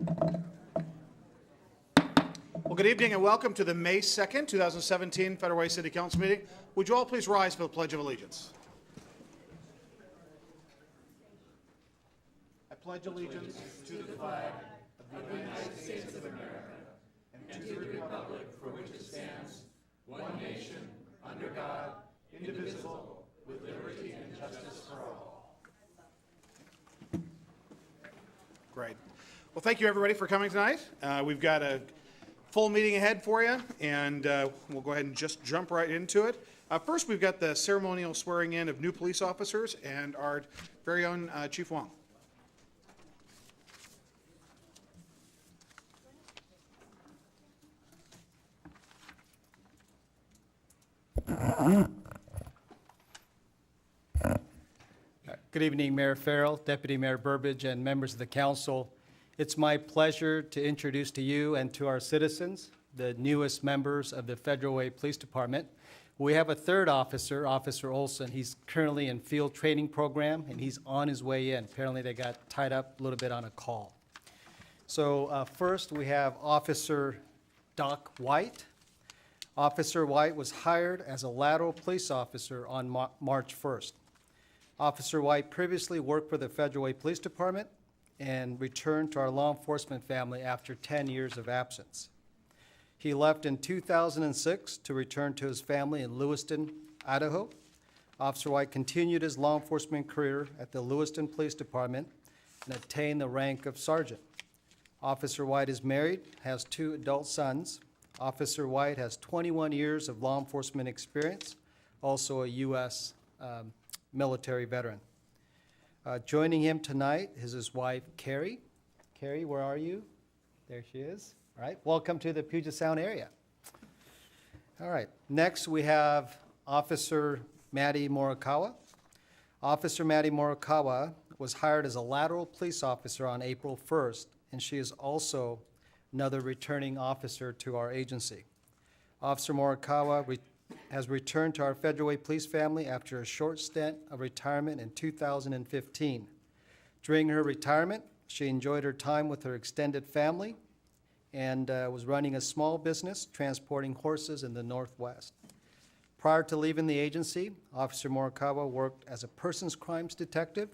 Well, good evening and welcome to the May 2nd, 2017 Federal Way City Council meeting. Would you all please rise for the Pledge of Allegiance? I pledge allegiance to the flag of the United States of America and to the republic for which it stands, one nation, under God, indivisible, with liberty and justice for all. Great. Well, thank you everybody for coming tonight. We've got a full meeting ahead for you, and we'll go ahead and just jump right into it. First, we've got the ceremonial swearing in of new police officers and our very own Chief Wong. Good evening, Mayor Farrell, Deputy Mayor Burbidge, and members of the council. It's my pleasure to introduce to you and to our citizens the newest members of the Federal Way Police Department. We have a third officer, Officer Olson. He's currently in field training program, and he's on his way in. Apparently, they got tied up a little bit on a call. So first, we have Officer Doc White. Officer White was hired as a lateral police officer on March 1st. Officer White previously worked for the Federal Way Police Department and returned to our law enforcement family after 10 years of absence. He left in 2006 to return to his family in Lewiston, Idaho. Officer White continued his law enforcement career at the Lewiston Police Department and attained the rank of sergeant. Officer White is married, has 2 adult sons. Officer White has 21 years of law enforcement experience, also a U.S. Military veteran. Joining him tonight is his wife, Carrie. Carrie, where are you? There she is. All right, welcome to the Puget Sound area. All right, next we have Officer Maddie Morikawa. Officer Maddie Morikawa was hired as a lateral police officer on April 1st, and she is also another returning officer to our agency. Officer Morikawa has returned to our Federal Way Police family after a short stint of retirement in 2015. During her retirement, she enjoyed her time with her extended family and was running a small business transporting horses in the Northwest. Prior to leaving the agency, Officer Morikawa worked as a persons crimes detective,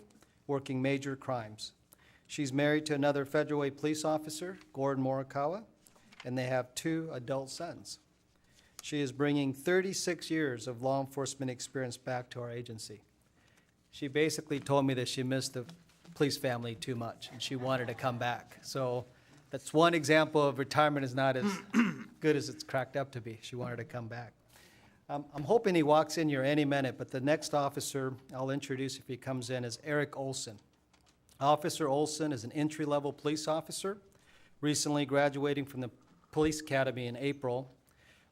working major crimes. She's married to another Federal Way police officer, Gordon Morikawa, and they have 2 adult sons. She is bringing 36 years of law enforcement experience back to our agency. She basically told me that she missed the police family too much and she wanted to come back. So that's one example of retirement is not as good as it's cracked up to be. She wanted to come back. I'm hoping he walks in here any minute, but the next officer I'll introduce if he comes in is Eric Olson. Officer Olson is an entry-level police officer, recently graduating from the Police Academy in April.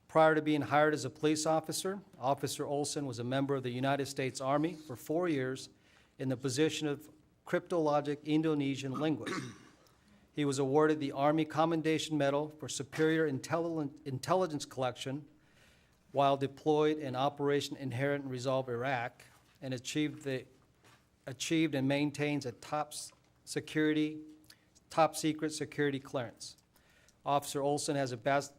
Prior to being hired as a police officer, Officer Olson was a member of the United States Army for 4 years in the position of cryptologic Indonesian linguist. He was awarded the Army Commendation Medal for superior intelligence collection while deployed in Operation Inherent Resolve Iraq, and achieved and maintains a top secret security clearance. Officer Olson has a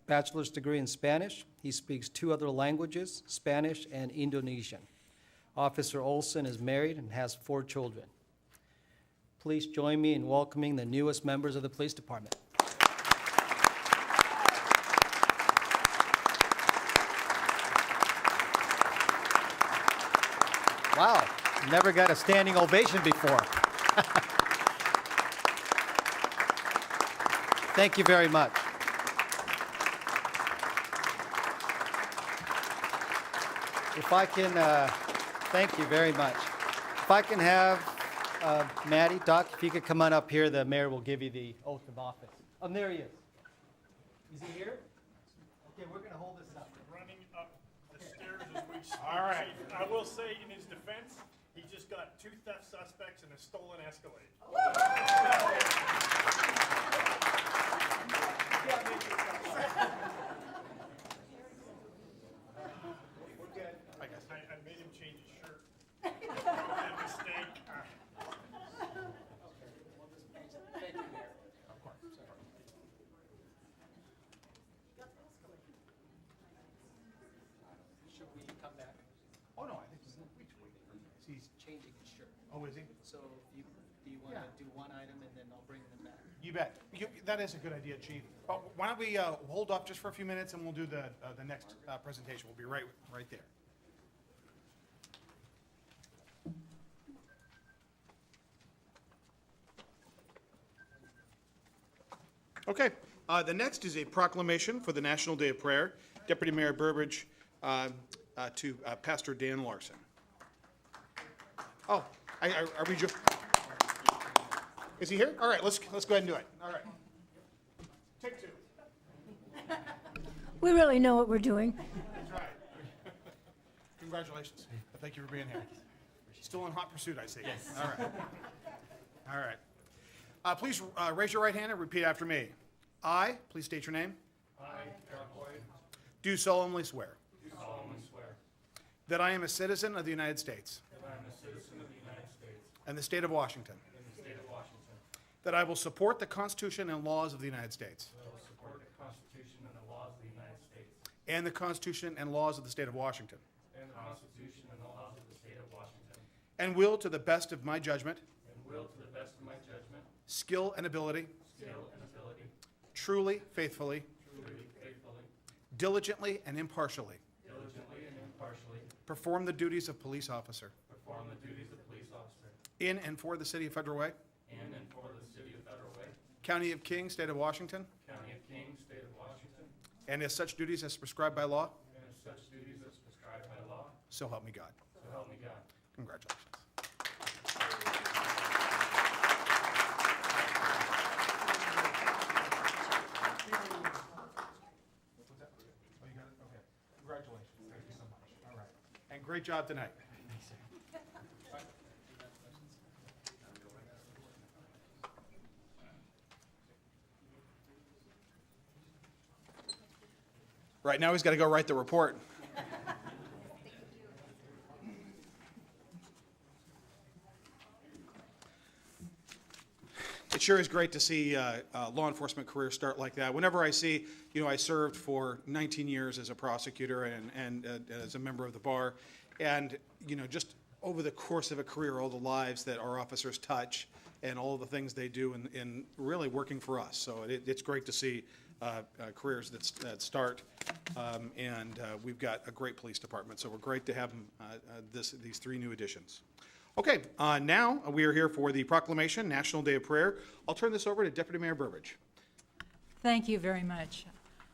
bachelor's degree in Spanish. He speaks 2 other languages, Spanish and Indonesian. Officer Olson is married and has 4 children. Please join me in welcoming the newest members of the police department. Wow, never got a standing ovation before. Thank you very much. If I can, thank you very much. If I can have Maddie, Doc, if you could come on up here, the mayor will give you the oath of office. Oh, there he is. Is he here? Okay, we're going to hold this up. Running up the stairs as we speak. All right. I will say in his defense, he just got 2 theft suspects and a stolen Escalade. We're good. I made him change his shirt. That mistake. Thank you, Mayor. Of course. Oh, is he? So do you want to do one item and then I'll bring them back? You bet. That is a good idea, Chief. Why don't we hold off just for a few minutes and we'll do the next presentation. We'll be right there. Okay, the next is a proclamation for the National Day of Prayer. Deputy Mayor Burbridge to Pastor Dan Larson. Oh, are we just? Is he here? All right, let's go ahead and do it. All right. Take two. We really know what we're doing. That's right. Congratulations. Thank you for being here. Still in hot pursuit, I see. Yes. All right. All right. Please raise your right hand and repeat after me. I, please state your name. I, John Boyd, Do solemnly swear do solemnly swear that I am a citizen of the United States that I am a citizen of the United States and the state of Washington, and the state of Washington, that I will support the Constitution and laws of the United States that I will support the Constitution and the laws of the United States and the Constitution and laws of the state of Washington, and the Constitution and the laws of the state of Washington, and will, to the best of my judgment, and will, to the best of my judgment, skill, and ability, skill, and ability, truly, faithfully, truly, faithfully, diligently, and impartially diligently, and impartially perform the duties of police officer perform the duties of police officer in and for the city of Federal Way, in and for the city of Federal Way, County of King, state of Washington, County of King, state of Washington, and as such duties as prescribed by law, and as such duties as prescribed by law, so help me God. so help me God. Congratulations. Congratulations. Thank you so much. All right. And great job tonight. Right, now he's got to go write the report. It sure is great to see law enforcement careers start like that. Whenever I see, I served for 19 years as a prosecutor and as a member of the bar, and just over the course of a career, all the lives that our officers touch and all of the things they do in really working for us. So it's great to see careers that start, and we've got a great police department. So we're great to have these three new additions. Okay, now we are here for the Proclamation, National Day of Prayer. I'll turn this over to Deputy Mayor Burbridge. Thank you very much.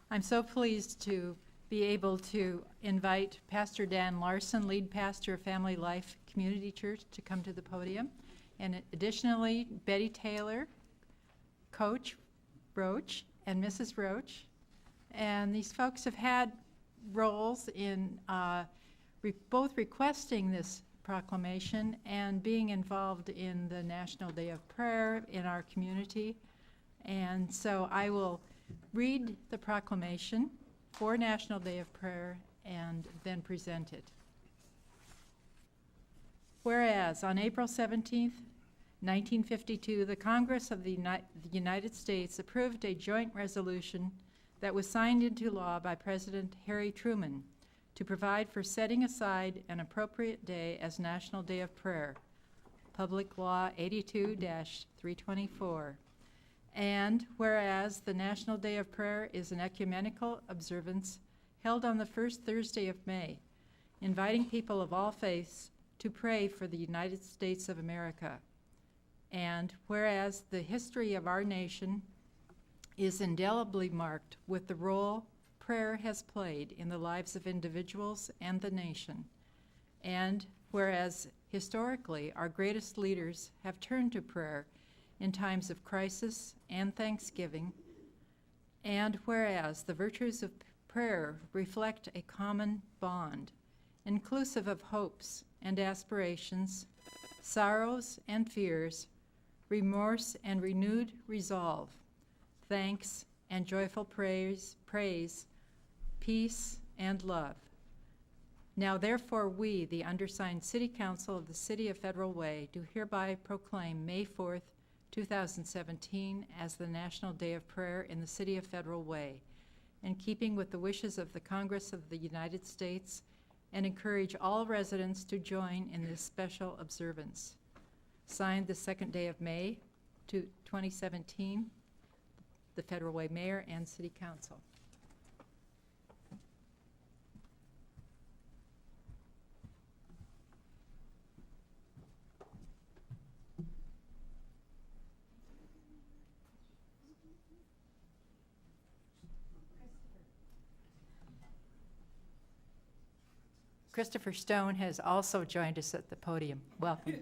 I'm so pleased to be able to invite Pastor Dan Larson, lead pastor of Family Life Community Church, to come to the podium. And additionally, Betty Taylor, Coach Roach, and Mrs. Roach. And these folks have had roles in both requesting this proclamation and being involved in the National Day of Prayer in our community. And so I will read the proclamation for National Day of Prayer and then present it. Whereas on April 17th, 1952, the Congress of the United States approved a joint resolution that was signed into law by President Harry Truman to provide for setting aside an appropriate day as National Day of Prayer, Public Law 82-324. And whereas the National Day of Prayer is an ecumenical observance held on the first Thursday of May, inviting people of all faiths to pray for the United States of America. And whereas the history of our nation is indelibly marked with the role prayer has played in the lives of individuals and the nation. And whereas historically our greatest leaders have turned to prayer in times of crisis and thanksgiving, and whereas the virtues of prayer reflect a common bond, inclusive of hopes and aspirations, sorrows and fears, remorse and renewed resolve, thanks and joyful praise, peace, and love. Now therefore we, the undersigned City Council of the City of Federal Way, do hereby proclaim May 4th, 2017 as the National Day of Prayer in the City of Federal Way, in keeping with the wishes of the Congress of the United States, and encourage all residents to join in this special observance. signed the 2nd day of May 2017, the Federal Way Mayor and City Council. Christopher Stone has also joined us at the podium. Welcome.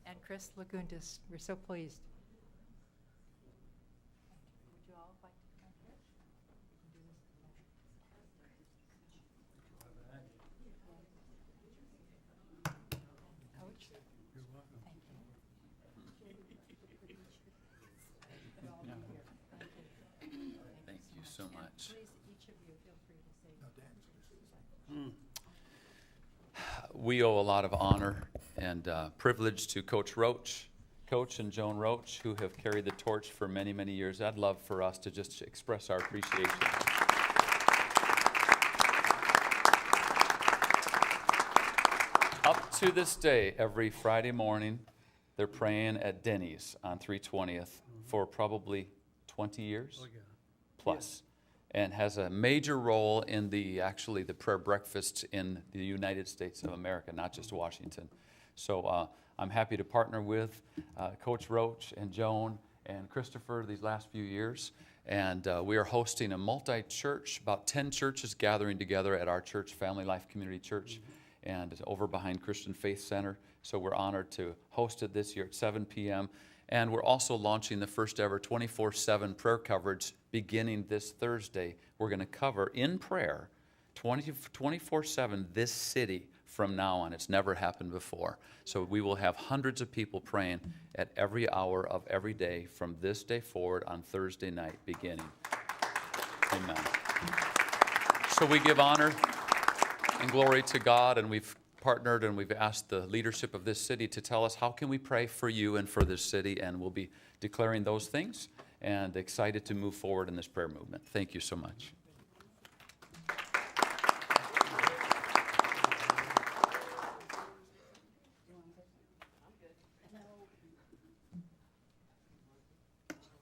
And Chris Laguntis, we're so pleased. Would you all like to come here? Coach? You're welcome. Thank you. Thank you so much. Please, each of you, feel free to say. We owe a lot of honor and privilege to Coach Roach, Coach and Joan Roach, who have carried the torch for many, many years. I'd love for us to just express our appreciation. Up to this day, every Friday morning, they're praying at Denny's on 320th for probably 20 years plus, and has a major role in the prayer breakfasts in the United States of America, not just Washington. So I'm happy to partner with Coach Roach and Joan and Christopher these last few years. And we are hosting a multi-church, about 10 churches gathering together at our church, Family Life Community Church, and it's over behind Christian Faith Center. So we're honored to host it this year at 7 p.m. And we're also launching the first ever 24/7 prayer coverage beginning this Thursday. We're going to cover in prayer 24/7 this city from now on. It's never happened before. So we will have hundreds of people praying at every hour of every day from this day forward on Thursday night beginning. Amen. So we give honor and glory to God, and we've partnered and we've asked the leadership of this city to tell us how can we pray for you and for this city, and we'll be declaring those things and excited to move forward in this prayer movement. Thank you so much.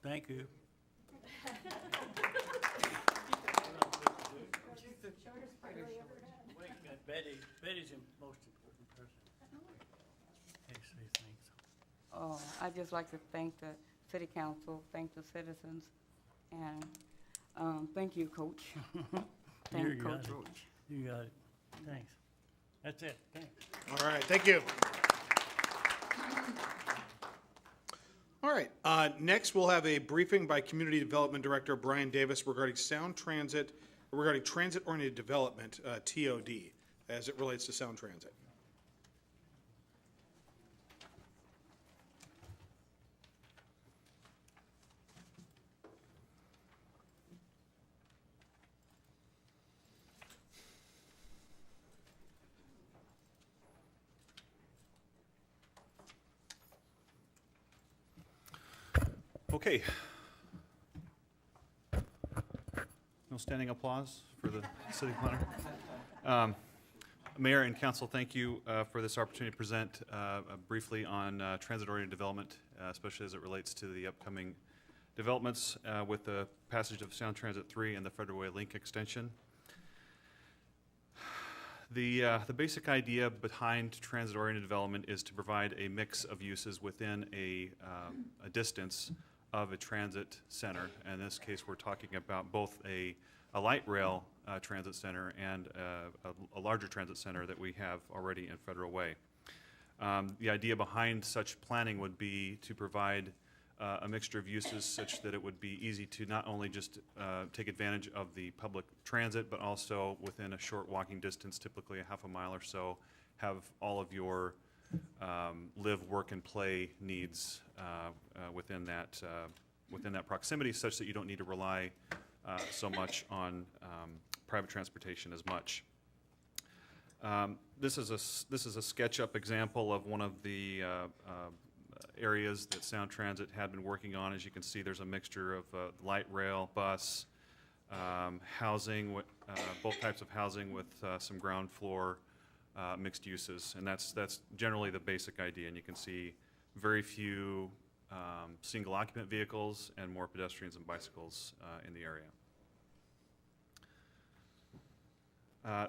Thank you. Betty's the most important person. Hey, say thanks. I'd just like to thank the city council, thank the citizens, and thank you, Coach. Thank You got Coach it. Roach. You got it. Thanks. That's it. Thanks. All right, thank you. All right, next we'll have a briefing by Community Development Director Brian Davis regarding transit-oriented development, TOD, as it relates to sound transit. Okay. No standing applause for the city planner. Mayor and council, thank you for this opportunity to present briefly on transit-oriented development, especially as it relates to the upcoming developments with the passage of Sound Transit 3 and the Federal Way Link extension. The basic idea behind transit-oriented development is to provide a mix of uses within a distance of a transit center. In this case, we're talking about both a light rail transit center and a larger transit center that we have already in Federal Way. The idea behind such planning would be to provide a mixture of uses such that it would be easy to not only just take advantage of the public transit, but also within a short walking distance, typically a half a mile or so, have all of your live, work, and play needs within that proximity, such that you don't need to rely so much on private transportation as much. This is a SketchUp example of one of the areas that Sound Transit had been working on. As you can see, there's a mixture of light rail, bus, housing, both types of housing with some ground floor mixed uses. And that's generally the basic idea. And you can see very few single occupant vehicles and more pedestrians and bicycles in the area.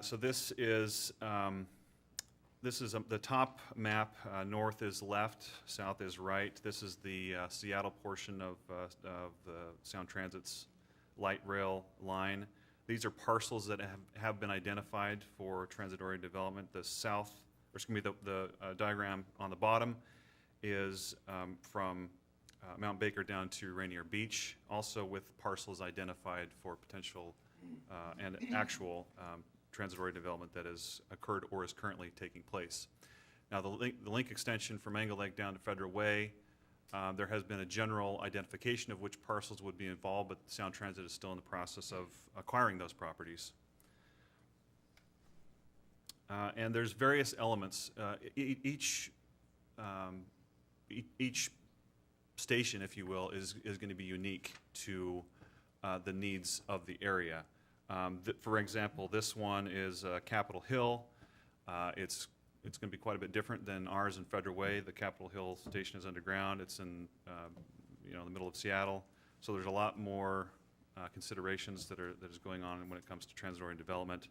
So this is the top map. North is left, south is right. This is the Seattle portion of the Sound Transit's light rail line. These are parcels that have been identified for transit-oriented development. The south, or excuse me, the diagram on the bottom is from Mount Baker down to Rainier Beach, also with parcels identified for potential and actual transit-oriented development that has occurred or is currently taking place. Now, the link extension from Angle Lake down to Federal Way, there has been a general identification of which parcels would be involved, but Sound Transit is still in the process of acquiring those properties. And there's various elements. Each station, if you will, is going to be unique to the needs of the area. For example, this one is Capitol Hill. It's going to be quite a bit different than ours in Federal Way. The Capitol Hill station is underground. It's in the middle of Seattle. So there's a lot more considerations that is going on when it comes to transit-oriented development.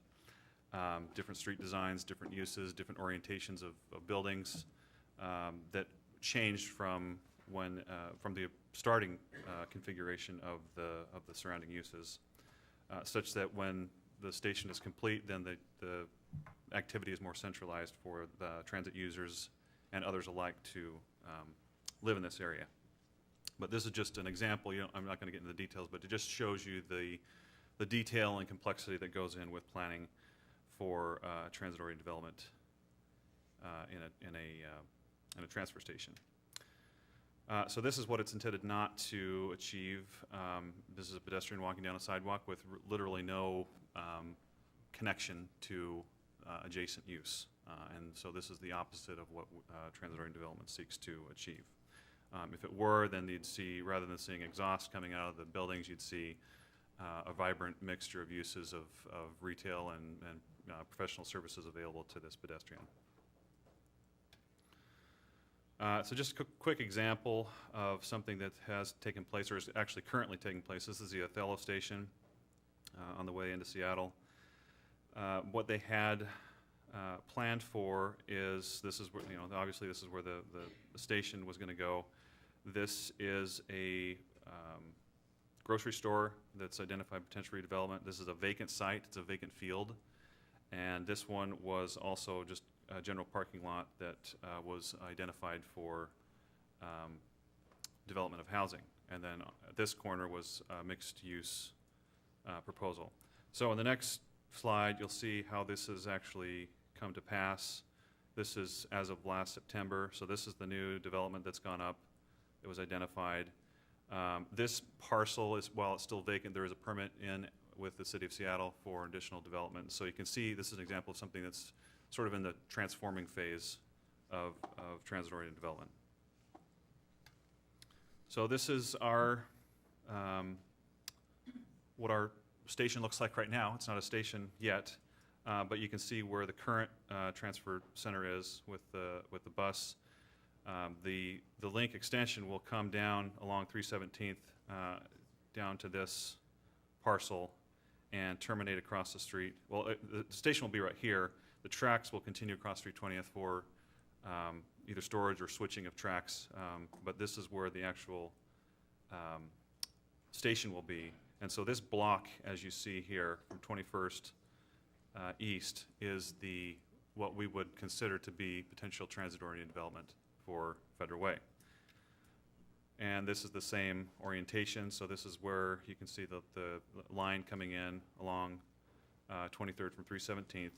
Different street designs, different uses, different orientations of buildings that changed from the starting configuration of the surrounding uses. Such that when the station is complete, then the activity is more centralized for the transit users and others alike to live in this area. But this is just an example. I'm not going to get into the details, but it just shows you the detail and complexity that goes in with planning for transit-oriented development in a transfer station. So this is what it's intended not to achieve. This is a pedestrian walking down a sidewalk with literally no connection to adjacent use. And so this is the opposite of what transit-oriented development seeks to achieve. If it were, then you'd see, rather than seeing exhaust coming out of the buildings, you'd see a vibrant mixture of uses of retail and professional services available to this pedestrian. So just a quick example of something that has taken place, or is actually currently taking place. This is the Othello station on the way into Seattle. What they had planned for is, this is where, obviously this is where the station was going to go. This is a grocery store that's identified potential redevelopment. This is a vacant site. It's a vacant field. And this one was also just a general parking lot that was identified for development of housing. And then at this corner was a mixed-use proposal. So in the next slide, you'll see how this has actually come to pass. This is as of last September. So this is the new development that's gone up. It was identified. This parcel is, while it's still vacant, there is a permit in with the City of Seattle for additional development. So you can see this is an example of something that's sort of in the transforming phase of transit-oriented development. So this is our what our station looks like right now. It's not a station yet, but you can see where the current transfer center is with the bus. The link extension will come down along 317th down to this parcel and terminate across the street. Well, the station will be right here. The tracks will continue across 320th for either storage or switching of tracks, but this is where the actual station will be. And so this block, as you see here, from 21st east, is what we would consider to be potential transit-oriented development for Federal Way. And this is the same orientation, so this is where you can see the line coming in along 23rd from 317th.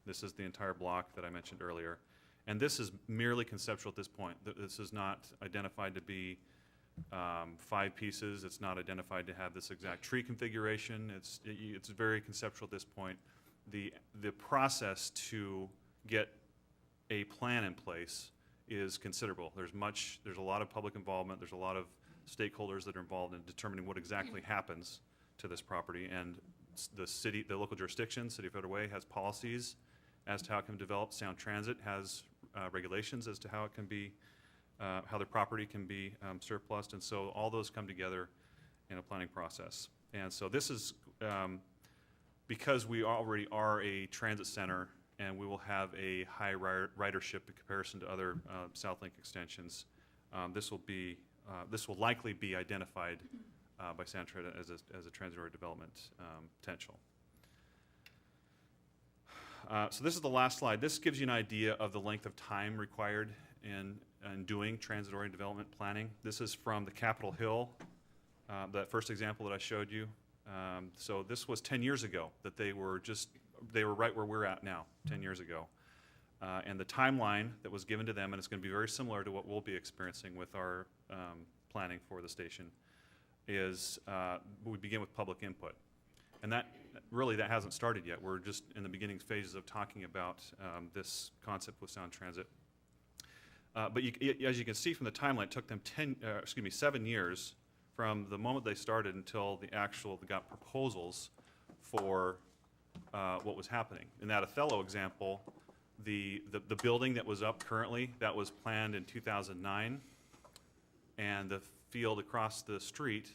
This is the entire block that I mentioned earlier. And this is merely conceptual at this point. This is not identified to be 5 pieces. It's not identified to have this exact tree configuration. It's very conceptual at this point. The process to get a plan in place is considerable. There's a lot of public involvement. There's a lot of stakeholders that are involved in determining what exactly happens to this property. And the local jurisdiction, City of Federal Way, has policies as to how it can develop. Sound Transit has regulations as to how it can be, how their property can be surplused. And so all those come together in a planning process. And so this is, because we already are a transit center and we will have a high ridership in comparison to other South Link extensions, this will likely be identified by Sound Transit as a transitory development potential. So this is the last slide. This gives you an idea of the length of time required in doing transitory development planning. This is from the Capitol Hill, that first example that I showed you. So this was 10 years ago that they were right where we're at now, 10 years ago. And the timeline that was given to them, and it's going to be very similar to what we'll be experiencing with our planning for the station, is we begin with public input. And that hasn't started yet. We're just in the beginning phases of talking about this concept with Sound Transit. But as you can see from the timeline, it took them 7 years from the moment they started until they got proposals for what was happening. In that Othello example, the building that was up currently, that was planned in 2009, and the field across the street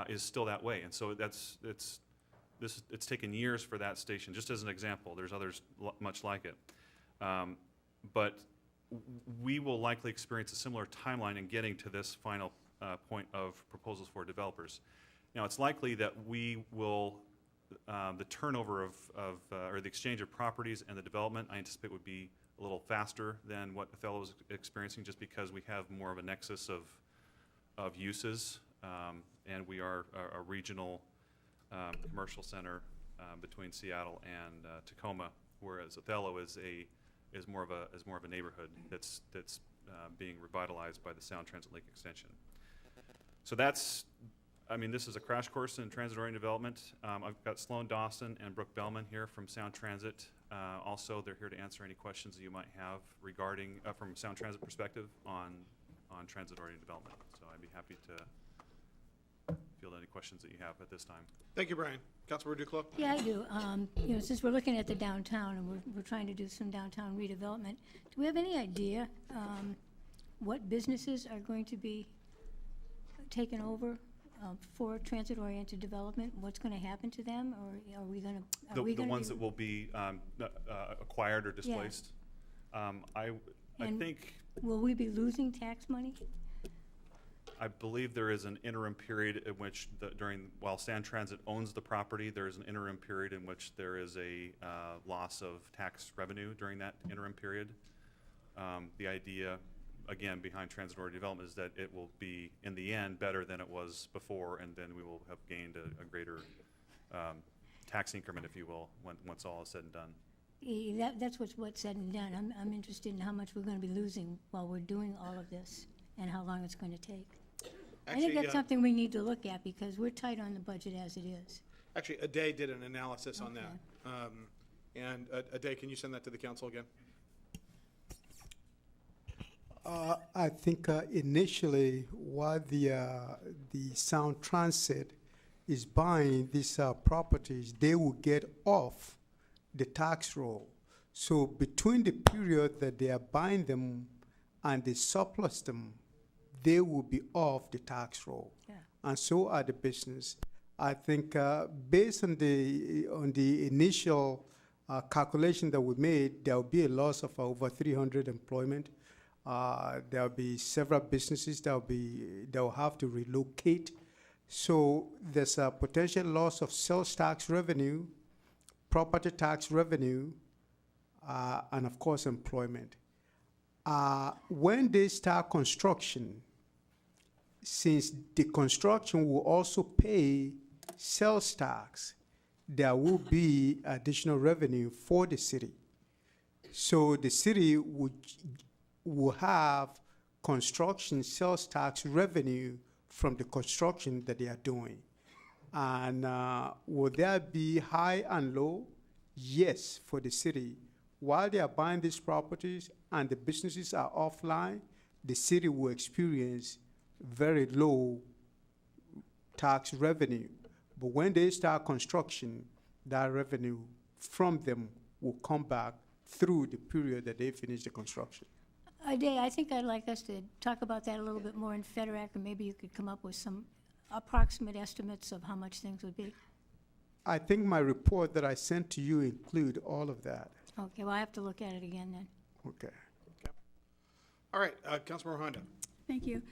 is still that way. And so it's taken years for that station, just as an example. There's others much like it. But we will likely experience a similar timeline in getting to this final point of proposals for developers. Now, it's likely that we will, the turnover or the exchange of properties and the development, I anticipate would be a little faster than what Othello is experiencing, just because we have more of a nexus of uses, and we are a regional commercial center between Seattle and Tacoma, whereas Othello is more of a neighborhood that's being revitalized by the Sound Transit Lake extension. So this is a crash course in transit-oriented development. I've got Sloan Dawson and Brooke Bellman here from Sound Transit. Also, they're here to answer any questions that you might have regarding, from a Sound Transit perspective, on transit-oriented development. So I'd be happy to field any questions that you have at this time. Thank you, Brian. Councilmember Duclos? Yeah, I do. Since we're looking at the downtown and we're trying to do some downtown redevelopment, do we have any idea what businesses are going to be taken over for transit-oriented development? What's going to happen to them, or are we going to? The ones that will be acquired or displaced. Yeah. I And think. Will we be losing tax money? I believe there is an interim period in which, while Sound Transit owns the property, there is an interim period in which there is a loss of tax revenue during that interim period. The idea, again, behind transit-oriented development is that it will be, in the end, better than it was before, and then we will have gained a greater tax increment, if you will, once all is said and done. That's what's said and done. I'm interested in how much we're going to be losing while we're doing all of this and how long it's going to take. I think that's something we need to look at because we're tight on the budget as it is. Actually, Aday did an analysis on Okay. that. And Aday, can you send that to the council again? I think initially, while the Sound Transit is buying these properties, they will get off the tax roll. So between the period that they are buying them and they surplus them, they will be off the tax roll. Yeah. And so are the business. I think based on the initial calculation that we made, there will be a loss of over 300 employment. There will be several businesses that will have to relocate. So there's a potential loss of sales tax revenue, property tax revenue, and of course employment. When they start construction, since the construction will also pay sales tax, there will be additional revenue for the city. So the city will have construction sales tax revenue from the construction that they are doing. And will there be high and low? Yes, for the city. While they are buying these properties and the businesses are offline, the city will experience very low tax revenue. But when they start construction, that revenue from them will come back through the period that they finish the construction. Day, I think I'd like us to talk about that a little bit more in FEDERAC, and maybe you could come up with some approximate estimates of how much things would be. I think my report that I sent to you include all of that. Okay, well, I have to look at it again then. Okay. All right, Councilmember Honda. Thank you.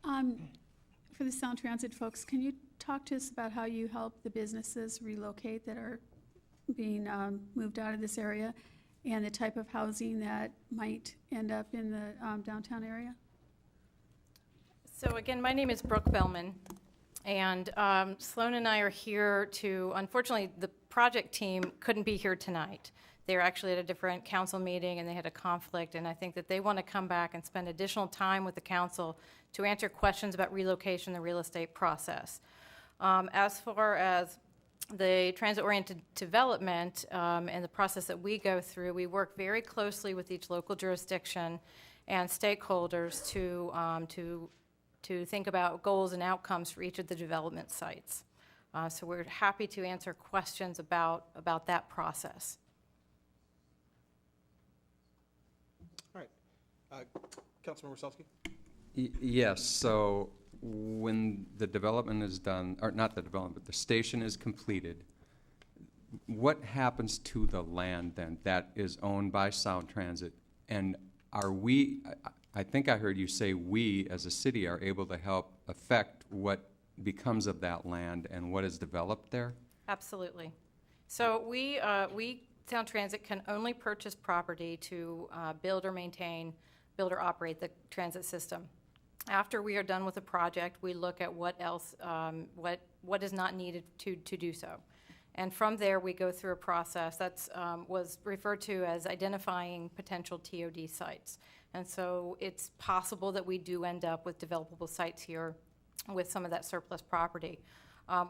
For the Sound Transit folks, can you talk to us about how you help the businesses relocate that are being moved out of this area, and the type of housing that might end up in the downtown area? So again, my name is Brooke Bellman, and Sloan and I are here to, unfortunately, the project team couldn't be here tonight. They were actually at a different council meeting and they had a conflict, and I think that they want to come back and spend additional time with the council to answer questions about relocation, the real estate process. As far as the transit-oriented development and the process that we go through, we work very closely with each local jurisdiction and stakeholders to think about goals and outcomes for each of the development sites. So we're happy to answer questions about that process. All right. Councilmember Selsky? Yes, so when the development is done, or not the development, but the station is completed, what happens to the land then that is owned by Sound Transit? And are we, I think I heard you say we as a city are able to help affect what becomes of that land and what is developed there? Absolutely. So we Sound Transit can only purchase property to build or operate the transit system. After we are done with the project, we look at what else, what is not needed to do so. And from there, we go through a process that was referred to as identifying potential TOD sites. And so it's possible that we do end up with developable sites here with some of that surplus property.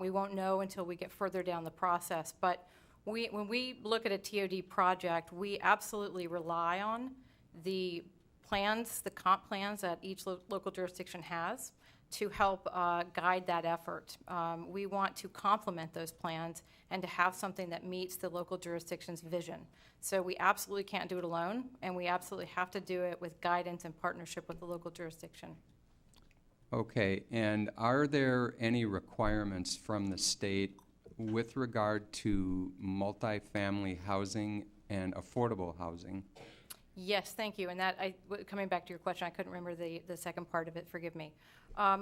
We won't know until we get further down the process. But when we look at a TOD project, we absolutely rely on the plans, the comp plans that each local jurisdiction has to help guide that effort. We want to complement those plans and to have something that meets the local jurisdiction's vision. So we absolutely can't do it alone, and we absolutely have to do it with guidance and partnership with the local jurisdiction. Okay, and are there any requirements from the state with regard to multifamily housing and affordable housing? Yes, thank you. And that, coming back to your question, I couldn't remember the second part of it, forgive me.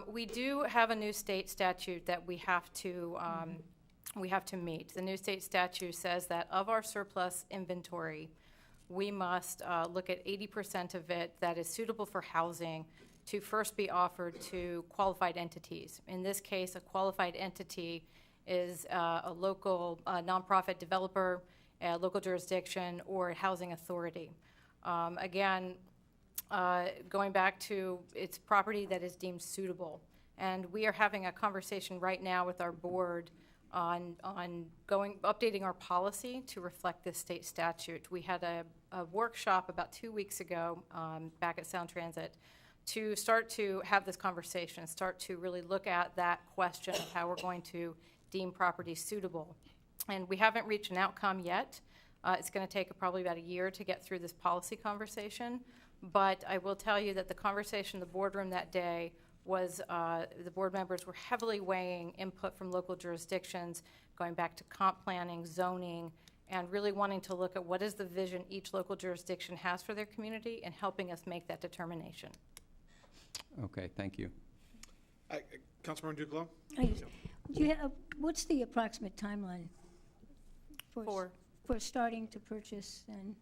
We do have a new state statute that we have to meet. The new state statute says that of our surplus inventory, we must look at 80% of it that is suitable for housing to first be offered to qualified entities. In this case, a qualified entity is a local nonprofit developer, a local jurisdiction, or a housing authority. Again, going back to it's property that is deemed suitable. And we are having a conversation right now with our board on updating our policy to reflect this state statute. We had a workshop about 2 weeks ago back at Sound Transit to start to have this conversation, start to really look at that question of how we're going to deem property suitable. And we haven't reached an outcome yet. It's going to take probably about a year to get through this policy conversation. But I will tell you that the conversation in the boardroom that day was the board members were heavily weighing input from local jurisdictions, going back to comp planning, zoning, and really wanting to look at what is the vision each local jurisdiction has for their community and helping us make that determination. Okay, thank you. Councilmember Duclos? What's the approximate timeline For starting to purchase and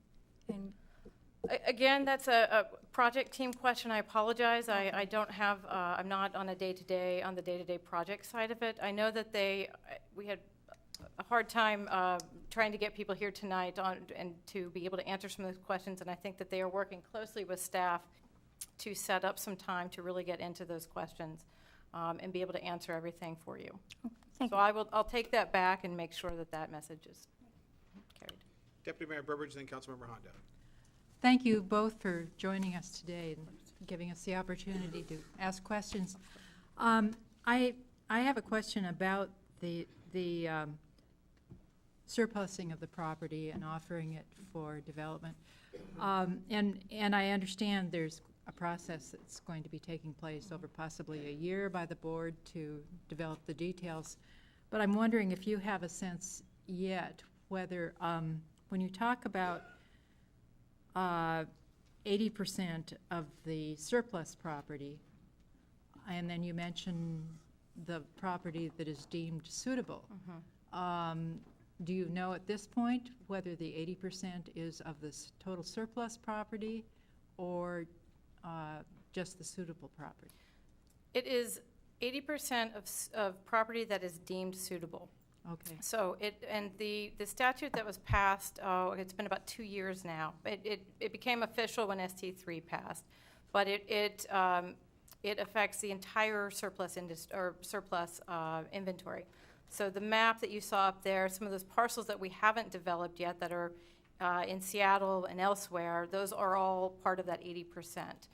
again, that's a project team question. I apologize. I don't have. I'm not on the day-to-day project side of it. I know that we had a hard time trying to get people here tonight and to be able to answer some of those questions. And I think that they are working closely with staff to set up some time to really get into those questions and be able to answer everything for you. Thank So you. I'll take that back and make sure that message is carried. Deputy Mayor Beverage, then Councilmember Honda. Thank you both for joining us today and giving us the opportunity to ask questions. I have a question about the surplusing of the property and offering it for development. And I understand there's a process that's going to be taking place over possibly a year by the board to develop the details. But I'm wondering if you have a sense yet whether, when you talk about 80% of the surplus property, and then you mention the property that is deemed suitable, do you know at this point whether the 80% is of this total surplus property or just the suitable property? It is 80% of property that is deemed suitable. Okay. So the statute that was passed, it's been about 2 years now. It became official when ST3 passed, but it affects the entire surplus inventory. So the map that you saw up there, some of those parcels that we haven't developed yet that are in Seattle and elsewhere, those are all part of that 80%.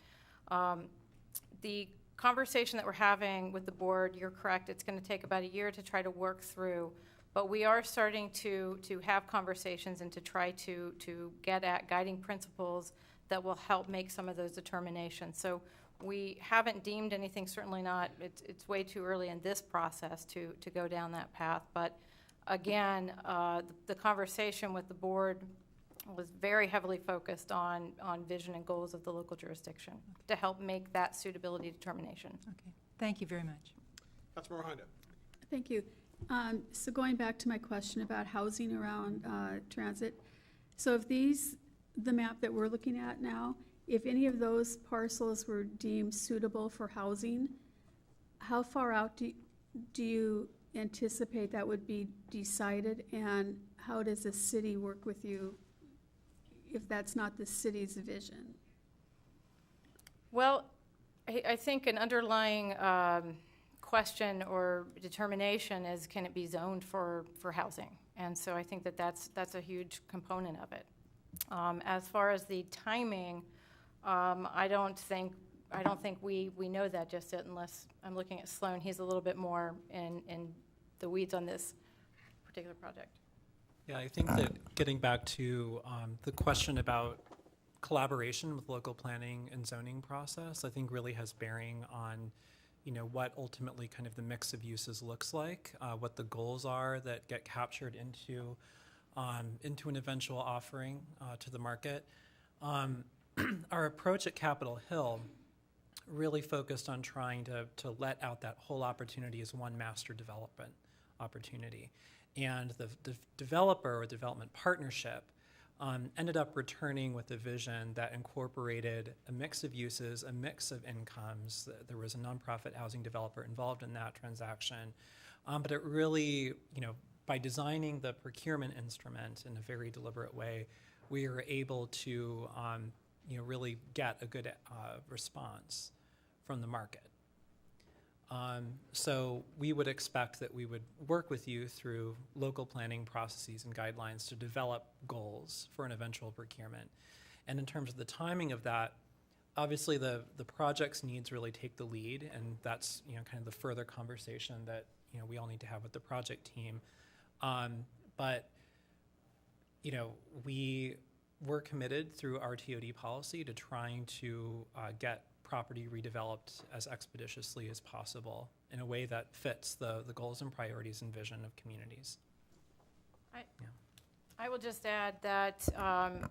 The conversation that we're having with the board, you're correct, it's going to take about a year to try to work through, but we are starting to have conversations and to try to get at guiding principles that will help make some of those determinations. So we haven't deemed anything, certainly not, it's way too early in this process to go down that path, but again, the conversation with the board was very heavily focused on vision and goals of the local jurisdiction to help make that suitability determination. Okay. Thank you very much. Councilmember Hondo. Thank you. So going back to my question about housing around transit, so if the map that we're looking at now, if any of those parcels were deemed suitable for housing, how far out do you anticipate that would be decided, and how does the city work with you if that's not the city's vision? Well, I think an underlying question or determination is, can it be zoned for housing? And so I think that's a huge component of it. As far as the timing, I don't think we know that just yet, unless I'm looking at Sloan. He's a little bit more in the weeds on this particular project. Yeah, I think that getting back to the question about collaboration with local planning and zoning process, I think really has bearing on, what ultimately kind of the mix of uses looks like, what the goals are that get captured into an eventual offering to the market. Our approach at Capitol Hill really focused on trying to let out that whole opportunity as one master development opportunity. And the developer or development partnership ended up returning with a vision that incorporated a mix of uses, a mix of incomes. There was a nonprofit housing developer involved in that transaction. But it really, by designing the procurement instrument in a very deliberate way, we were able to really get a good response from the market. So we would expect that we would work with you through local planning processes and guidelines to develop goals for an eventual procurement. And in terms of the timing of that, obviously the project's needs really take the lead, and that's kind of the further conversation that we all need to have with the project team. But we're committed through our TOD policy to trying to get property redeveloped as expeditiously as possible in a way that fits the goals and priorities and vision of communities. I will just add that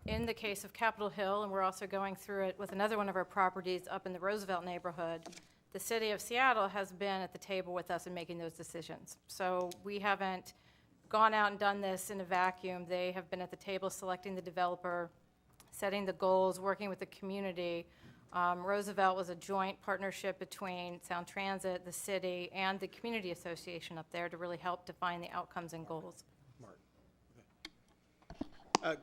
in the case of Capitol Hill, and we're also going through it with another one of our properties up in the Roosevelt neighborhood, the city of Seattle has been at the table with us in making those decisions. So we haven't gone out and done this in a vacuum. They have been at the table selecting the developer, setting the goals, working with the community. Roosevelt was a joint partnership between Sound Transit, the city, and the community association up there to really help define the outcomes and goals.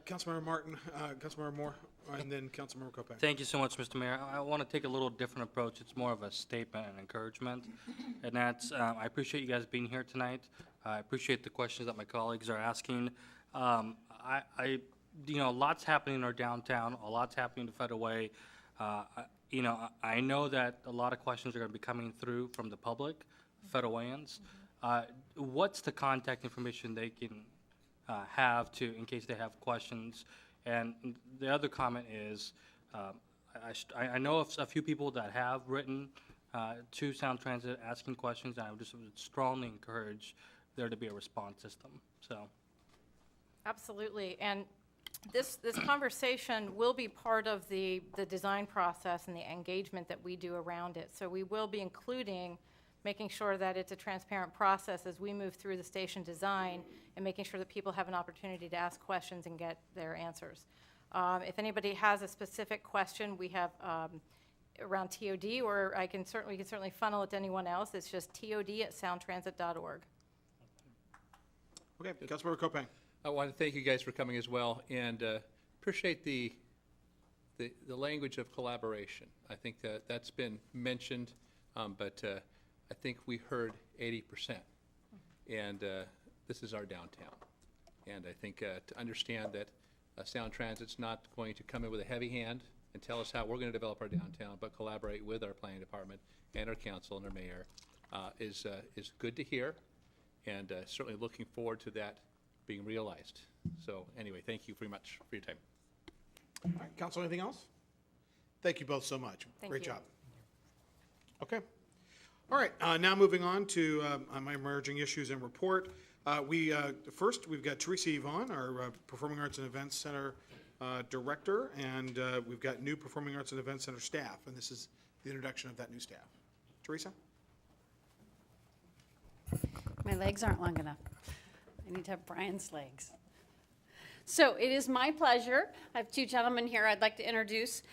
Councilmember Martin, Councilmember Moore, and then Councilmember Kopak. Thank you so much, Mr. Mayor. I want to take a little different approach. It's more of a statement and encouragement. And that's, I appreciate you guys being here tonight. I appreciate the questions that my colleagues are asking. Lots happening in our downtown, a lot's happening to Federal Way. I know that a lot of questions are going to be coming through from the public, Federal Wayans. what's the contact information they can have to, in case they have questions? And the other comment is, I know of a few people that have written to Sound Transit asking questions, and I would just would strongly encourage there to be a response system, so. Absolutely, and this conversation will be part of the design process and the engagement that we do around it. So we will be including making sure that it's a transparent process as we move through the station design and making sure that people have an opportunity to ask questions and get their answers. If anybody has a specific question, we have around TOD, or we can certainly funnel it to anyone else. It's just tod@soundtransit.org. Okay, Councilmember Kopang. I want to thank you guys for coming as well, and appreciate the language of collaboration. I think that's been mentioned, but I think we heard 80%, and this is our downtown. And I think to understand that Sound Transit's not going to come in with a heavy hand and tell us how we're going to develop our downtown, but collaborate with our planning department and our council and our mayor is good to hear, and certainly looking forward to that being realized. So anyway, thank you very much for your time. All right, Council, anything else? Thank you both so much. Thank Great you. job. Okay. All right, now moving on to my emerging issues and report. First, we've got Teresa Yvonne, our Performing Arts and Events Center Director, and we've got new Performing Arts and Events Center staff, and this is the introduction of that new staff. Teresa? My legs aren't long enough. I need to have Brian's legs. So it is my pleasure. I have two gentlemen here I'd like to introduce.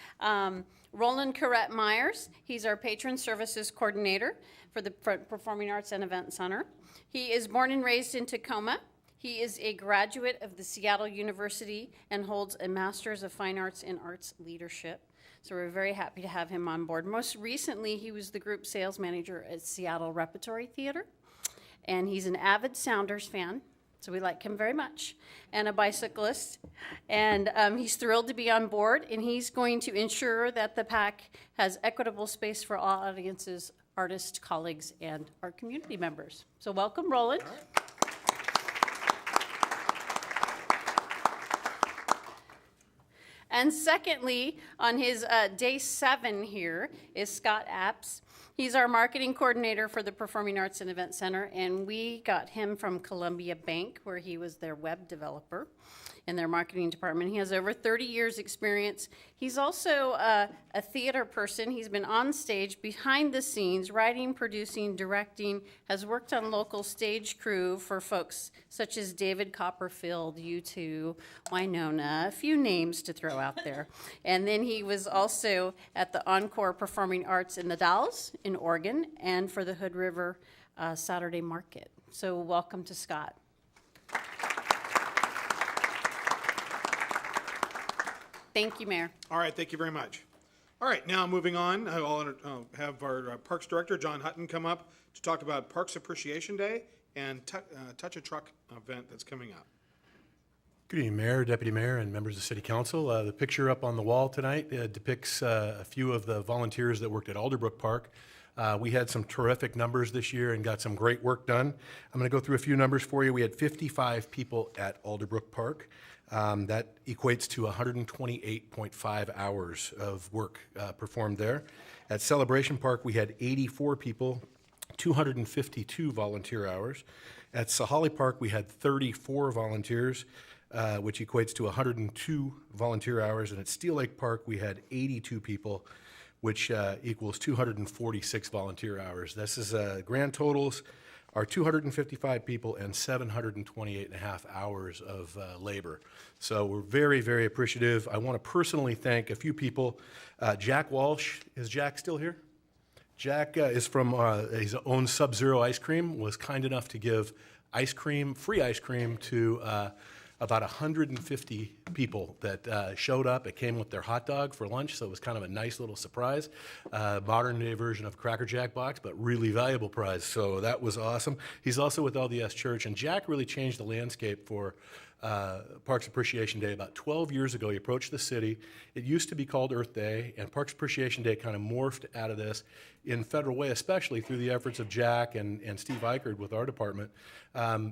Roland Corrett Myers. He's our Patron Services Coordinator for the Performing Arts and Event Center. He is born and raised in Tacoma. He is a graduate of the Seattle University and holds a Master's of Fine Arts in Arts Leadership. So we're very happy to have him on board. Most recently, he was the group sales manager at Seattle Repertory Theater. And he's an avid Sounders fan, so we like him very much, and a bicyclist. And he's thrilled to be on board, and he's going to ensure that the PAC has equitable space for all audiences, artists, colleagues, and our community members. So welcome, Roland. And secondly, on his day 7 here is Scott Apps. He's our marketing coordinator for the Performing Arts and Event Center, and we got him from Columbia Bank, where he was their web developer in their marketing department. He has over 30 years experience. He's also a theater person. He's been on stage, behind the scenes, writing, producing, directing, has worked on local stage crew for folks such as David Copperfield, U2, Winona, a few names to throw out there. And then he was also at the Encore Performing Arts in the Dalles in Oregon and for the Hood River Saturday Market. So welcome to Scott. Thank you, Mayor. All right, thank you very much. All right, now moving on, I'll have our Parks Director, John Hutton, come up to talk about Parks Appreciation Day and Touch a Truck event that's coming up. Good evening, Mayor, Deputy Mayor, and members of City Council. The picture up on the wall tonight depicts a few of the volunteers that worked at Alderbrook Park. We had some terrific numbers this year and got some great work done. I'm going to go through a few numbers for you. We had 55 people at Alderbrook Park. That equates to 128.5 hours of work performed there. At Celebration Park, we had 84 people, 252 volunteer hours. At Sahali Park, we had 34 volunteers, which equates to 102 volunteer hours. And at Steel Lake Park, we had 82 people, which equals 246 volunteer hours. This is grand totals are 255 people and 728 and a half hours of labor. So we're very, very appreciative. I want to personally thank a few people. Jack Walsh, is Jack still here? Jack is from his own Sub-Zero Ice Cream, was kind enough to give ice cream, free ice cream to about 150 people that showed up. It came with their hot dog for lunch, so it was kind of a nice little surprise. Modern day version of Cracker Jack box, but really valuable prize, so that was awesome. He's also with LDS Church, and Jack really changed the landscape for Parks Appreciation Day about 12 years ago. He approached the city. It used to be called Earth Day, and Parks Appreciation Day kind of morphed out of this in Federal Way, especially through the efforts of Jack and Steve Eichard with our department.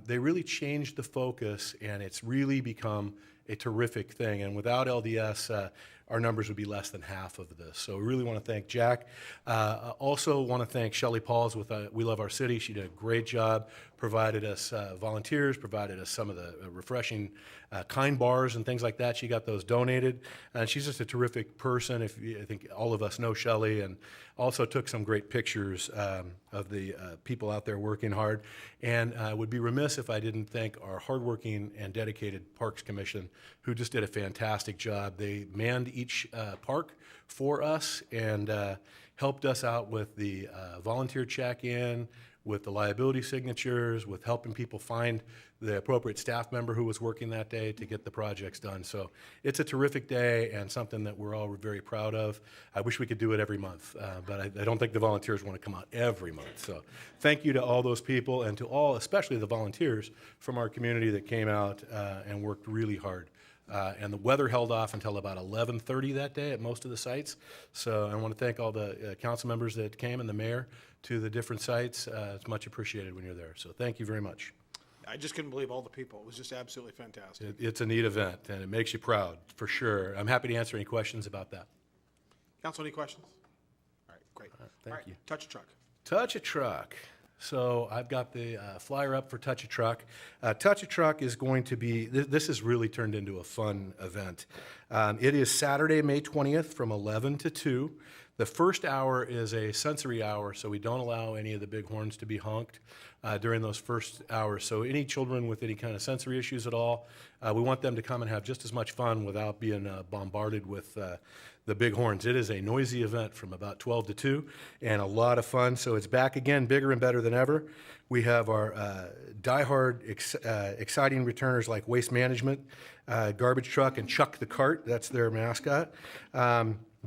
They really changed the focus, and it's really become a terrific thing. And without LDS, our numbers would be less than half of this. So we really want to thank Jack. Also want to thank Shelley Pauls with We Love Our City. She did a great job, provided us volunteers, provided us some of the refreshing kind bars and things like that. She got those donated. And she's just a terrific person. I think all of us know Shelley, and also took some great pictures of the people out there working hard. And I would be remiss if I didn't thank our hardworking and dedicated Parks Commission, who just did a fantastic job. They manned each park for us and helped us out with the volunteer check-in, with the liability signatures, with helping people find the appropriate staff member who was working that day to get the projects done. So it's a terrific day and something that we're all very proud of. I wish we could do it every month, but I don't think the volunteers want to come out every month. So thank you to all those people, and to all, especially the volunteers from our community that came out and worked really hard. And the weather held off until about 11:30 that day at most of the sites. So I want to thank all the council members that came and the mayor to the different sites. It's much appreciated when you're there. So thank you very much. I just couldn't believe all the people. It was just absolutely fantastic. It's a neat event, and it makes you proud, for sure. I'm happy to answer any questions about that. Council, any questions? All right, great. Thank you. Touch a truck. Touch a Truck. So I've got the flyer up for Touch a Truck. Touch a Truck is going to be, this has really turned into a fun event. It is Saturday, May 20th from 11 to 2. The first hour is a sensory hour, so we don't allow any of the big horns to be honked during those first hours. So any children with any kind of sensory issues at all, we want them to come and have just as much fun without being bombarded with the big horns. It is a noisy event from about 12 to 2 and a lot of fun. So it's back again, bigger and better than ever. We have our diehard, exciting returners like Waste Management, Garbage Truck, and Chuck the Cart. That's their mascot.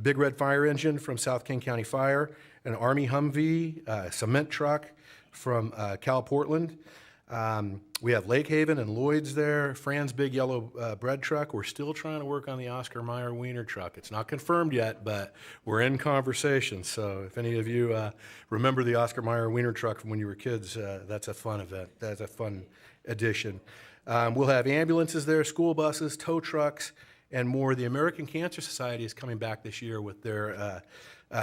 Big Red Fire Engine from South King County Fire, an Army Humvee, cement truck from Cal Portland. We have Lake Haven and Lloyd's there, Fran's Big Yellow Bread Truck. We're still trying to work on the Oscar Mayer Wiener Truck. It's not confirmed yet, but we're in conversation. So if any of you remember the Oscar Mayer Wiener Truck from when you were kids, that's a fun event. That's a fun addition. We'll have ambulances there, school buses, tow trucks, and more. The American Cancer Society is coming back this year with their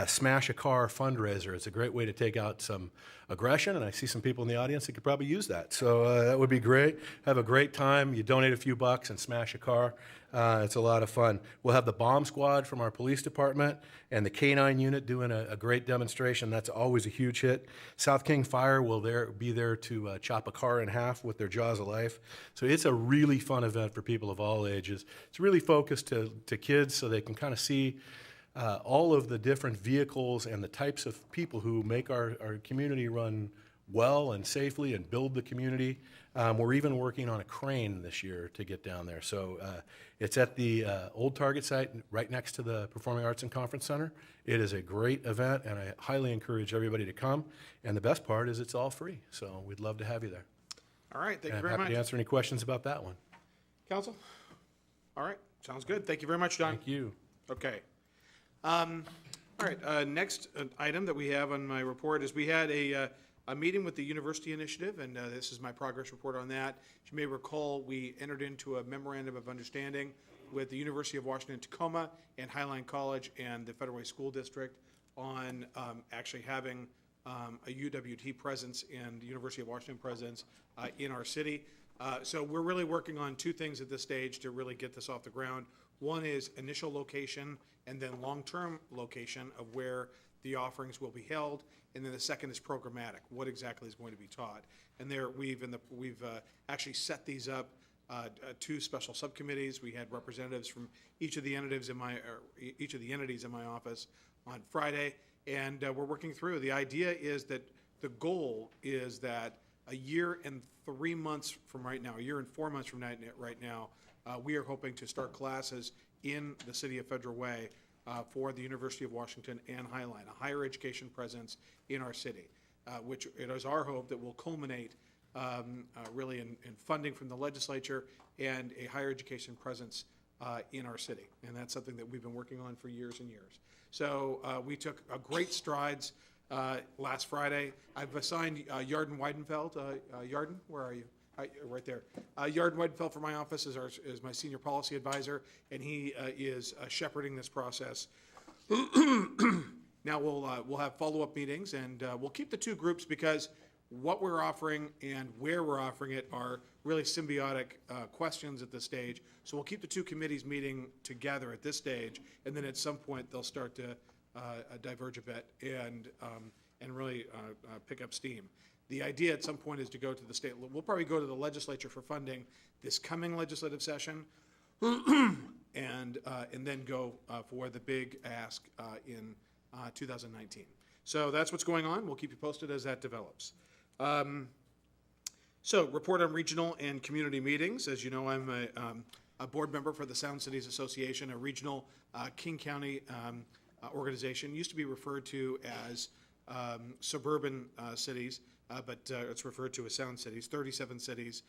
Smash a Car fundraiser. It's a great way to take out some aggression, and I see some people in the audience that could probably use that. So that would be great. Have a great time. You donate a few bucks and smash a car. It's a lot of fun. We'll have the bomb squad from our police department and the K-9 unit doing a great demonstration. That's always a huge hit. South King Fire will be there to chop a car in half with their Jaws of Life. So it's a really fun event for people of all ages. It's really focused to kids so they can kind of see all of the different vehicles and the types of people who make our community run well and safely and build the community. We're even working on a crane this year to get down there. So it's at the old Target site right next to the Performing Arts and Conference Center. It is a great event, and I highly encourage everybody to come. And the best part is it's all free. So we'd love to have you there. All right, thank you And very I'm happy much. to answer any questions about that one. Council? All right, sounds good. Thank you very much, Don. Thank you. Okay. All right, next item that we have on my report is we had a meeting with the University Initiative, and this is my progress report on that. As you may recall, we entered into a memorandum of understanding with the University of Washington Tacoma and Highline College and the Federal Way School District on actually having a UWT presence and the University of Washington presence in our city. So we're really working on two things at this stage to really get this off the ground. One is initial location and then long-term location of where the offerings will be held. And then the second is programmatic, what exactly is going to be taught. And there we've actually set these up, two special subcommittees. We had representatives from each of the entities in my office on Friday, and we're working through. The idea is that the goal is that a year and 3 months from right now, a year and 4 months from right now, we are hoping to start classes in the city of Federal Way for the University of Washington and Highline, a higher education presence in our city, which it is our hope that will culminate really in funding from the legislature and a higher education presence in our city. And that's something that we've been working on for years and years. So we took great strides last Friday. I've assigned Yarden Weidenfeld. Yarden, where are you? Right there. Yarden Weidenfeld from my office is my senior policy advisor, and he is shepherding this process. Now we'll have follow-up meetings, and we'll keep the two groups because what we're offering and where we're offering it are really symbiotic questions at this stage. So we'll keep the two committees meeting together at this stage, and then at some point they'll start to diverge a bit and really pick up steam. The idea at some point is to go to the state. We'll probably go to the legislature for funding this coming legislative session, and then go for the big ask in 2019. So that's what's going on. We'll keep you posted as that develops. So report on regional and community meetings. As you know, I'm a board member for the Sound Cities Association, a regional King County organization. Used to be referred to as suburban cities, but it's referred to as Sound Cities. 37 cities.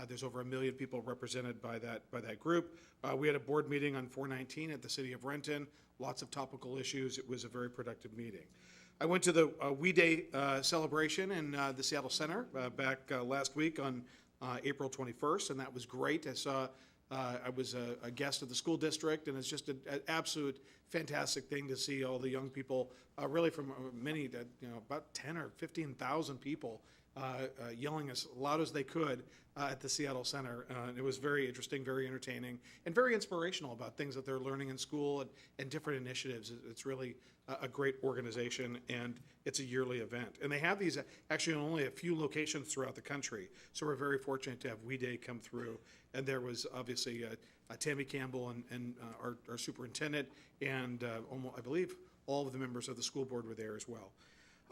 There's over 1 million people represented by that group. We had a board meeting on 4/19 at the city of Renton. Lots of topical issues. It was a very productive meeting. I went to the We Day celebration in the Seattle Center back last week on April 21st, and that was great. I was a guest of the school district, and it's just an absolute fantastic thing to see all the young people, really from many, about 10 or 15,000 people yelling as loud as they could at the Seattle Center. It was very interesting, very entertaining, and very inspirational about things that they're learning in school and different initiatives. It's really a great organization, and it's a yearly event. And they have these actually in only a few locations throughout the country, so we're very fortunate to have We Day come through. And there was obviously Tammy Campbell and our superintendent, and I believe all of the members of the school board were there as well.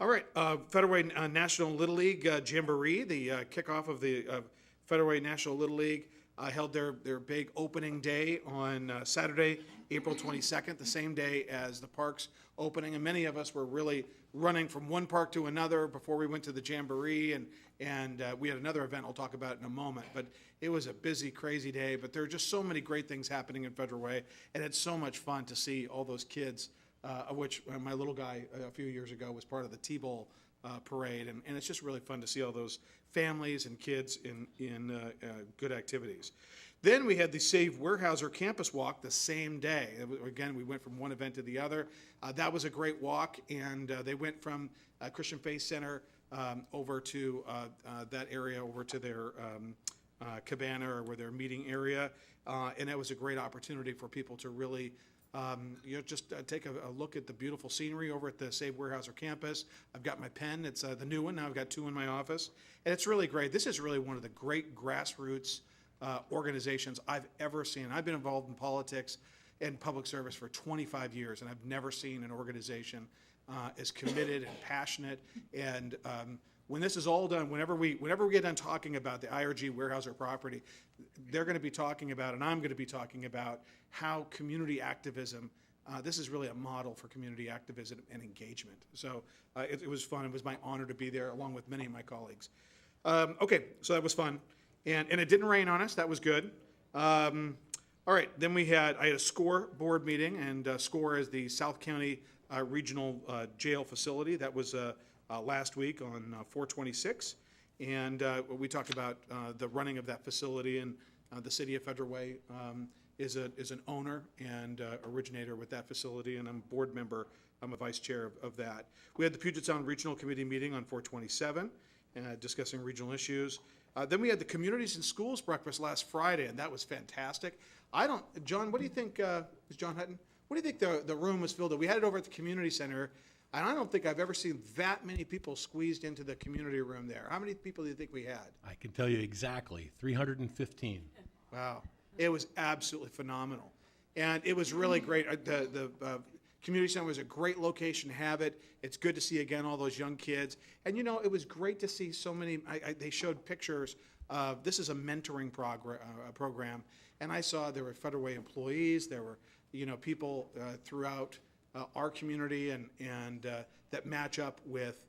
All right, Federal Way National Little League Jamboree, the kickoff of the Federal Way National Little League, held their big opening day on Saturday, April 22nd, the same day as the park's opening. And many of us were really running from one park to another before we went to the Jamboree, and we had another event I'll talk about in a moment. But it was a busy, crazy day, but there are just so many great things happening in Federal Way, and it's so much fun to see all those kids, of which my little guy a few years ago was part of the T-Bowl parade, and it's just really fun to see all those families and kids in good activities. Then we had the Save Weyerhaeuser Campus Walk the same day. Again, we went from one event to the other. That was a great walk, and they went from Christian Faith Center over to that area, over to their cabana or their meeting area, and it was a great opportunity for people to really just take a look at the beautiful scenery over at the Save Weyerhaeuser campus. I've got my pen. It's the new one. Now I've got 2 in my office, and it's really great. This is really one of the great grassroots organizations I've ever seen. I've been involved in politics and public service for 25 years, and I've never seen an organization as committed and passionate. And when this is all done, whenever we get done talking about the IRG Weyerhaeuser property, they're going to be talking about, and I'm going to be talking about, how community activism, this is really a model for community activism and engagement. So it was fun. It was my honor to be there, along with many of my colleagues. Okay, so that was fun. And it didn't rain on us. That was good. All right, then I had a SCORE board meeting, and SCORE is the South County Regional Jail Facility. That was last week on 4/26. And we talked about the running of that facility, and the city of Federal Way is an owner and originator with that facility, and I'm a board member. I'm a vice chair of that. We had the Puget Sound Regional Committee meeting on 4/27, discussing regional issues. Then we had the Communities and Schools breakfast last Friday, and that was fantastic. John, what do you think, is John Hutton? What do you think the room was filled with? We had it over at the community center, and I don't think I've ever seen that many people squeezed into the community room there. How many people do you think we had? I can tell you exactly, 315. Wow. It was absolutely phenomenal. And it was really great. The community center was a great location to have it. It's good to see, again, all those young kids. And, it was great to see so many. They showed pictures of, this is a mentoring program. And I saw there were Federal Way employees. There were, people throughout our community and that match up with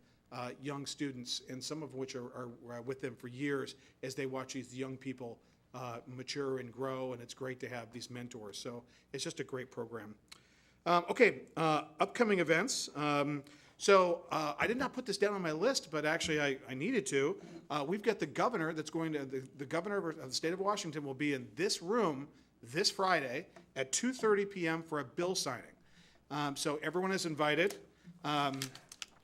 young students, and some of which are with them for years as they watch these young people mature and grow, and it's great to have these mentors. So it's just a great program. Upcoming events. I did not put this down on my list, but actually I needed to. We've got the governor that's going to, the governor of the state of Washington will be in this room this Friday at 2:30 p.m. for a bill signing. So everyone is invited.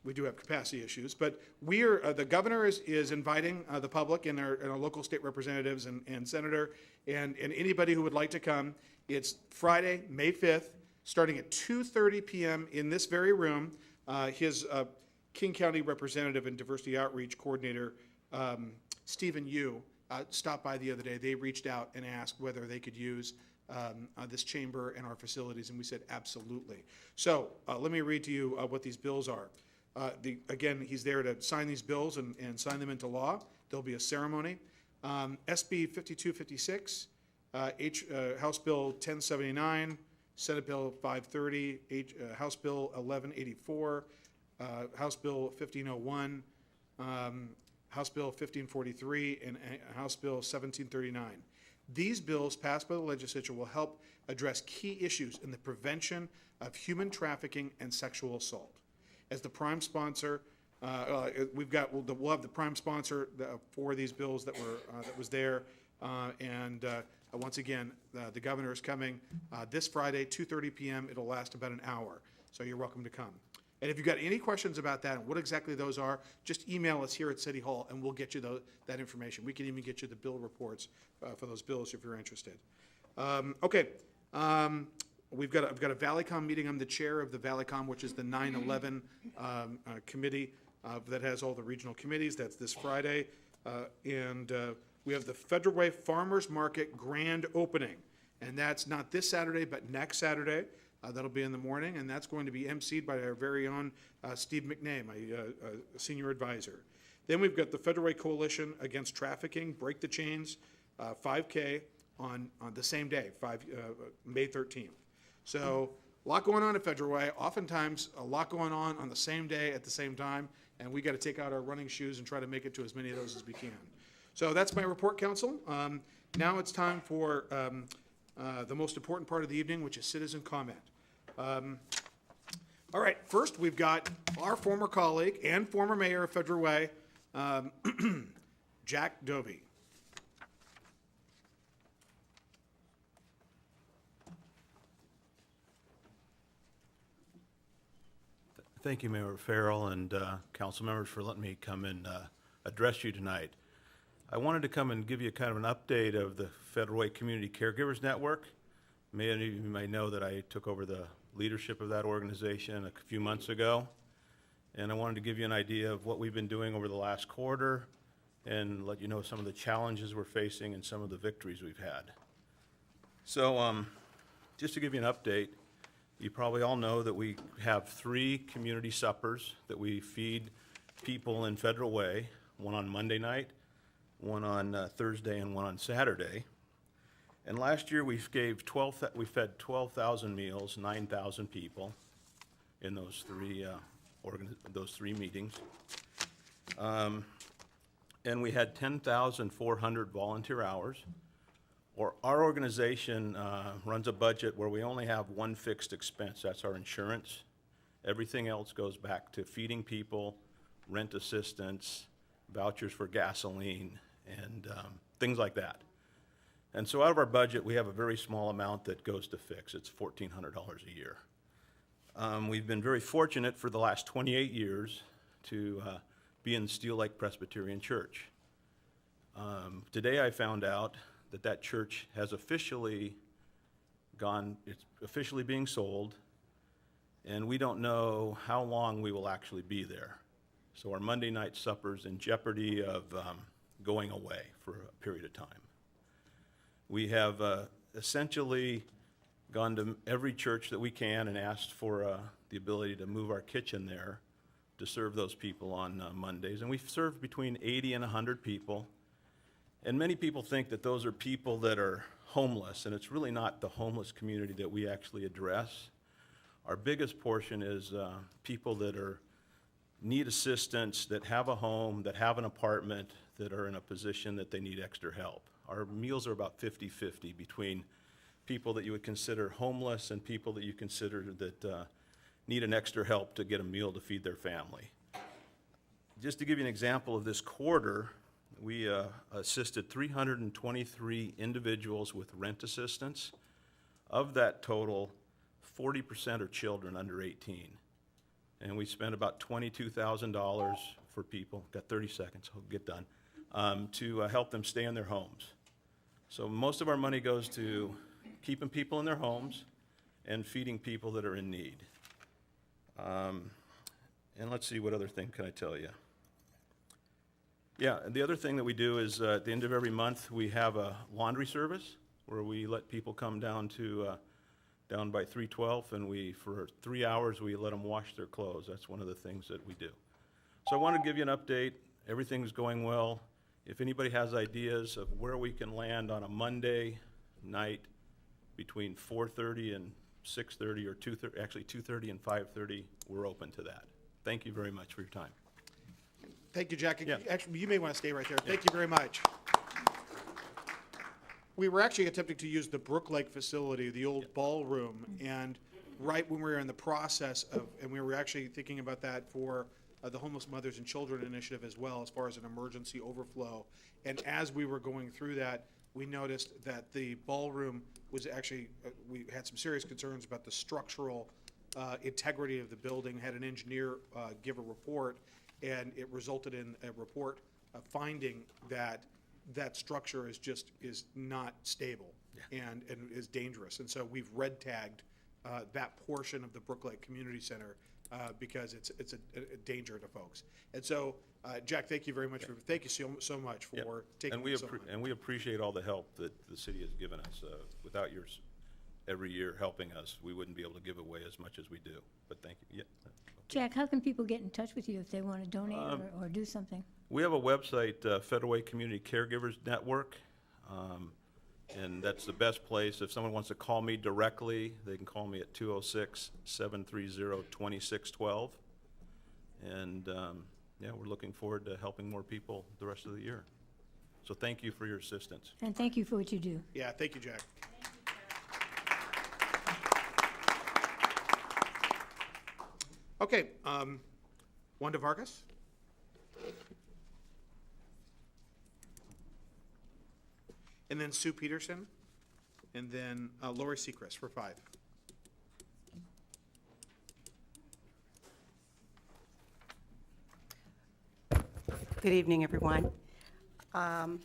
We do have capacity issues, but the governor is inviting the public and our local state representatives and senator and anybody who would like to come. It's Friday, May 5th, starting at 2:30 p.m. in this very room. His King County Representative and Diversity Outreach Coordinator, Stephen Yu, stopped by the other day. They reached out and asked whether they could use this chamber and our facilities, and we said absolutely. So let me read to you what these bills are. Again, he's there to sign these bills and sign them into law. There'll be a ceremony. SB 5256, House Bill 1079, Senate Bill 530, House Bill 1184, House Bill 1501, House Bill 1543, and House Bill 1739. These bills passed by the legislature will help address key issues in the prevention of human trafficking and sexual assault. As the prime sponsor, we'll have the prime sponsor for these bills that was there, once again, the governor is coming this Friday, 2:30 p.m. It'll last about an hour, so you're welcome to come. And if you've got any questions about that and what exactly those are, just email us here at City Hall, and we'll get you that information. We can even get you the bill reports for those bills if you're interested. I've got a Valleycom meeting. I'm the chair of the Valleycom, which is the 9/11 committee that has all the regional committees. That's this Friday. We have the Federal Way Farmers Market grand opening, and that's not this Saturday, but next Saturday. That'll be in the morning, and that's going to be emceed by our very own Steve McNay, my senior advisor. Then we've got the Federal Way Coalition Against Trafficking, Break the Chains, 5K on the same day, May 13th. So a lot going on at Federal Way. Oftentimes, a lot going on the same day at the same time, and we got to take out our running shoes and try to make it to as many of those as we can. So that's my report, Council. Now it's time for the most important part of the evening, which is citizen comment. All right, first we've got our former colleague and former mayor of Federal Way, Jack Dobie. Thank you, Mayor Farrell and council members, for letting me come and address you tonight. I wanted to come and give you kind of an update of the Federal Way Community Caregivers Network. Many of you may know that I took over the leadership of that organization a few months ago, and I wanted to give you an idea of what we've been doing over the last quarter and let you know some of the challenges we're facing and some of the victories we've had. So just to give you an update, you probably all know that we have 3 community suppers that we feed people in Federal Way, one on Monday night, one on Thursday, and one on Saturday. And last year we fed 12,000 meals, 9,000 people in those 3 meetings. And we had 10,400 volunteer hours. Our organization runs a budget where we only have one fixed expense. That's our insurance. Everything else goes back to feeding people, rent assistance, vouchers for gasoline, and things like that. And so out of our budget, we have a very small amount that goes to fix. It's $1,400 a year. We've been very fortunate for the last 28 years to be in Steel Lake Presbyterian Church. Today I found out that church has officially gone, it's officially being sold, and we don't know how long we will actually be there. So our Monday night supper's in jeopardy of going away for a period of time. We have essentially gone to every church that we can and asked for the ability to move our kitchen there to serve those people on Mondays. And we've served between 80 and 100 people. And many people think that those are people that are homeless, and it's really not the homeless community that we actually address. Our biggest portion is people that are need assistance, that have a home, that have an apartment, that are in a position that they need extra help. Our meals are about 50-50 between people that you would consider homeless and people that you consider that need an extra help to get a meal to feed their family. Just to give you an example of this quarter, we assisted 323 individuals with rent assistance. Of that total, 40% are children under 18. And we spent about $22,000 for people, got 30 seconds, I'll get done, to help them stay in their homes. So most of our money goes to keeping people in their homes and feeding people that are in need. And let's see, what other thing can I tell you? Yeah, and the other thing that we do is at the end of every month, we have a laundry service where we let people come down to down by 312, and for 3 hours, we let them wash their clothes. That's one of the things that we do. So I want to give you an update. Everything's going well. If anybody has ideas of where we can land on a Monday night between 4:30 and 6:30, or 2:30, actually 2:30 and 5:30, we're open to that. Thank you very much for your time. Thank you, Jack. Yeah. Actually, you may want to stay right there. Thank you very much. We were actually attempting to use the Brook Lake facility, the old ballroom, and right when we were in the process of, and we were actually thinking about that for the Homeless Mothers and Children Initiative as well, as far as an emergency overflow. And as we were going through that, we noticed that the ballroom was actually, we had some serious concerns about the structural integrity of the building, had an engineer give a report, and it resulted in a report finding that that structure is not stable and is dangerous. And so we've red tagged that portion of the Brook Lake Community Center because it's a danger to folks. And so, Jack, thank you very much thank you so much for taking this on. And we appreciate all the help that the city has given us. Without yours every year helping us, we wouldn't be able to give away as much as we do. But thank you. Yeah. Jack, how can people get in touch with you if they want to donate or do something? We have a website, Federal Way Community Caregivers Network, and that's the best place. If someone wants to call me directly, they can call me at 206-730-2612. And yeah, we're looking forward to helping more people the rest of the year. So thank you for your assistance. And thank you for what you do. Yeah, thank you, Jack. Okay, Wanda Vargas. And then Sue Peterson, and then Lori Sechrist for 5. Good evening, everyone. I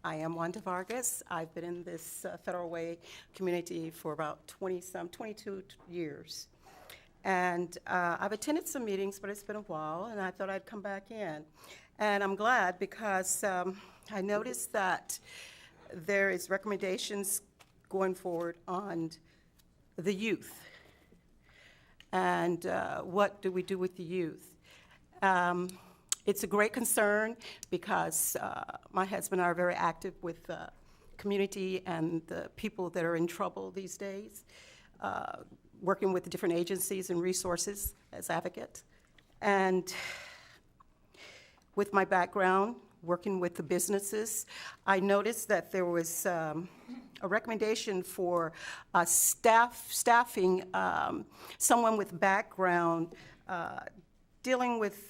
am Wanda Vargas. I've been in this Federal Way community for about 22 years. And I've attended some meetings, but it's been a while, and I thought I'd come back in. And I'm glad because I noticed that there is recommendations going forward on the youth. And what do we do with the youth? It's a great concern because my husband and I are very active with the community and the people that are in trouble these days, working with the different agencies and resources as advocate. And with my background, working with the businesses, I noticed that there was a recommendation for staffing someone with background dealing with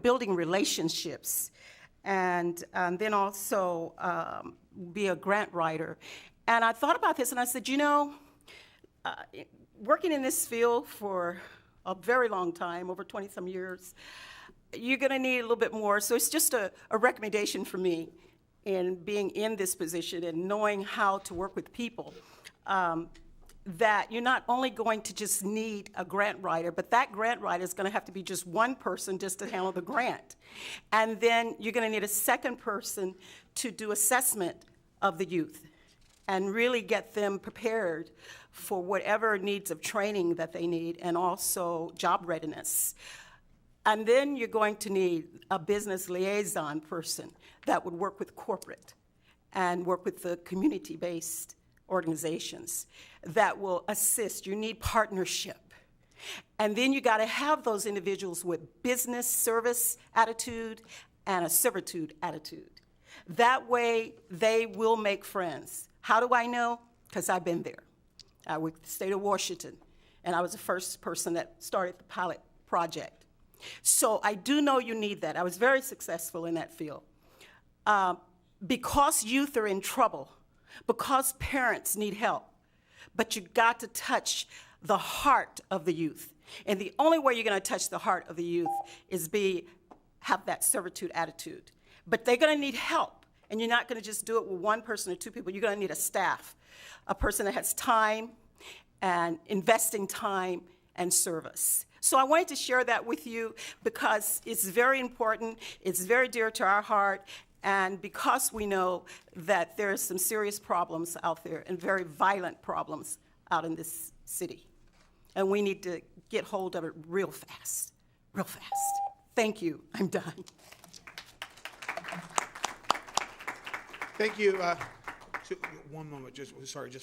building relationships, and then also be a grant writer. And I thought about this, and I said, working in this field for a very long time, over 20-some years, you're going to need a little bit more. So it's just a recommendation for me in being in this position and knowing how to work with people, that you're not only going to just need a grant writer, but that grant writer is going to have to be just one person just to handle the grant. And then you're going to need a second person to do assessment of the youth and really get them prepared for whatever needs of training that they need, and also job readiness. And then you're going to need a business liaison person that would work with corporate and work with the community-based organizations that will assist. You need partnership. And then you got to have those individuals with business service attitude and a servitude attitude. That way, they will make friends. How do I know? Because I've been there. I worked at the state of Washington, and I was the first person that started the pilot project. So I do know you need that. I was very successful in that field. Because youth are in trouble, because parents need help, but you got to touch the heart of the youth. And the only way you're going to touch the heart of the youth is have that servitude attitude. But they're going to need help, and you're not going to just do it with one person or two people. You're going to need a staff, a person that has time and investing time and service. So I wanted to share that with you because it's very important, it's very dear to our heart, and because we know that there are some serious problems out there and very violent problems out in this city. And we need to get hold of it real fast, real fast. Thank you. I'm done. Thank you. One moment, just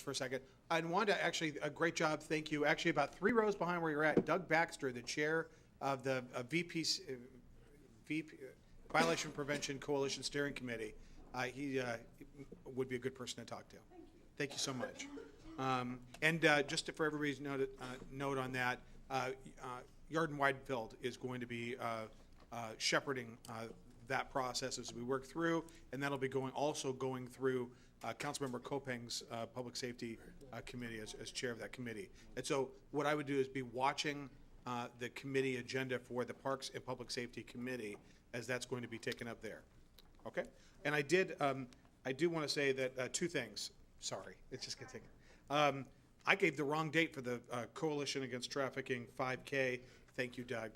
for a second. I wanted to actually, a great job, thank you. Actually, about 3 rows behind where you're at, Doug Baxter, the chair of the VP Violation Prevention Coalition Steering Committee. He would be a good person to talk to. Thank you so much. And just for everybody's note on that, Yarden Weidenfeld is going to be shepherding that process as we work through, and that'll be also going through Councilmember Kopeng's Public Safety Committee as chair of that committee. And so what I would do is be watching the committee agenda for the Parks and Public Safety Committee as that's going to be taken up there. Okay? And I do want to say that 2 things. Sorry, it's just going to take I gave the wrong date for the Coalition Against Trafficking 5K. Thank you, Doug.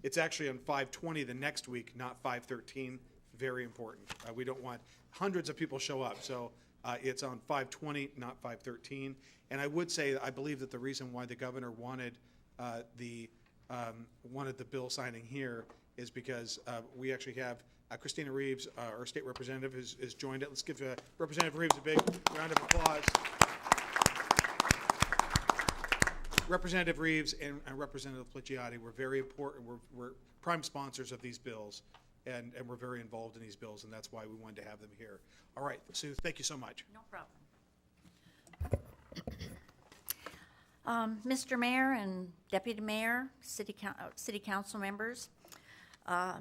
It's actually on 5/20 the next week, not 5/13. Very important. We don't want hundreds of people show up, so it's on 5/20, not 5/13. And I would say I believe that the reason why the governor wanted the bill signing here is because we actually have Christina Reeves, our state representative, has joined it. Let's give Representative Reeves a big round of applause. Representative Reeves and Representative Pliciotti were very important. We're prime sponsors of these bills, and we're very involved in these bills, and that's why we wanted to have them here. All right, Sue, thank you so much. No problem. Mr. Mayor and Deputy Mayor, City Council members, I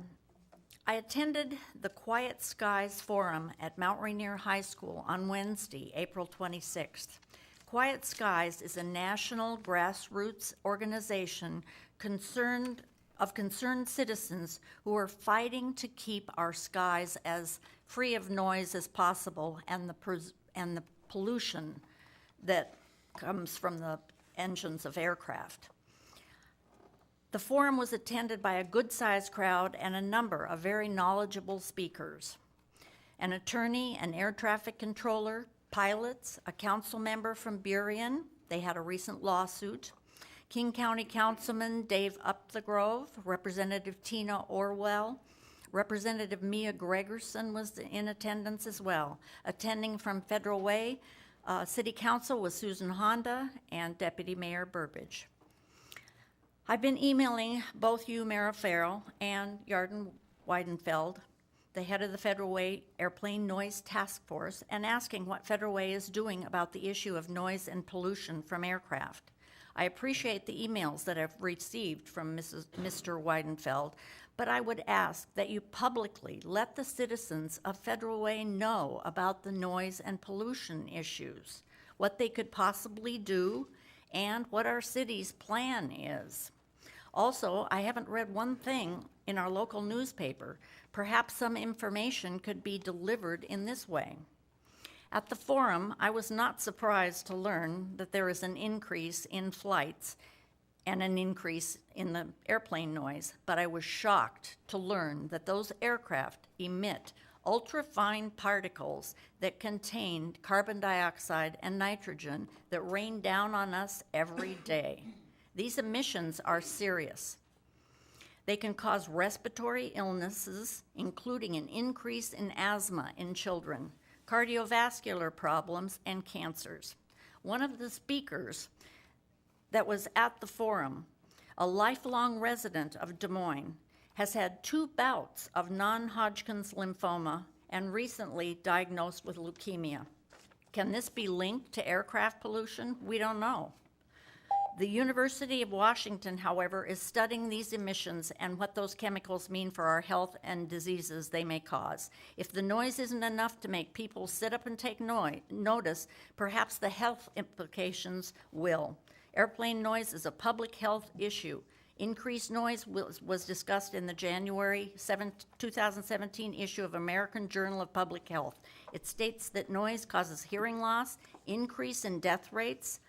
attended the Quiet Skies Forum at Mount Rainier High School on Wednesday, April 26th. Quiet Skies is a national grassroots organization concerned citizens who are fighting to keep our skies as free of noise as possible and the pollution that comes from the engines of aircraft. The forum was attended by a good-sized crowd and a number of very knowledgeable speakers. An attorney, an air traffic controller, pilots, a council member from Burien, they had a recent lawsuit, King County Councilman Dave Upthegrove, Representative Tina Orwell, Representative Mia Gregerson was in attendance as well. Attending from Federal Way, City Council was Susan Honda and Deputy Mayor Burbidge. I've been emailing both you, Mayor Farrell, and Yarden Weidenfeld, the head of the Federal Way Airplane Noise Task Force, and asking what Federal Way is doing about the issue of noise and pollution from aircraft. I appreciate the emails that I've received from Mr. Weidenfeld, but I would ask that you publicly let the citizens of Federal Way know about the noise and pollution issues, what they could possibly do, and what our city's plan is. Also, I haven't read one thing in our local newspaper. Perhaps some information could be delivered in this way. At the forum, I was not surprised to learn that there is an increase in flights and an increase in the airplane noise, but I was shocked to learn that those aircraft emit ultrafine particles that contain carbon dioxide and nitrogen that rain down on us every day. These emissions are serious. They can cause respiratory illnesses, including an increase in asthma in children, cardiovascular problems, and cancers. One of the speakers that was at the forum, a lifelong resident of Des Moines, has had 2 bouts of non-Hodgkin's lymphoma and recently diagnosed with leukemia. Can this be linked to aircraft pollution? We don't know. The University of Washington, however, is studying these emissions and what those chemicals mean for our health and diseases they may cause. If the noise isn't enough to make people sit up and take notice, perhaps the health implications will. Airplane noise is a public health issue. Increased noise was discussed in the January 2017 issue of American Journal of Public Health. It states that noise causes hearing loss, increase in death rates.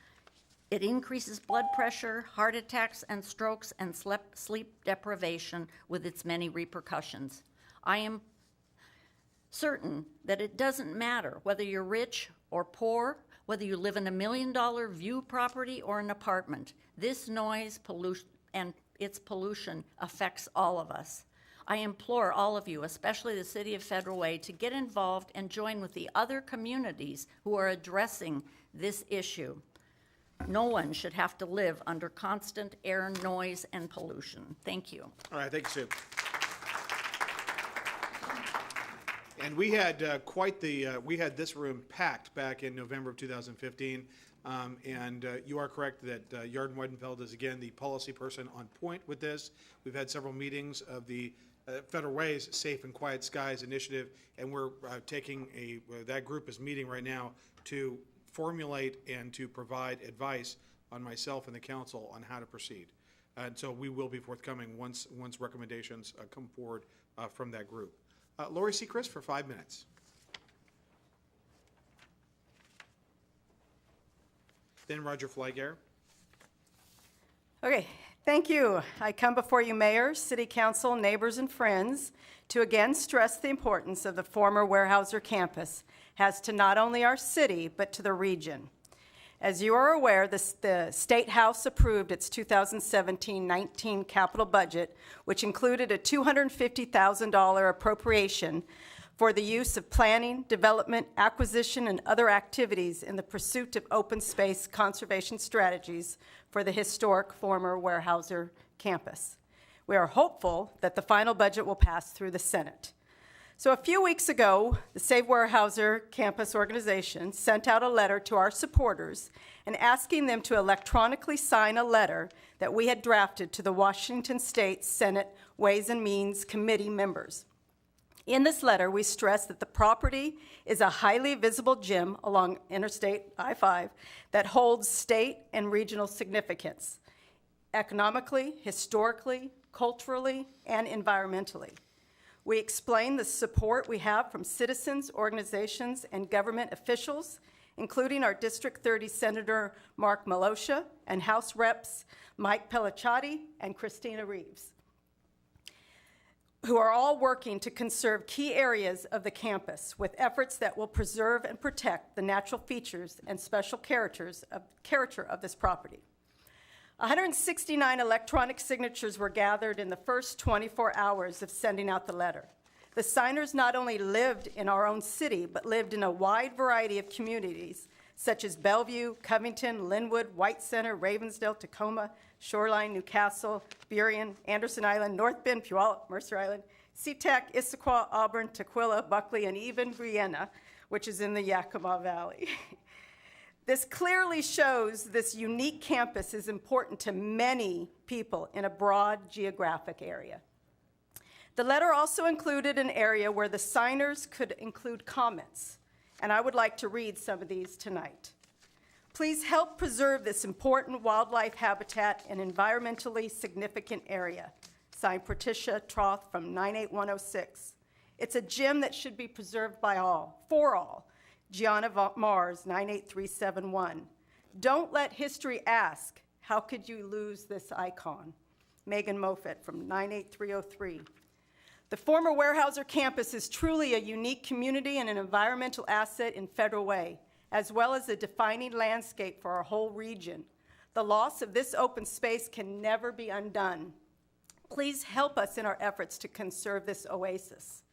It increases blood pressure, heart attacks and strokes, and sleep deprivation with its many repercussions. I am certain that it doesn't matter whether you're rich or poor, whether you live in a $1 million view property or an apartment. This noise pollution and its pollution affects all of us. I implore all of you, especially the City of Federal Way, to get involved and join with the other communities who are addressing this issue. No one should have to live under constant air noise and pollution. Thank you. All right, thank you, Sue. And we had we had this room packed back in November of 2015. You are correct that Yarden Weidenfeld is again the policy person on point with this. We've had several meetings of the Federal Way's Safe and Quiet Skies initiative, and we're taking that group is meeting right now to formulate and to provide advice on myself and the council on how to proceed. And so we will be forthcoming once recommendations come forward from that group. Lori Sechrist for 5 minutes. Then Roger Flygare. Okay, thank you. I come before you, Mayor, City Council, neighbors, and friends to again stress the importance of the former Weyerhaeuser campus has to not only our city, but to the region. As you are aware, the State House approved its 2017-19 capital budget, which included a $250,000 appropriation for the use of planning, development, acquisition, and other activities in the pursuit of open space conservation strategies for the historic former Weyerhaeuser campus. We are hopeful that the final budget will pass through the Senate. So a few weeks ago, the Save Weyerhaeuser Campus organization sent out a letter to our supporters and asking them to electronically sign a letter that we had drafted to the Washington State Senate Ways and Means Committee members. In this letter, we stress that the property is a highly visible gym along Interstate I-5 that holds state and regional significance, economically, historically, culturally, and environmentally. We explain the support we have from citizens, organizations, and government officials, including our District 30 Senator Mark Malosha and House Reps Mike Pellicciati and Christina Reeves, who are all working to conserve key areas of the campus with efforts that will preserve and protect the natural features and special character of this property. 169 electronic signatures were gathered in the first 24 hours of sending out the letter. The signers not only lived in our own city, but lived in a wide variety of communities, such as Bellevue, Covington, Linwood, White Center, Ravensdale, Tacoma, Shoreline, Newcastle, Burien, Anderson Island, North Bend, Puyallup, Mercer Island, SeaTac, Issaquah, Auburn, Tukwila, Buckley, and even Brianna, which is in the Yakima Valley. This clearly shows this unique campus is important to many people in a broad geographic area. The letter also included an area where the signers could include comments, and I would like to read some of these tonight. Please help preserve this important wildlife habitat and environmentally significant area. Signed, Patricia Troth from 98106. It's a gym that should be preserved by all, for all. Gianna Mars, 98371. Don't let history ask, how could you lose this icon? Megan Moffett from 98303. The former Weyerhaeuser campus is truly a unique community and an environmental asset in Federal Way, as well as a defining landscape for our whole region. The loss of this open space can never be undone. Please help us in our efforts to conserve this oasis.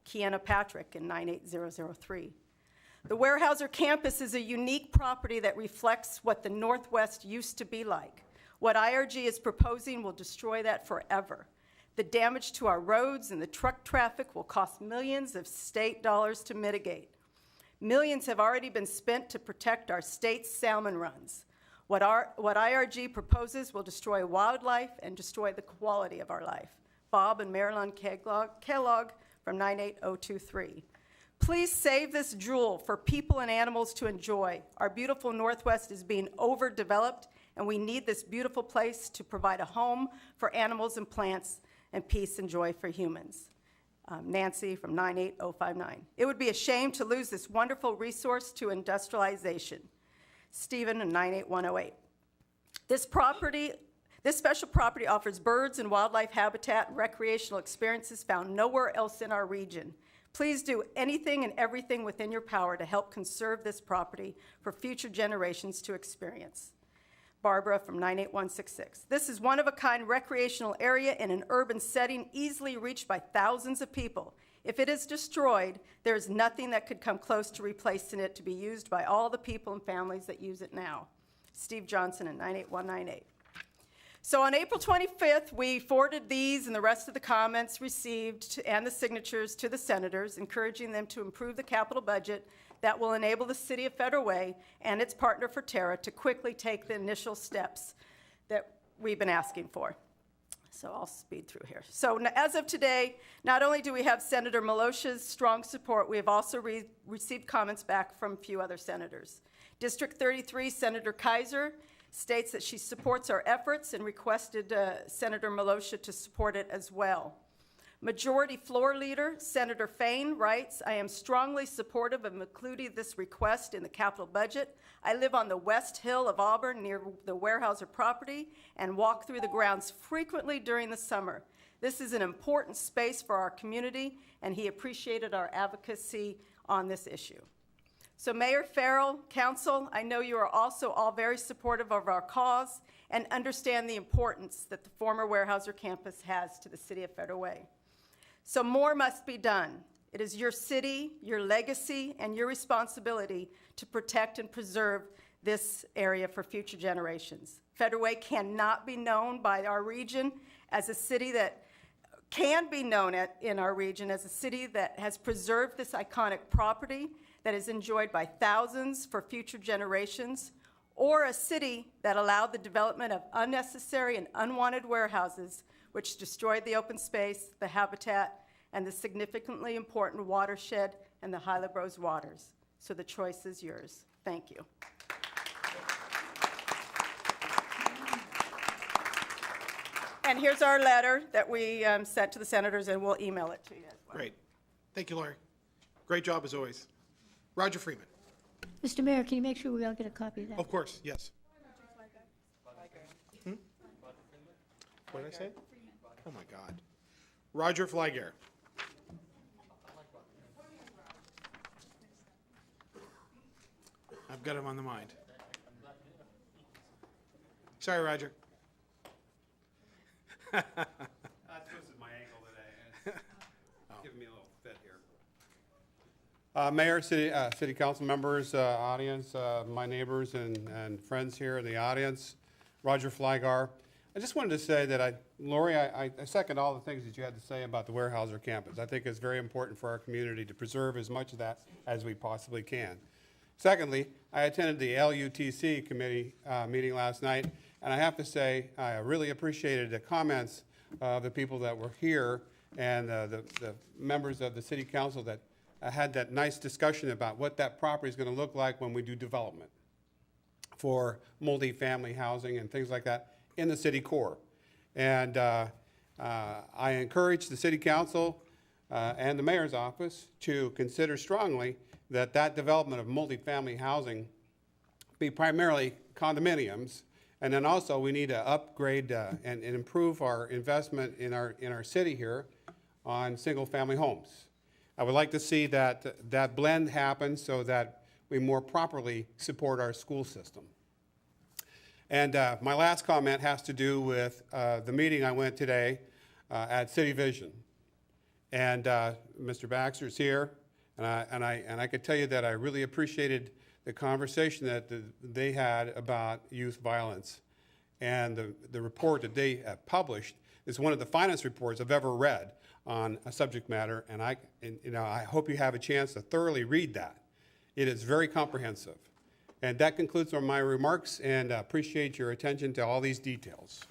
Kiana Patrick in 98003. The Weyerhaeuser campus is a unique property that reflects what the Northwest used to be like. What IRG is proposing will destroy that forever. The damage to our roads and the truck traffic will cost millions of state dollars to mitigate. Millions have already been spent to protect our state's salmon runs. What IRG proposes will destroy wildlife and destroy the quality of our life. Bob and Marilyn Kellogg from 98023. Please save this jewel for people and animals to enjoy. Our beautiful Northwest is being overdeveloped, and we need this beautiful place to provide a home for animals and plants and peace and joy for humans. Nancy from 98059. It would be a shame to lose this wonderful resource to industrialization. Stephen in 98108. This special property offers birds and wildlife habitat and recreational experiences found nowhere else in our region. Please do anything and everything within your power to help conserve this property for future generations to experience. Barbara from 98166. This is one-of-a-kind recreational area in an urban setting easily reached by thousands of people. If it is destroyed, there is nothing that could come close to replacing it to be used by all the people and families that use it now. Steve Johnson in 98198. So on April 25th, we forwarded these and the rest of the comments received and the signatures to the senators, encouraging them to improve the capital budget that will enable the City of Federal Way and its partner Forterra to quickly take the initial steps that we've been asking for. So I'll speed through here. So as of today, not only do we have Senator Milosha's strong support, we have also received comments back from a few other senators. District 33, Senator Kaiser, states that she supports our efforts and requested Senator Milosha to support it as well. Majority Floor Leader, Senator Fain, writes, I am strongly supportive of including this request in the capital budget. I live on the West Hill of Auburn near the Weyerhaeuser property and walk through the grounds frequently during the summer. This is an important space for our community, and he appreciated our advocacy on this issue. So Mayor Farrell, Council, I know you are also all very supportive of our cause and understand the importance that the former Weyerhaeuser campus has to the City of Federal Way. So more must be done. It is your city, your legacy, and your responsibility to protect and preserve this area for future generations. Federal Way cannot be known by our region as a city that can be known in our region as a city that has preserved this iconic property that is enjoyed by thousands for future generations, or a city that allowed the development of unnecessary and unwanted warehouses which destroyed the open space, the habitat, and the significantly important watershed and the Hyla Bros waters. So the choice is yours. Thank you. And here's our letter that we sent to the senators, and we'll email it to you as well. Great. Thank you, Lori. Great job as always. Roger Freeman. Mr. Mayor, can you make sure we all get a copy of that? Of course, yes. What did I say? Oh, my God. Roger Flygare. I've got him on the mind. Sorry, Roger. This is my ankle today. Giving me a little fit here. Mayor, city council members, audience, my neighbors and friends here in the audience, Roger Flygar. I just wanted to say that Lori, I second all the things that you had to say about the Weyerhaeuser campus. I think it's very important for our community to preserve as much of that as we possibly can. Secondly, I attended the LUTC committee meeting last night, and I have to say I really appreciated the comments of the people that were here and the members of the city council that had that nice discussion about what that property is going to look like when we do development for multi-family housing and things like that in the city core. And I encourage the city council and the mayor's office to consider strongly that development of multifamily housing be primarily condominiums, and then also we need to upgrade and improve our investment in our city here on single-family homes. I would like to see that blend happen so that we more properly support our school system. And my last comment has to do with the meeting I went today at City Vision. And Mr. Baxter's here, And I could tell you that I really appreciated the conversation that they had about youth violence. And the report that they have published is one of the finest reports I've ever read on a subject matter, and I hope you have a chance to thoroughly read that. It is very comprehensive. And that concludes my remarks, and appreciate your attention to all these details.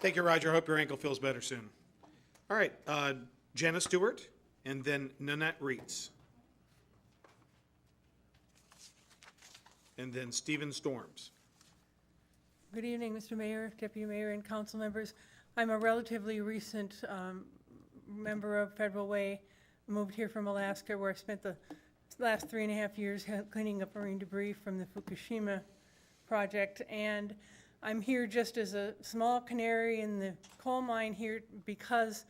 Thank you, Roger. I hope your ankle feels better soon. All right, Jenna Stewart, and then Nanette Reitz. And then Stephen Storms. Good evening, Mr. Mayor, Deputy Mayor, and council members. I'm a relatively recent member of Federal Way. Moved here from Alaska, where I spent the last 3.5 years cleaning up marine debris from the Fukushima project. And I'm here just as a small canary in the coal mine here because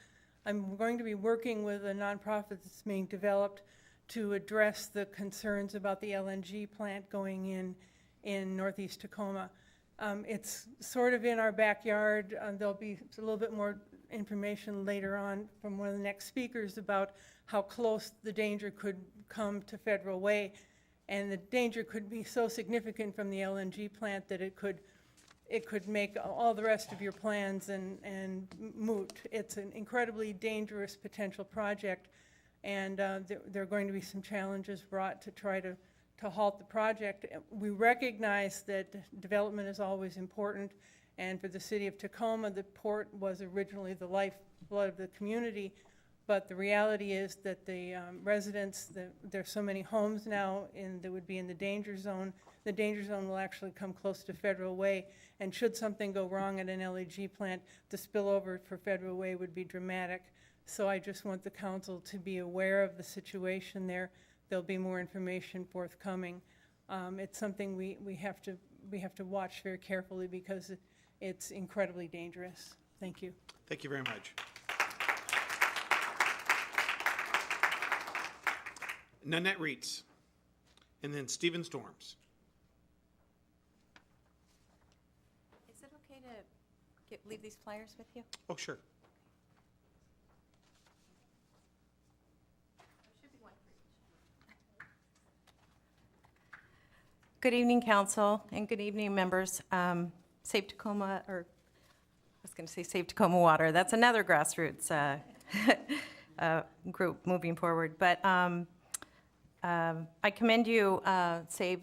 I'm going to be working with a nonprofit that's being developed to address the concerns about the LNG plant going in northeast Tacoma. It's sort of in our backyard. There'll be a little bit more information later on from one of the next speakers about how close the danger could come to Federal Way. And the danger could be so significant from the LNG plant that it could make all the rest of your plans and moot. It's an incredibly dangerous potential project, and there are going to be some challenges brought to try to halt the project. We recognize that development is always important, and for the city of Tacoma, the port was originally the lifeblood of the community, but the reality is that the residents, there's so many homes now that would be in the danger zone. The danger zone will actually come close to Federal Way, and should something go wrong at an LNG plant, the spillover for Federal Way would be dramatic. So I just want the council to be aware of the situation there. There'll be more information forthcoming. It's something we have to watch very carefully because it's incredibly dangerous. Thank you. Thank you very much. Nanette Reitz, and then Stephen Storms. Is it okay to leave these flyers with you? Oh, sure. Good evening, council, and good evening, members. Save Tacoma, or I was going to say Save Tacoma Water. That's another grassroots group moving forward. But I commend you, Save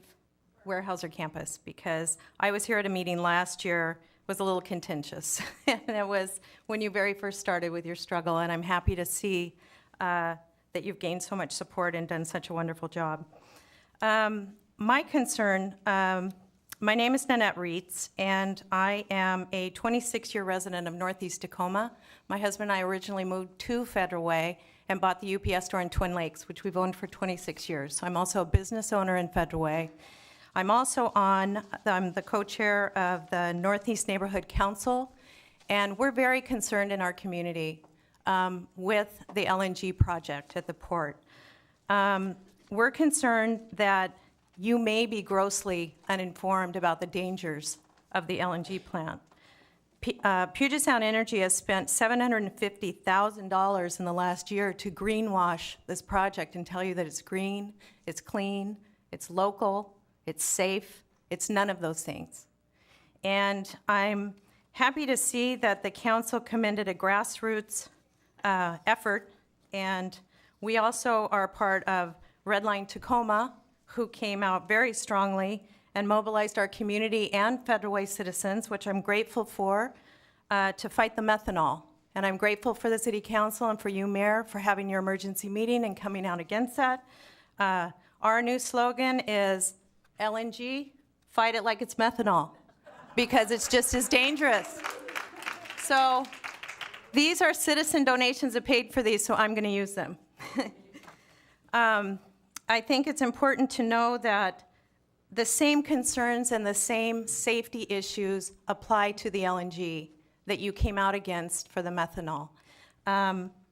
Weyerhaeuser Campus, because I was here at a meeting last year. It was a little contentious, and it was when you very first started with your struggle, and I'm happy to see that you've gained so much support and done such a wonderful job. My concern, my name is Nanette Reitz, and I am a 26-year resident of Northeast Tacoma. My husband and I originally moved to Federal Way and bought the UPS store in Twin Lakes, which we've owned for 26 years. So I'm also a business owner in Federal Way. I'm also I'm the co-chair of the Northeast Neighborhood Council, and we're very concerned in our community with the LNG project at the port. We're concerned that you may be grossly uninformed about the dangers of the LNG plant. Puget Sound Energy has spent $750,000 in the last year to greenwash this project and tell you that it's green, it's clean, it's local, it's safe. It's none of those things. And I'm happy to see that the council commended a grassroots effort, and we also are part of Redline Tacoma, who came out very strongly and mobilized our community and Federal Way citizens, which I'm grateful for, to fight the methanol. And I'm grateful for the City Council and for you, Mayor, for having your emergency meeting and coming out against that. Our new slogan is LNG, fight it like it's methanol, because it's just as dangerous. So these are citizen donations that paid for these, so I'm going to use them. I think it's important to know that the same concerns and the same safety issues apply to the LNG that you came out against for the methanol.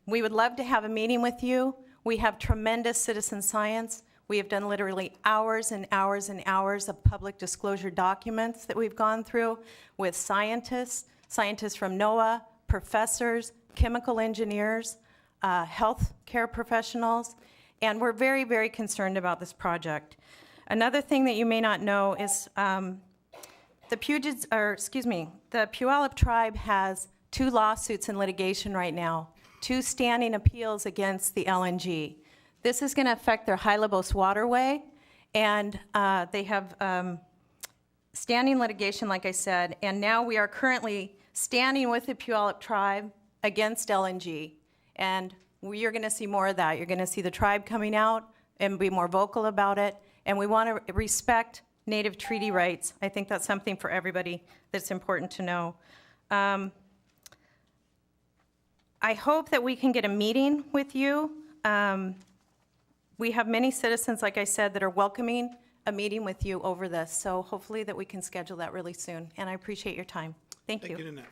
We would love to have a meeting with you. We have tremendous citizen science. We have done literally hours and hours and hours of public disclosure documents that we've gone through with scientists from NOAA, professors, chemical engineers, health care professionals, and we're very, very concerned about this project. Another thing that you may not know is the Puyallup tribe has 2 lawsuits in litigation right now, 2 standing appeals against the LNG. This is going to affect their Hylabos waterway, and they have standing litigation, like I said, and now we are currently standing with the Puyallup tribe against LNG. And you're going to see more of that. You're going to see the tribe coming out and be more vocal about it. And we want to respect Native treaty rights. I think that's something for everybody that's important to know. I hope that we can get a meeting with you. We have many citizens, like I said, that are welcoming a meeting with you over this. So hopefully that we can schedule that really soon. And I appreciate your time. Thank you. Thank you, Nanette.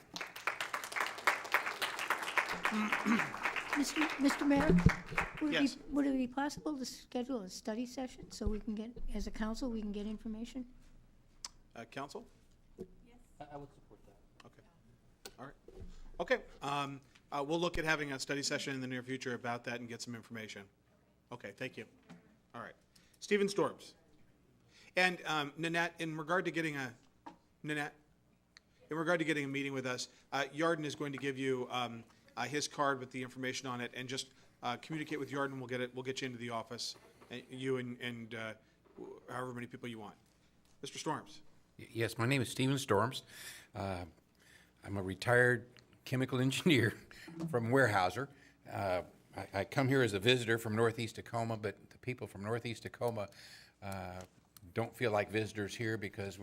Mr. Mayor, Yes. would it be possible to schedule a study session so we can get, as a council, we can get information? Council? I would support that. Okay. All right. Okay. We'll look at having a study session in the near future about that and get some information. Okay, thank you. All right. Stephen Storms. And Nanette, in regard to getting a meeting with us, Yarden is going to give you his card with the information on it, and just communicate with Yarden. We'll get you into the office, you and however many people you want. Mr. Storms. Yes, my name is Stephen Storms. I'm a retired chemical engineer from Weyerhaeuser. I come here as a visitor from Northeast Tacoma, but the people from Northeast Tacoma don't feel like visitors here because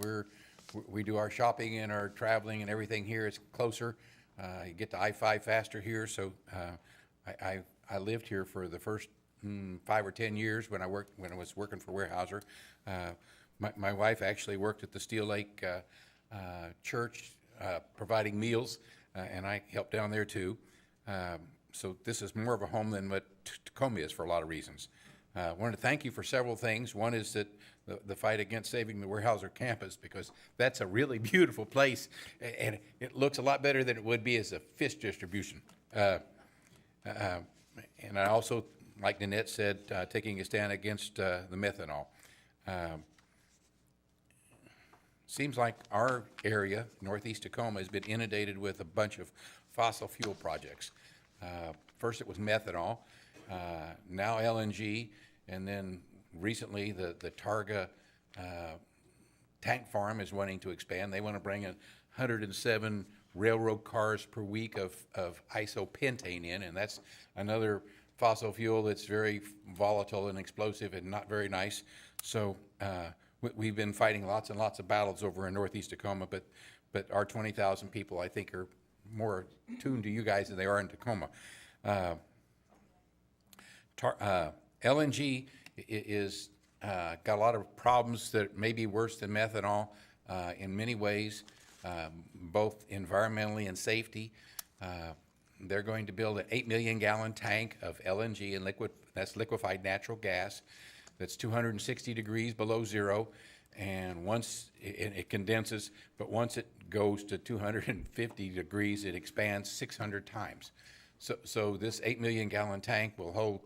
we do our shopping and our traveling and everything here is closer. You get to I-5 faster here, so I lived here for the first 5 or 10 years when I was working for Weyerhaeuser. My wife actually worked at the Steel Lake Church providing meals, and I helped down there too. So this is more of a home than what Tacoma is for a lot of reasons. I wanted to thank you for several things. One is that the fight against saving the Weyerhaeuser campus, because that's a really beautiful place, and it looks a lot better than it would be as a fish distribution. And I also, like Nanette said, taking a stand against the methanol. Seems like our area, Northeast Tacoma, has been inundated with a bunch of fossil fuel projects. First it was methanol, now LNG, and then recently the Targa tank farm is wanting to expand. They want to bring 107 railroad cars per week of isopentane in, and that's another fossil fuel that's very volatile and explosive and not very nice. So we've been fighting lots and lots of battles over in Northeast Tacoma, but our 20,000 people, I think, are more tuned to you guys than they are in Tacoma. LNG is got a lot of problems that may be worse than methanol in many ways, both environmentally and safety. They're going to build an 8 million gallon tank of LNG and that's liquefied natural gas that's 260 degrees below zero, and once it condenses, but once it goes to 250 degrees, it expands 600 times. So this 8 million gallon tank will hold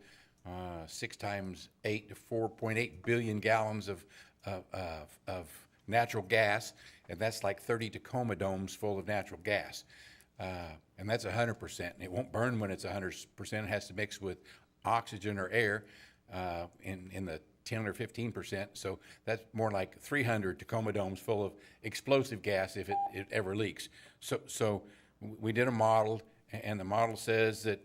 6 times 8 to 4.8 billion gallons of natural gas, and that's like 30 Tacoma domes full of natural gas. And that's 100%. And it won't burn when it's 100%. It has to mix with oxygen or air in the 10 or 15%. So that's more like 300 Tacoma domes full of explosive gas if it ever leaks. So we did a model, and the model says that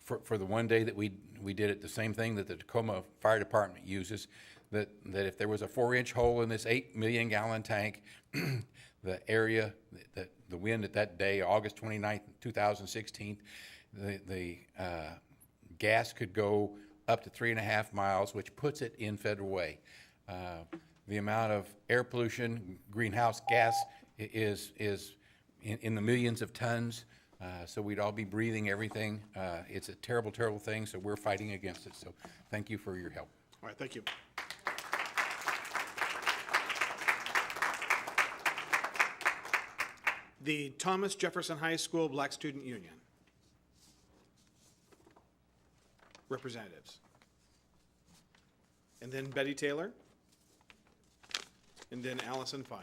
for the one day that we did it, the same thing that the Tacoma Fire Department uses, that if there was a 4-inch hole in this 8 million gallon tank, the area, the wind at that day, August 29th, 2016, the gas could go up to 3.5 miles, which puts it in federal way. The amount of air pollution, greenhouse gas is in the millions of tons, so we'd all be breathing everything. It's a terrible, terrible thing, so we're fighting against it. So thank you for your help. All right, thank you. the Thomas Jefferson High School Black Student Union. Representatives. And then Betty Taylor. And then Allison Fine.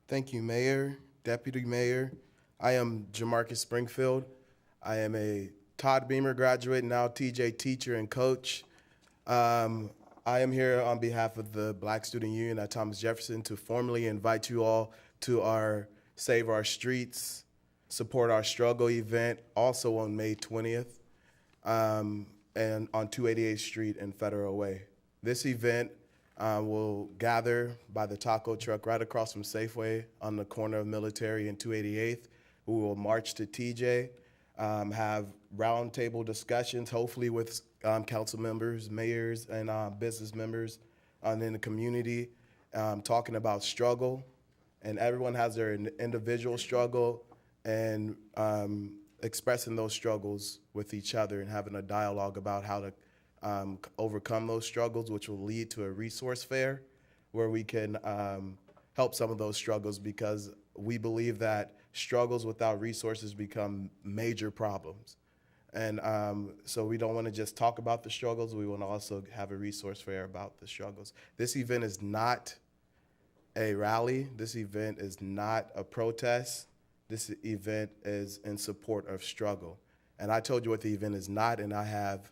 Thank you, Mayor, Deputy Mayor. I am Jamarcus Springfield. I am a Todd Beamer graduate, now TJ teacher and coach. I am here on behalf of the Black Student Union at Thomas Jefferson to formally invite you all to our Save Our Streets, Support Our Struggle event, also on May 20th, and on 288th Street and Federal Way. This event will gather by the taco truck right across from Safeway on the corner of Military and 288th. We will march to TJ, have roundtable discussions, hopefully with council members, mayors, and business members in the community, talking about struggle. And everyone has their individual struggle and expressing those struggles with each other and having a dialogue about how to overcome those struggles, which will lead to a resource fair where we can help some of those struggles, because we believe that struggles without resources become major problems. And so we don't want to just talk about the struggles, we want to also have a resource fair about the struggles. This event is not a rally, this event is not a protest, this event is in support of struggle. And I told you what the event is not, and I have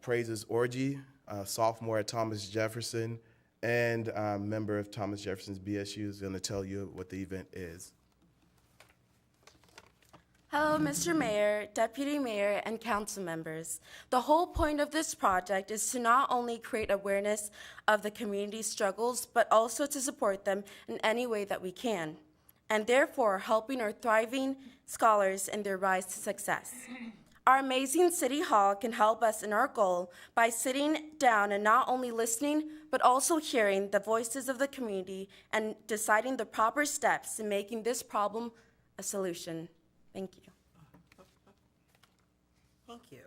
Praises Orgy, sophomore at Thomas Jefferson, and member of Thomas Jefferson's BSU, is going to tell you what the event is. Hello, Mr. Mayor, Deputy Mayor, and council members. The whole point of this project is to not only create awareness of the community's struggles, but also to support them in any way that we can, and therefore helping our thriving scholars in their rise to success. Our amazing City Hall can help us in our goal by sitting down and not only listening, but also hearing the voices of the community and deciding the proper steps in making this problem a solution. Thank you. Thank you.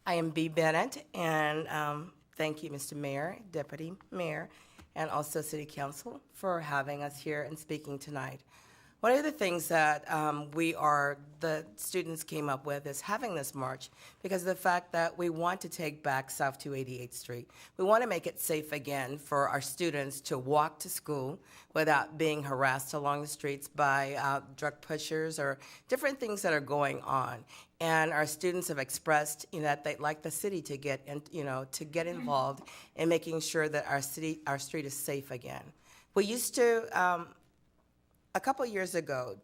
I am B. Bennett, and thank you, Mr. Mayor, Deputy Mayor, and also City Council for having us here and speaking tonight. One of the things that the students came up with is having this march because of the fact that we want to take back South 288th Street. We want to make it safe again for our students to walk to school without being harassed along the streets by drug pushers or different things that are going on. And our students have expressed, that they'd like the city to get involved in making sure that our street is safe again. We used to. A couple years ago,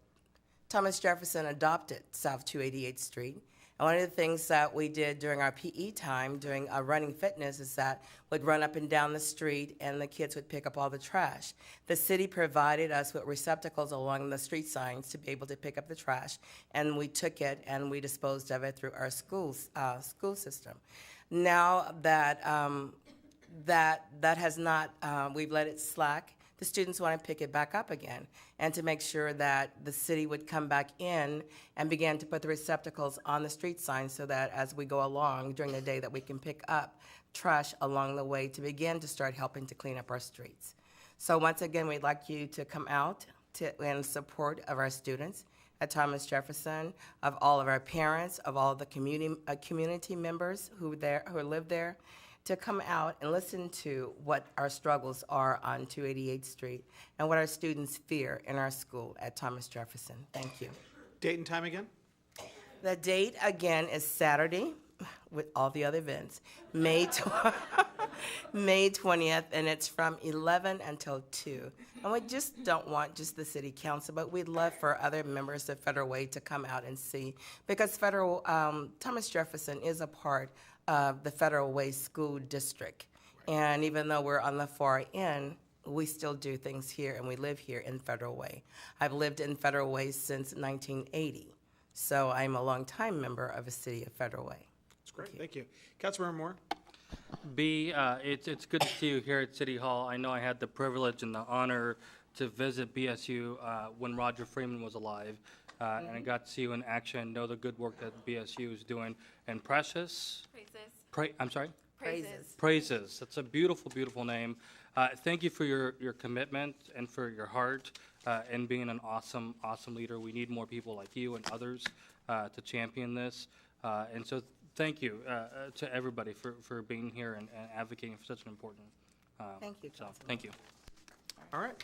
Thomas Jefferson adopted South 288th Street. And one of the things that we did during our PE time, during our running fitness, is that we'd run up and down the street and the kids would pick up all the trash. The city provided us with receptacles along the street signs to be able to pick up the trash, and we took it and we disposed of it through our school system. Now that that has not, we've let it slack. The students want to pick it back up again, and to make sure that the city would come back in and begin to put the receptacles on the street signs so that as we go along during the day that we can pick up trash along the way to begin to start helping to clean up our streets. So once again, we'd like you to come out in support of our students at Thomas Jefferson, of all of our parents, of all the community members who live there, to come out and listen to what our struggles are on 288th Street and what our students fear in our school at Thomas Jefferson. Thank you. Date and time again? The date again is Saturday with all the other events, May 20th, and it's from 11 until 2. And we just don't want just the city council, but we'd love for other members of Federal Way to come out and see, because Thomas Jefferson is a part of the Federal Way School District. And even though we're on the far end, we still do things here, and we live here in Federal Way. I've lived in Federal Way since 1980, so I'm a longtime member of the city of Federal Way. That's great, thank you. Councilmember Moore? B, it's good to see you here at City Hall. I know I had the privilege and the honor to visit BSU when Roger Freeman was alive, and I got to see you in action, know the good work that BSU is doing. And Precious? I'm sorry? Praises. That's a beautiful, beautiful name. Thank you for your commitment and for your heart and being an awesome, awesome leader. We need more people like you and others to champion this. And so thank you to everybody for being here and advocating for such an important. Thank you, So, Councilman. thank you. All right.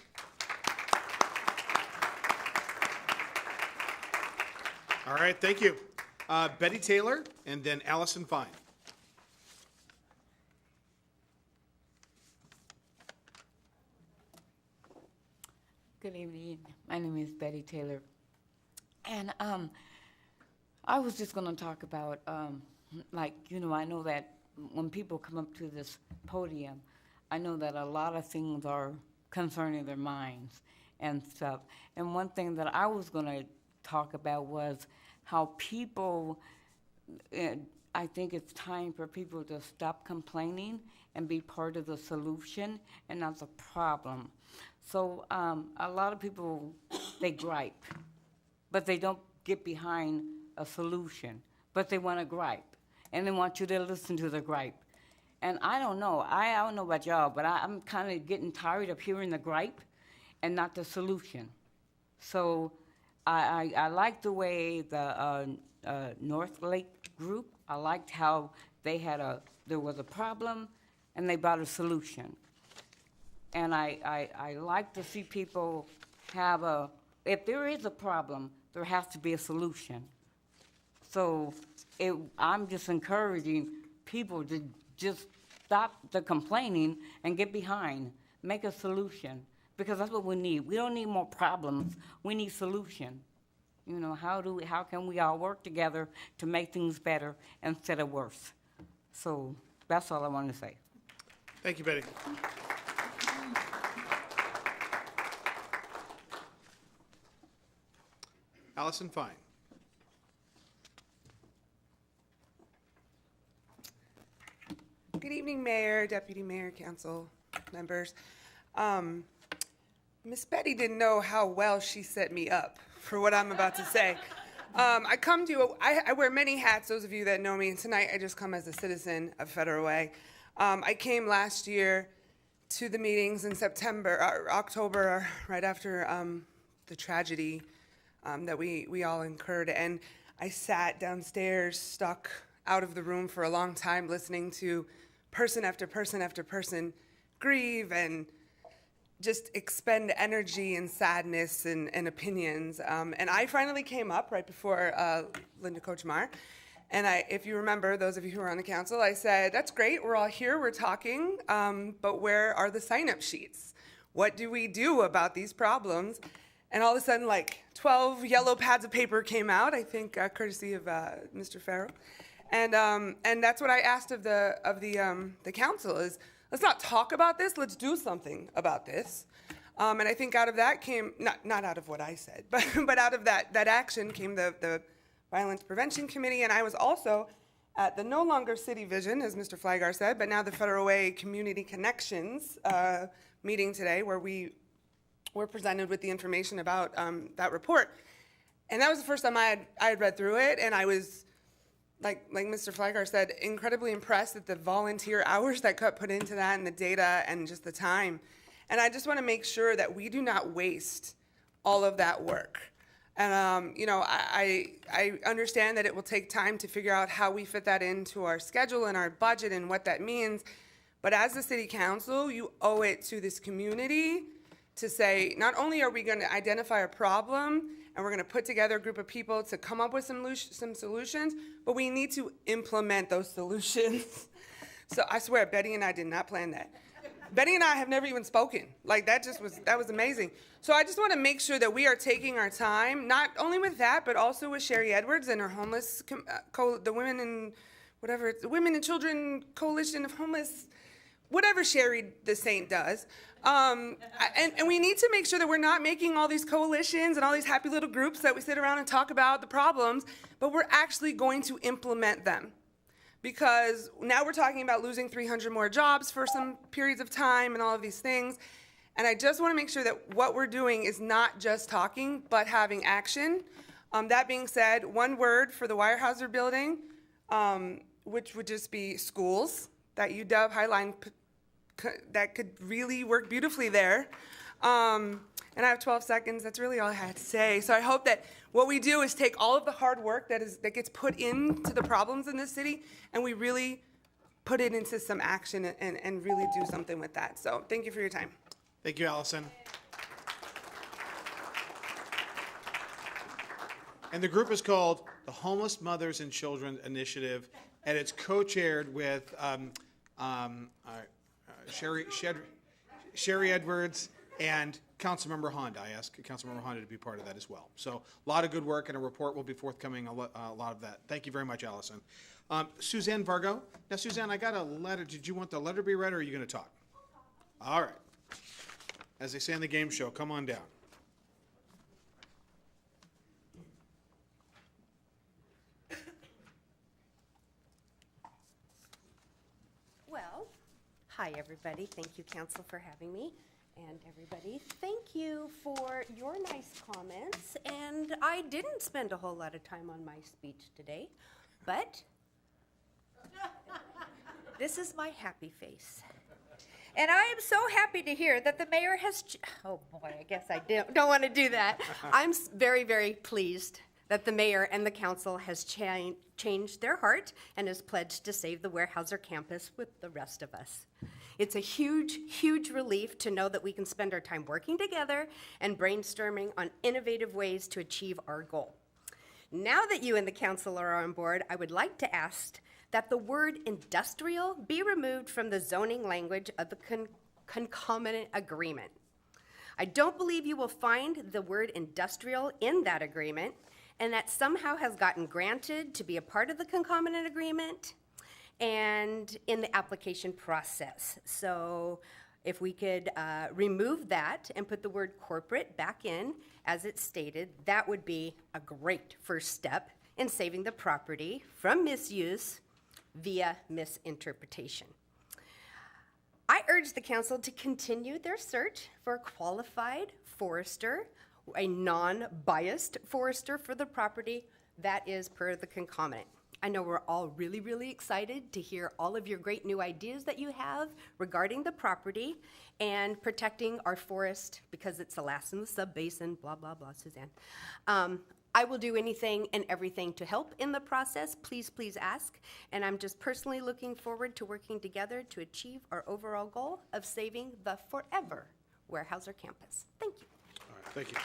All right, thank you. Betty Taylor and then Allison Fine. Good evening. My name is Betty Taylor. And I was just going to talk about, I know that when people come up to this podium, I know that a lot of things are concerning their minds and stuff. And one thing that I was going to talk about was how people, I think it's time for people to stop complaining and be part of the solution and not the problem. So a lot of people, they gripe, but they don't get behind a solution, but they want to gripe, and they want you to listen to the gripe. And I don't know about y'all, but I'm kind of getting tired of hearing the gripe and not the solution. So I like the way the North Lake group, I liked how they had there was a problem and they brought a solution. And I like to see people have if there is a problem, there has to be a solution. So I'm just encouraging people to just stop the complaining and get behind, make a solution, because that's what we need. We don't need more problems. We need solution. You know, how can we all work together to make things better instead of worse? So that's all I want to say. Thank you, Betty. Allison Fine. Good evening, Mayor, Deputy Mayor, Council members. Miss Betty didn't know how well she set me up for what I'm about to say. I come to you, I wear many hats, those of you that know me, and tonight I just come as a citizen of Federal Way. I came last year to the meetings in October, right after the tragedy that we all incurred, and I sat downstairs, stuck out of the room for a long time, listening to person after person after person grieve and just expend energy and sadness and opinions. And I finally came up right before Linda Kochmar. And if you remember, those of you who are on the council, I said, that's great, we're all here, we're talking, but where are the sign-up sheets? What do we do about these problems? And all of a sudden, like 12 yellow pads of paper came out, I think courtesy of Mr. Farrell. And that's what I asked of the council is, let's not talk about this, let's do something about this. And I think out of that came, not out of what I said, but out of that action came the Violence Prevention Committee, and I was also at the no longer City Vision, as Mr. Flygar said, but now the Federal Way Community Connections meeting today, where we were presented with the information about that report. And that was the first time I had read through it, and I was, like Mr. Flygar said, incredibly impressed at the volunteer hours that got put into that and the data and just the time. And I just want to make sure that we do not waste all of that work. And, I understand that it will take time to figure out how we fit that into our schedule and our budget and what that means. But as the city council, you owe it to this community to say, not only are we going to identify a problem and we're going to put together a group of people to come up with some solutions, but we need to implement those solutions. So I swear, Betty and I did not plan that. Betty and I have never even spoken. Like, that was amazing. So I just want to make sure that we are taking our time, not only with that, but also with Sherry Edwards and her homeless, the Women and Children Coalition of Homeless, whatever Sherry the Saint does. And we need to make sure that we're not making all these coalitions and all these happy little groups that we sit around and talk about the problems, but we're actually going to implement them. because now we're talking about losing 300 more jobs for some periods of time and all of these things. And I just want to make sure that what we're doing is not just talking, but having action. That being said, one word for the Weyerhaeuser building, which would just be schools, that UW Highline, that could really work beautifully there. And I have 12 seconds. That's really all I had to say. So I hope that what we do is take all of the hard work that gets put into the problems in this city, and we really put it into some action and really do something with that. So thank you for your time. Thank you, Allison. And the group is called the Homeless Mothers and Children Initiative, and it's co-chaired with Sherry Edwards and Councilmember Honda. I asked Councilmember Honda to be part of that as well. So a lot of good work, and a report will be forthcoming, a lot of that. Thank you very much, Allison. Suzanne Vargo. Now, Suzanne, I got a letter. Did you want the letter to be read, or are you going to talk? All right. As they say in the game show, come on down. Well, hi, everybody. Thank you, Council, for having me. And everybody, thank you for your nice comments. And I didn't spend a whole lot of time on my speech today, but this is my happy face. And I am so happy to hear that the mayor has, oh boy, I guess I don't want to do that. I'm very, very pleased that the mayor and the council has changed their heart and has pledged to save the Weyerhaeuser campus with the rest of us. It's a huge, huge relief to know that we can spend our time working together and brainstorming on innovative ways to achieve our goal. Now that you and the council are on board, I would like to ask that the word industrial be removed from the zoning language of the concomitant agreement. I don't believe you will find the word industrial in that agreement, and that somehow has gotten granted to be a part of the concomitant agreement and in the application process. So if we could remove that and put the word corporate back in as it's stated, that would be a great first step in saving the property from misuse via misinterpretation. I urge the council to continue their search for a qualified forester, a non-biased forester for the property that is per the concomitant. I know we're all really, really excited to hear all of your great new ideas that you have regarding the property and protecting our forest because it's the last in the sub-basin, blah, blah, blah, Suzanne. I will do anything and everything to help in the process. Please, please ask. And I'm just personally looking forward to working together to achieve our overall goal of saving the forever Weyerhaeuser campus. Thank you. All right, thank you.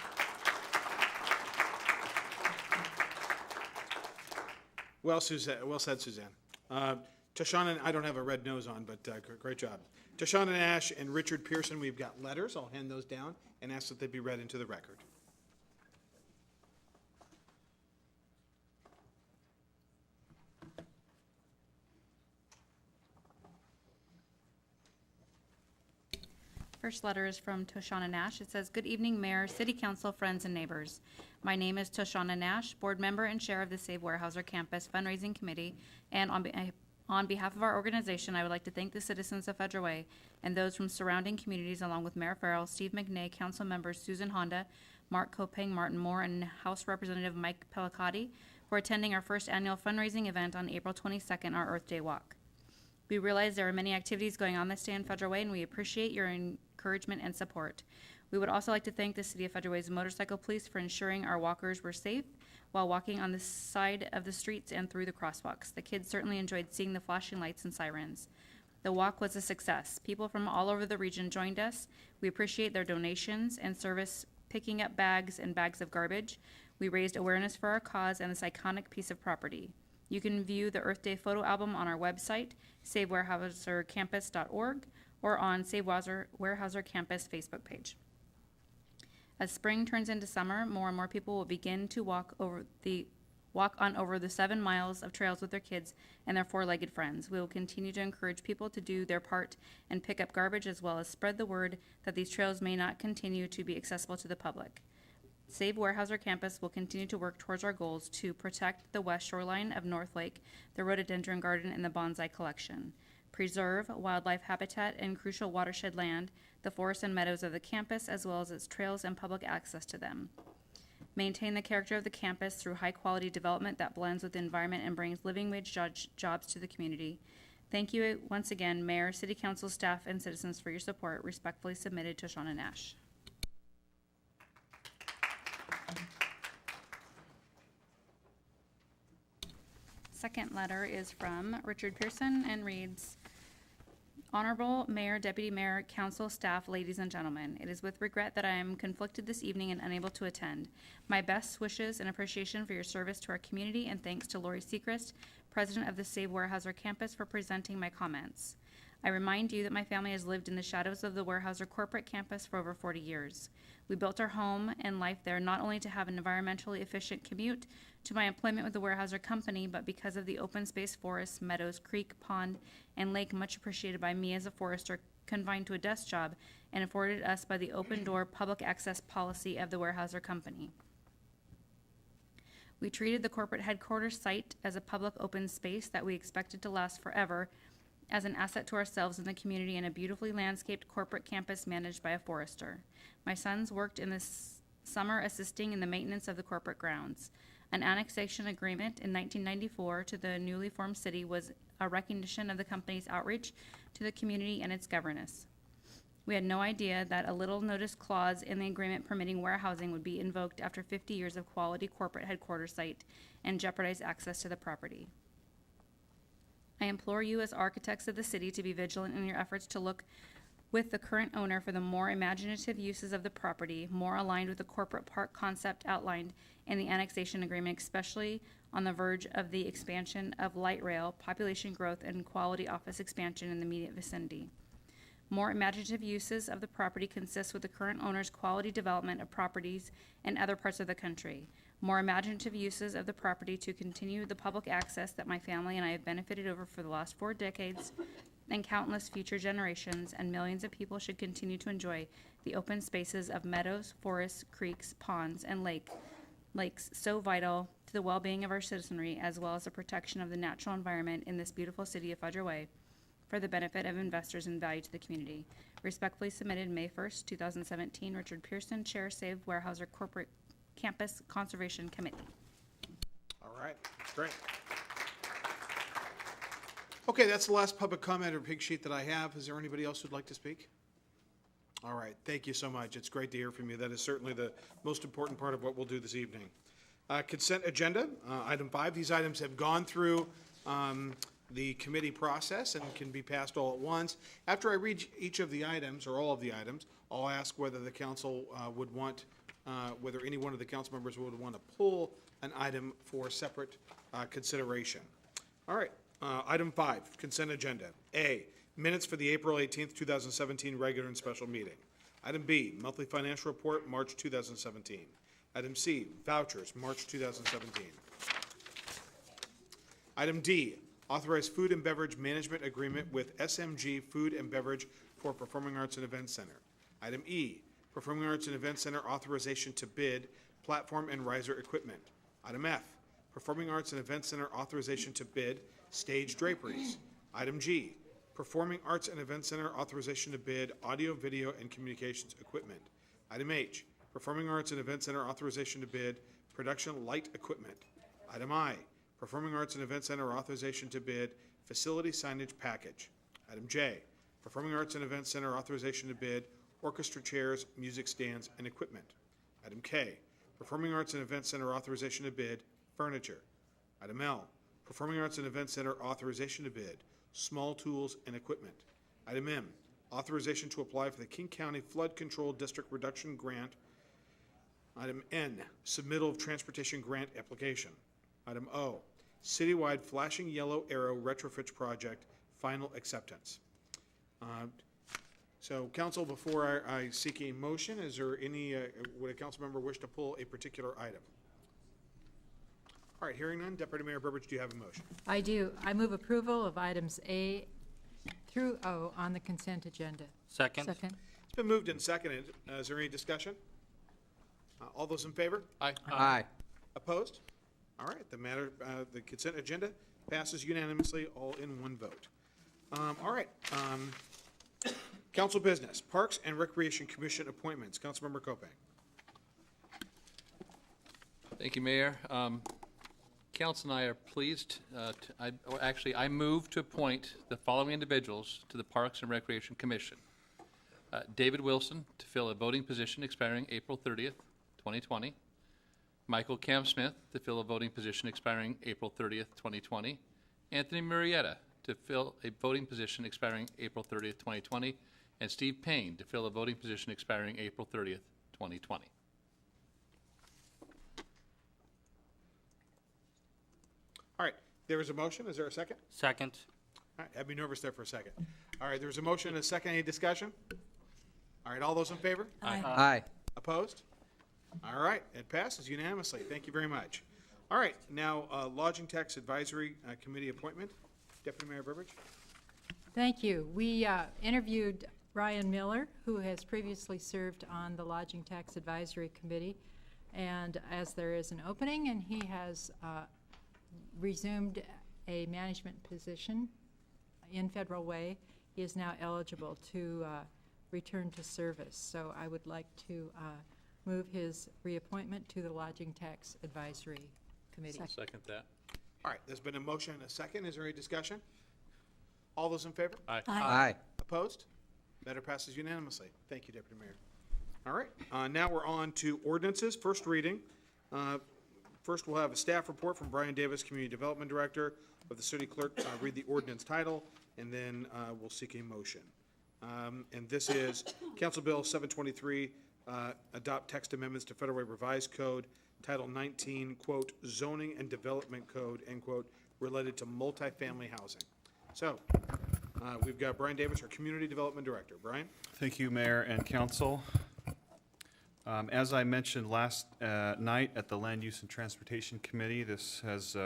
Well, said, Suzanne. Tashana, I don't have a red nose on, but great job. Tashana Nash and Richard Pearson, we've got letters. I'll hand those down and ask that they be read into the record. First letter is from Toshana Nash. It says, "Good evening, Mayor, City Council, friends, and neighbors. My name is Toshana Nash, board member and chair of the Save Weyerhaeuser Campus Fundraising Committee, and on behalf of our organization, I would like to thank the citizens of Federal Way and those from surrounding communities, along with Mayor Farrell, Steve McNay, Council members Susan Honda, Mark Kopeng, Martin Moore, and House Representative Mike Pellicati for attending our first annual fundraising event on April 22nd, our Earth Day Walk. We realize there are many activities going on this day in Federal Way, and we appreciate your encouragement and support. We would also like to thank the City of Federal Way's motorcycle police for ensuring our walkers were safe while walking on the side of the streets and through the crosswalks. The kids certainly enjoyed seeing the flashing lights and sirens. The walk was a success. People from all over the region joined us. We appreciate their donations and service picking up bags and bags of garbage. We raised awareness for our cause and this iconic piece of property. You can view the Earth Day photo album on our website, saveweyerhaeusercampus.org, or on Save Weyerhaeuser Campus Facebook page. As spring turns into summer, more and more people will begin to walk on over the 7 miles of trails with their kids and their four-legged friends. We will continue to encourage people to do their part and pick up garbage, as well as spread the word that these trails may not continue to be accessible to the public. Save Weyerhaeuser Campus will continue to work towards our goals to protect the west shoreline of North Lake, the rhododendron garden, and the bonsai collection, preserve wildlife habitat and crucial watershed land, the forests and meadows of the campus, as well as its trails and public access to them, maintain the character of the campus through high-quality development that blends with the environment and brings living wage jobs to the community. Thank you once again, Mayor, City Council, staff, and citizens for your support. Respectfully submitted to Shauna Nash. Second letter is from Richard Pearson and reads, Honorable Mayor, Deputy Mayor, Council, staff, ladies and gentlemen, it is with regret that I am conflicted this evening and unable to attend. My best wishes and appreciation for your service to our community, and thanks to Lori Sechrist, President of the Save Weyerhaeuser Campus, for presenting my comments. I remind you that my family has lived in the shadows of the Weyerhaeuser corporate campus for over 40 years. We built our home and life there not only to have an environmentally efficient commute to my employment with the Weyerhaeuser Company, but because of the open space forests, meadows, creek, pond, and lake much appreciated by me as a forester confined to a desk job and afforded us by the open door public access policy of the Weyerhaeuser Company. We treated the corporate headquarters site as a public open space that we expected to last forever, as an asset to ourselves and the community, and a beautifully landscaped corporate campus managed by a forester. My sons worked in this summer assisting in the maintenance of the corporate grounds. An annexation agreement in 1994 to the newly formed city was a recognition of the company's outreach to the community and its governance. We had no idea that a little notice clause in the agreement permitting warehousing would be invoked after 50 years of quality corporate headquarters site and jeopardize access to the property. I implore you as architects of the city to be vigilant in your efforts to look with the current owner for the more imaginative uses of the property, more aligned with the corporate park concept outlined in the annexation agreement, especially on the verge of the expansion of light rail, population growth, and quality office expansion in the immediate vicinity. More imaginative uses of the property consist with the current owner's quality development of properties in other parts of the country. More imaginative uses of the property to continue the public access that my family and I have benefited over for the last 4 decades, and countless future generations, and millions of people should continue to enjoy the open spaces of meadows, forests, creeks, ponds, and lakes so vital to the well-being of our citizenry, as well as the protection of the natural environment in this beautiful city of Fudger Way, for the benefit of investors and value to the community. Respectfully submitted, May 1st, 2017, Richard Pearson, Chair, Save Weyerhaeuser Corporate Campus Conservation Committee. All right, great. Okay, that's the last public comment or pig sheet that I have. Is there anybody else who'd like to speak? All right, thank you so much. It's great to hear from you. That is certainly the most important part of what we'll do this evening. Consent agenda, item 5. These items have gone through the committee process and can be passed all at once. After I read each of the items, or all of the items, I'll ask whether the council would want, whether any one of the council members would want to pull an item for separate consideration. All right, item 5, consent agenda. A, minutes for the April 18th, 2017 regular and special meeting. Item B, monthly financial report, March 2017. Item C, vouchers, March 2017. Item D, authorize food and beverage management agreement with SMG Food and Beverage for Performing Arts and Events Center. Item E, Performing Arts and Events Center authorization to bid platform and riser equipment. Item F, Performing Arts and Events Center authorization to bid stage draperies. Item G, Performing Arts and Events Center authorization to bid audio, video, and communications equipment. Item H, Performing Arts and Events Center authorization to bid production light equipment. Item I, Performing Arts and Events Center authorization to bid facility signage package. Item J, Performing Arts and Events Center authorization to bid orchestra chairs, music stands, and equipment. Item K, Performing Arts and Events Center authorization to bid furniture. Item L, Performing Arts and Events Center authorization to bid small tools and equipment. Item M, authorization to apply for the King County Flood Control District Reduction Grant. Item N, submittal of transportation grant application. Item O, citywide flashing yellow arrow retrofit project, final acceptance. So, council, before I seek a motion, is there any, would a council member wish to pull a particular item? All right, hearing none, Deputy Mayor Beverage, do you have a motion? I do. I move approval of items A through O on the consent agenda. Second. Second. It's been moved and seconded. Is there any discussion? All those in favor? Aye. Aye. Opposed? All right, the consent agenda passes unanimously, all in one vote. All right, council business, Parks and Recreation Commission appointments. Councilmember Kopang. Thank you, Mayor. Council and I are pleased, I move to appoint the following individuals to the Parks and Recreation Commission. David Wilson to fill a voting position expiring April 30th, 2020. Michael Cam Smith to fill a voting position expiring April 30th, 2020. Anthony Murrieta to fill a voting position expiring April 30th, 2020. And Steve Payne to fill a voting position expiring April 30th, 2020. All right, there is a motion. Is there a second? Second. All right, had me nervous there for a second. All right, there's a motion and a second. Any discussion? All right, all those in favor? Aye. Opposed? All right, it passes unanimously. Thank you very much. All right, now Lodging Tax Advisory Committee appointment. Deputy Mayor Beverage. Thank you. We interviewed Brian Miller, who has previously served on the Lodging Tax Advisory Committee, and as there is an opening and he has resumed a management position in Federal Way, he is now eligible to return to service. So I would like to move his reappointment to the Lodging Tax Advisory Committee. Second that. All right, there's been a motion and a second. Is there any discussion? All those in favor? Aye. Aye. Opposed? Matter passes unanimously. Thank you, Deputy Mayor. All right, now we're on to ordinances, first reading. First, we'll have a staff report from Brian Davis, Community Development Director, with the city clerk read the ordinance title, and then we'll seek a motion. And this is Council Bill 723, adopt text amendments to Federal Way Revised Code, Title 19, quote, Zoning and Development Code, end quote, related to multifamily housing. So, we've got Brian Davis, our Community Development Director. Brian? Thank you, Mayor and Council. As I mentioned last night at the Land Use and Transportation Committee, this has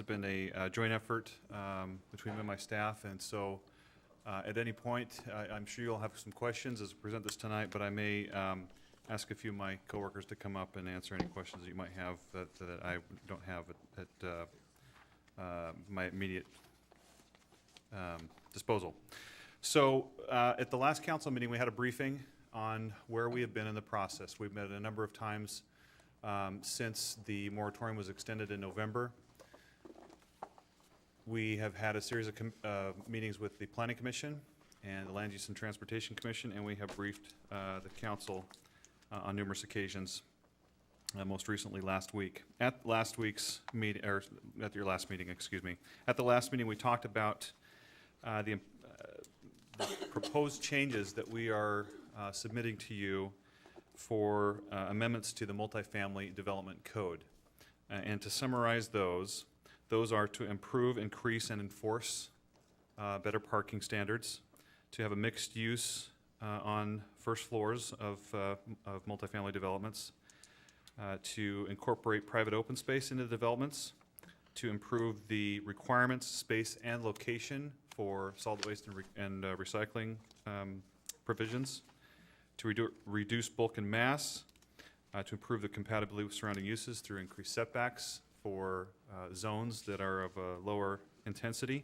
been a joint effort between me and my staff, and so at any point, I'm sure you'll have some questions as I present this tonight, but I may ask a few of my coworkers to come up and answer any questions that you might have that I don't have at my immediate disposal. So at the last council meeting, we had a briefing on where we have been in the process. We've met a number of times since the moratorium was extended in November. We have had a series of meetings with the Planning Commission and the Land Use and Transportation Commission, and we have briefed the council on numerous occasions, most recently last week. At last week's meeting, or at your last meeting, excuse me. At the last meeting, we talked about the proposed changes that we are submitting to you for amendments to the Multifamily Development Code. And to summarize those are to improve, increase, and enforce better parking standards, to have a mixed use on first floors of multifamily developments, to incorporate private open space into the developments, to improve the requirements, space, and location for solid waste and recycling provisions, to reduce bulk and mass, to improve the compatibility with surrounding uses through increased setbacks for zones that are of a lower intensity,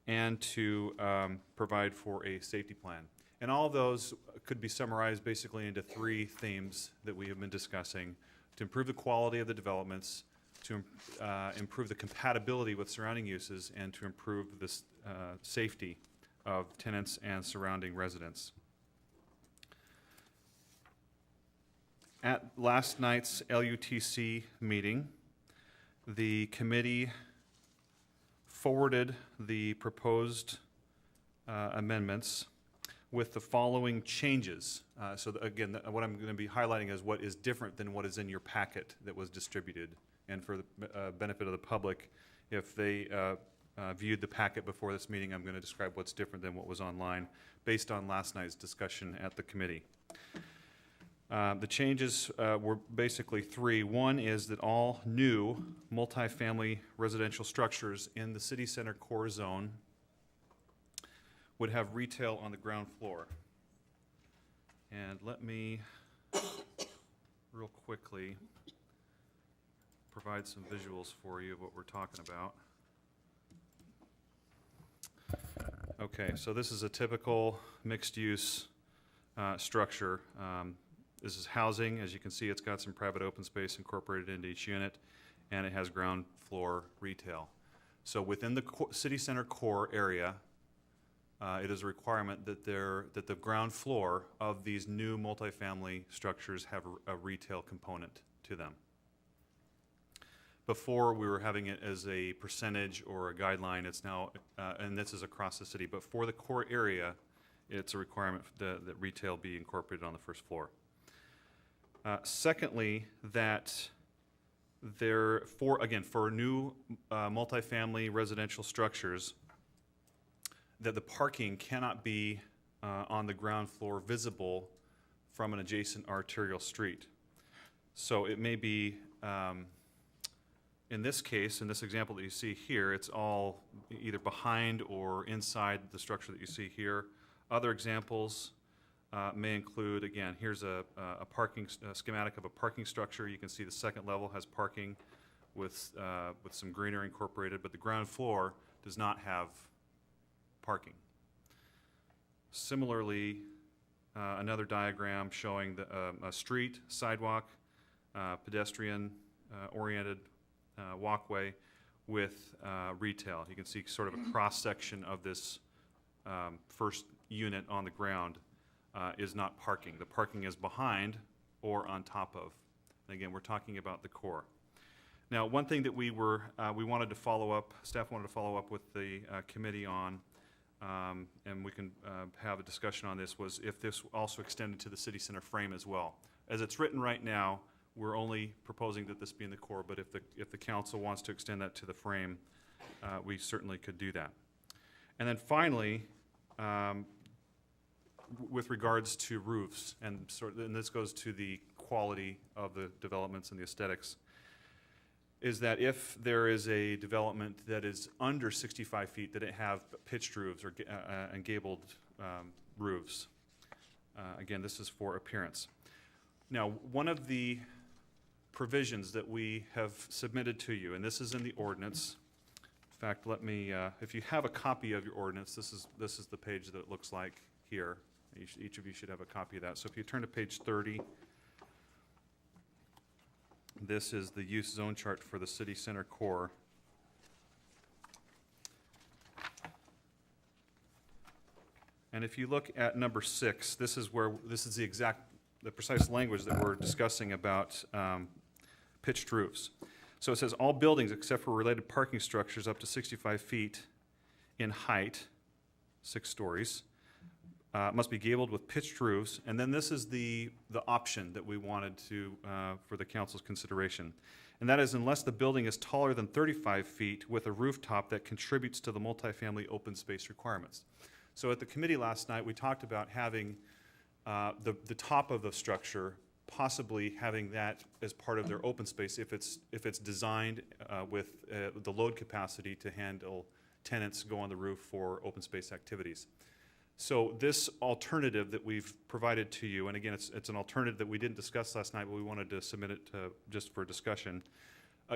and to provide for a safety plan. And all of those could be summarized basically into three themes that we have been discussing: to improve the quality of the developments, to improve the compatibility with surrounding uses, and to improve the safety of tenants and surrounding residents. At last night's LUTC meeting, the committee forwarded the proposed amendments with the following changes. Again, what I'm going to be highlighting is what is different than what is in your packet that was distributed. And for the benefit of the public, if they viewed the packet before this meeting, I'm going to describe what's different than what was online based on last night's discussion at the committee. The changes were basically three. One is that all new multifamily residential structures in the city center core zone would have retail on the ground floor. And let me real quickly provide some visuals for you of what we're talking about. Okay, so this is a typical mixed-use structure. This is housing. As you can see, it's got some private open space incorporated into each unit, and it has ground floor retail. So within the city center core area, it is a requirement that the ground floor of these new multifamily structures have a retail component to them. Before, we were having it as a percentage or a guideline. It's now, and this is across the city, but for the core area, it's a requirement that retail be incorporated on the first floor. Secondly, that for new multifamily residential structures, that the parking cannot be on the ground floor visible from an adjacent arterial street. So it may be, in this case, in this example that you see here, it's all either behind or inside the structure that you see here. Other examples may include, again, here's a parking schematic of a parking structure. You can see the second level has parking with some greenery incorporated, but the ground floor does not have parking. Similarly, another diagram showing a street, sidewalk, pedestrian oriented walkway with retail. You can see sort of a cross-section of this first unit on the ground is not parking. The parking is behind or on top of. And again, we're talking about the core. Now, one thing that we wanted to follow up, staff wanted to follow up with the committee on, and we can have a discussion on this, was if this also extended to the city center frame as well. As it's written right now, we're only proposing that this be in the core, but if the council wants to extend that to the frame, we certainly could do that. And then finally, with regards to roofs, and this goes to the quality of the developments and the aesthetics, is that if there is a development that is under 65 feet, that it have pitched roofs or and gabled roofs. Again, this is for appearance. Now, one of the provisions that we have submitted to you, and this is in the ordinance. In fact, let me, if you have a copy of your ordinance, this is the page that it looks like here. Each of you should have a copy of that. So if you turn to page 30, this is the use zone chart for the city center core. And if you look at number 6, this is the precise language that we're discussing about pitched roofs. So it says all buildings except for related parking structures up to 65 feet in height, 6 stories, must be gabled with pitched roofs. And then this is the option that we wanted to for the council's consideration. And that is unless the building is taller than 35 feet with a rooftop that contributes to the multifamily open space requirements. So at the committee last night, we talked about having the top of the structure, possibly having that as part of their open space if it's designed with the load capacity to handle tenants go on the roof for open space activities. So this alternative that we've provided to you, and again, it's an alternative that we didn't discuss last night, but we wanted to submit it just for discussion.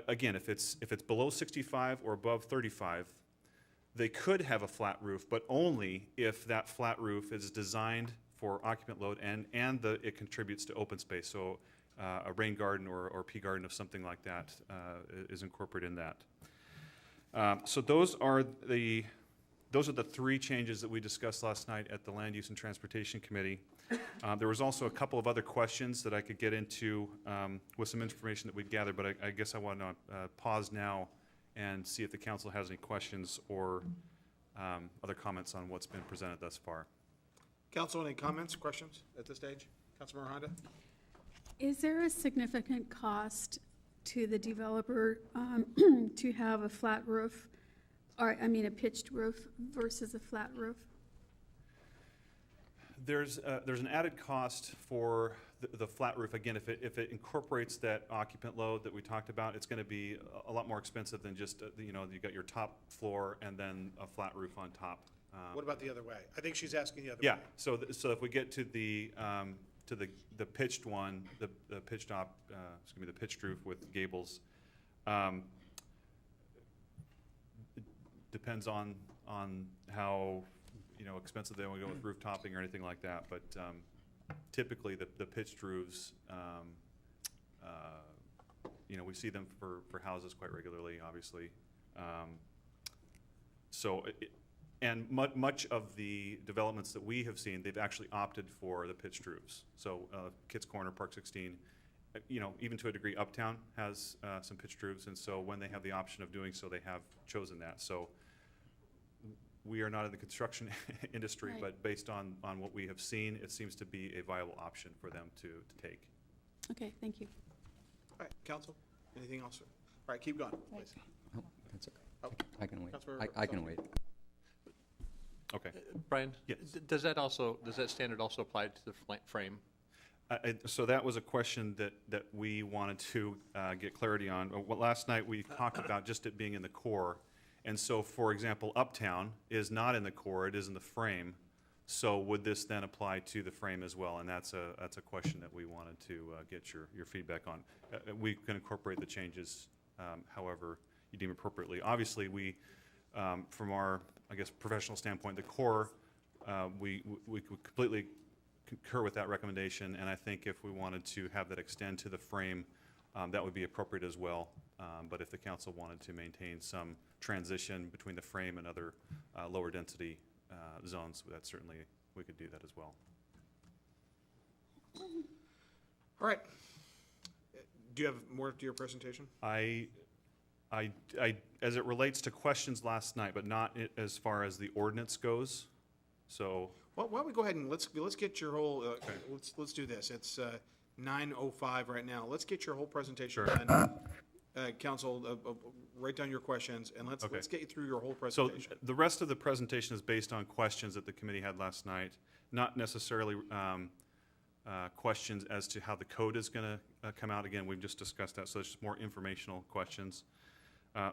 Again, if it's below 65 or above 35, they could have a flat roof, but only if that flat roof is designed for occupant load and it contributes to open space. So a rain garden or pea garden of something like that is incorporated in that. So those are the 3 changes that we discussed last night at the Land Use and Transportation Committee. There was also a couple of other questions that I could get into with some information that we'd gathered, but I guess I want to pause now and see if the council has any questions or other comments on what's been presented thus far. Council, any comments, questions at this stage? Councilmember Honda? Is there a significant cost to the developer to have a flat roof, or I mean a pitched roof versus a flat roof? There's an added cost for the flat roof. Again, if it incorporates that occupant load that we talked about, it's going to be a lot more expensive than just you got your top floor and then a flat roof on top. What about the other way? I think she's asking the other way. Yeah. So if we get to the to the pitched one, the pitched the pitched roof with gables. It depends on how expensive they want to go with roof topping or anything like that. But typically the pitched roofs, we see them for houses quite regularly, obviously. And much of the developments that we have seen, they've actually opted for the pitched roofs. So Kitts Corner, Park 16, even to a degree, Uptown has some pitched roofs, and so when they have the option of doing so, they have chosen that. So we are not in the construction industry, Right. but based on what we have seen, it seems to be a viable option for them to take. Okay, thank you. All right, council, anything else? All right, keep going, please. Oh, that's okay. Oh, I can wait. Councilmember I can wait. Okay. Brian? Yes. Does that standard also apply to the frame? So that was a question that we wanted to get clarity on. Last night we talked about just it being in the core. And so, for example, Uptown is not in the core, it is in the frame. So would this then apply to the frame as well? And that's a question that we wanted to get your feedback on. We can incorporate the changes however you deem appropriately. Obviously, we, from our, professional standpoint, the core, we completely concur with that recommendation, and I think if we wanted to have that extend to the frame, that would be appropriate as well. But if the council wanted to maintain some transition between the frame and other lower density zones, that certainly we could do that as well. All right. Do you have more to your presentation? As it relates to questions last night, but not as far as the ordinance goes. So Well, why don't we go ahead and let's get your whole, let's do this. It's 9:05 right now. Let's get your whole presentation Sure. done. Council, write down your questions, and let's get you through your whole So presentation. the rest of the presentation is based on questions that the committee had last night, not necessarily questions as to how the code is going to come out. Again, we've just discussed that, so it's just more informational questions.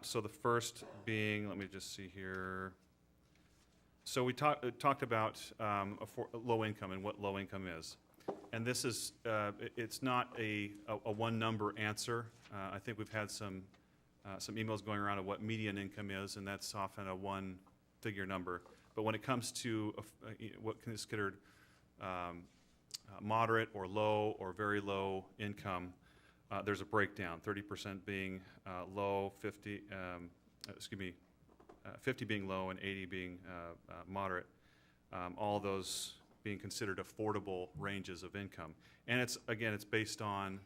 So the first being, let me just see here. So we talked about low income and what low income is. And this is, it's not a one number answer. I think we've had some emails going around of what median income is, and that's often a one figure number. But when it comes to what is considered moderate or low or very low income, there's a breakdown, 30% being low, 50 being low and 80 being moderate. All those being considered affordable ranges of income. And it's based on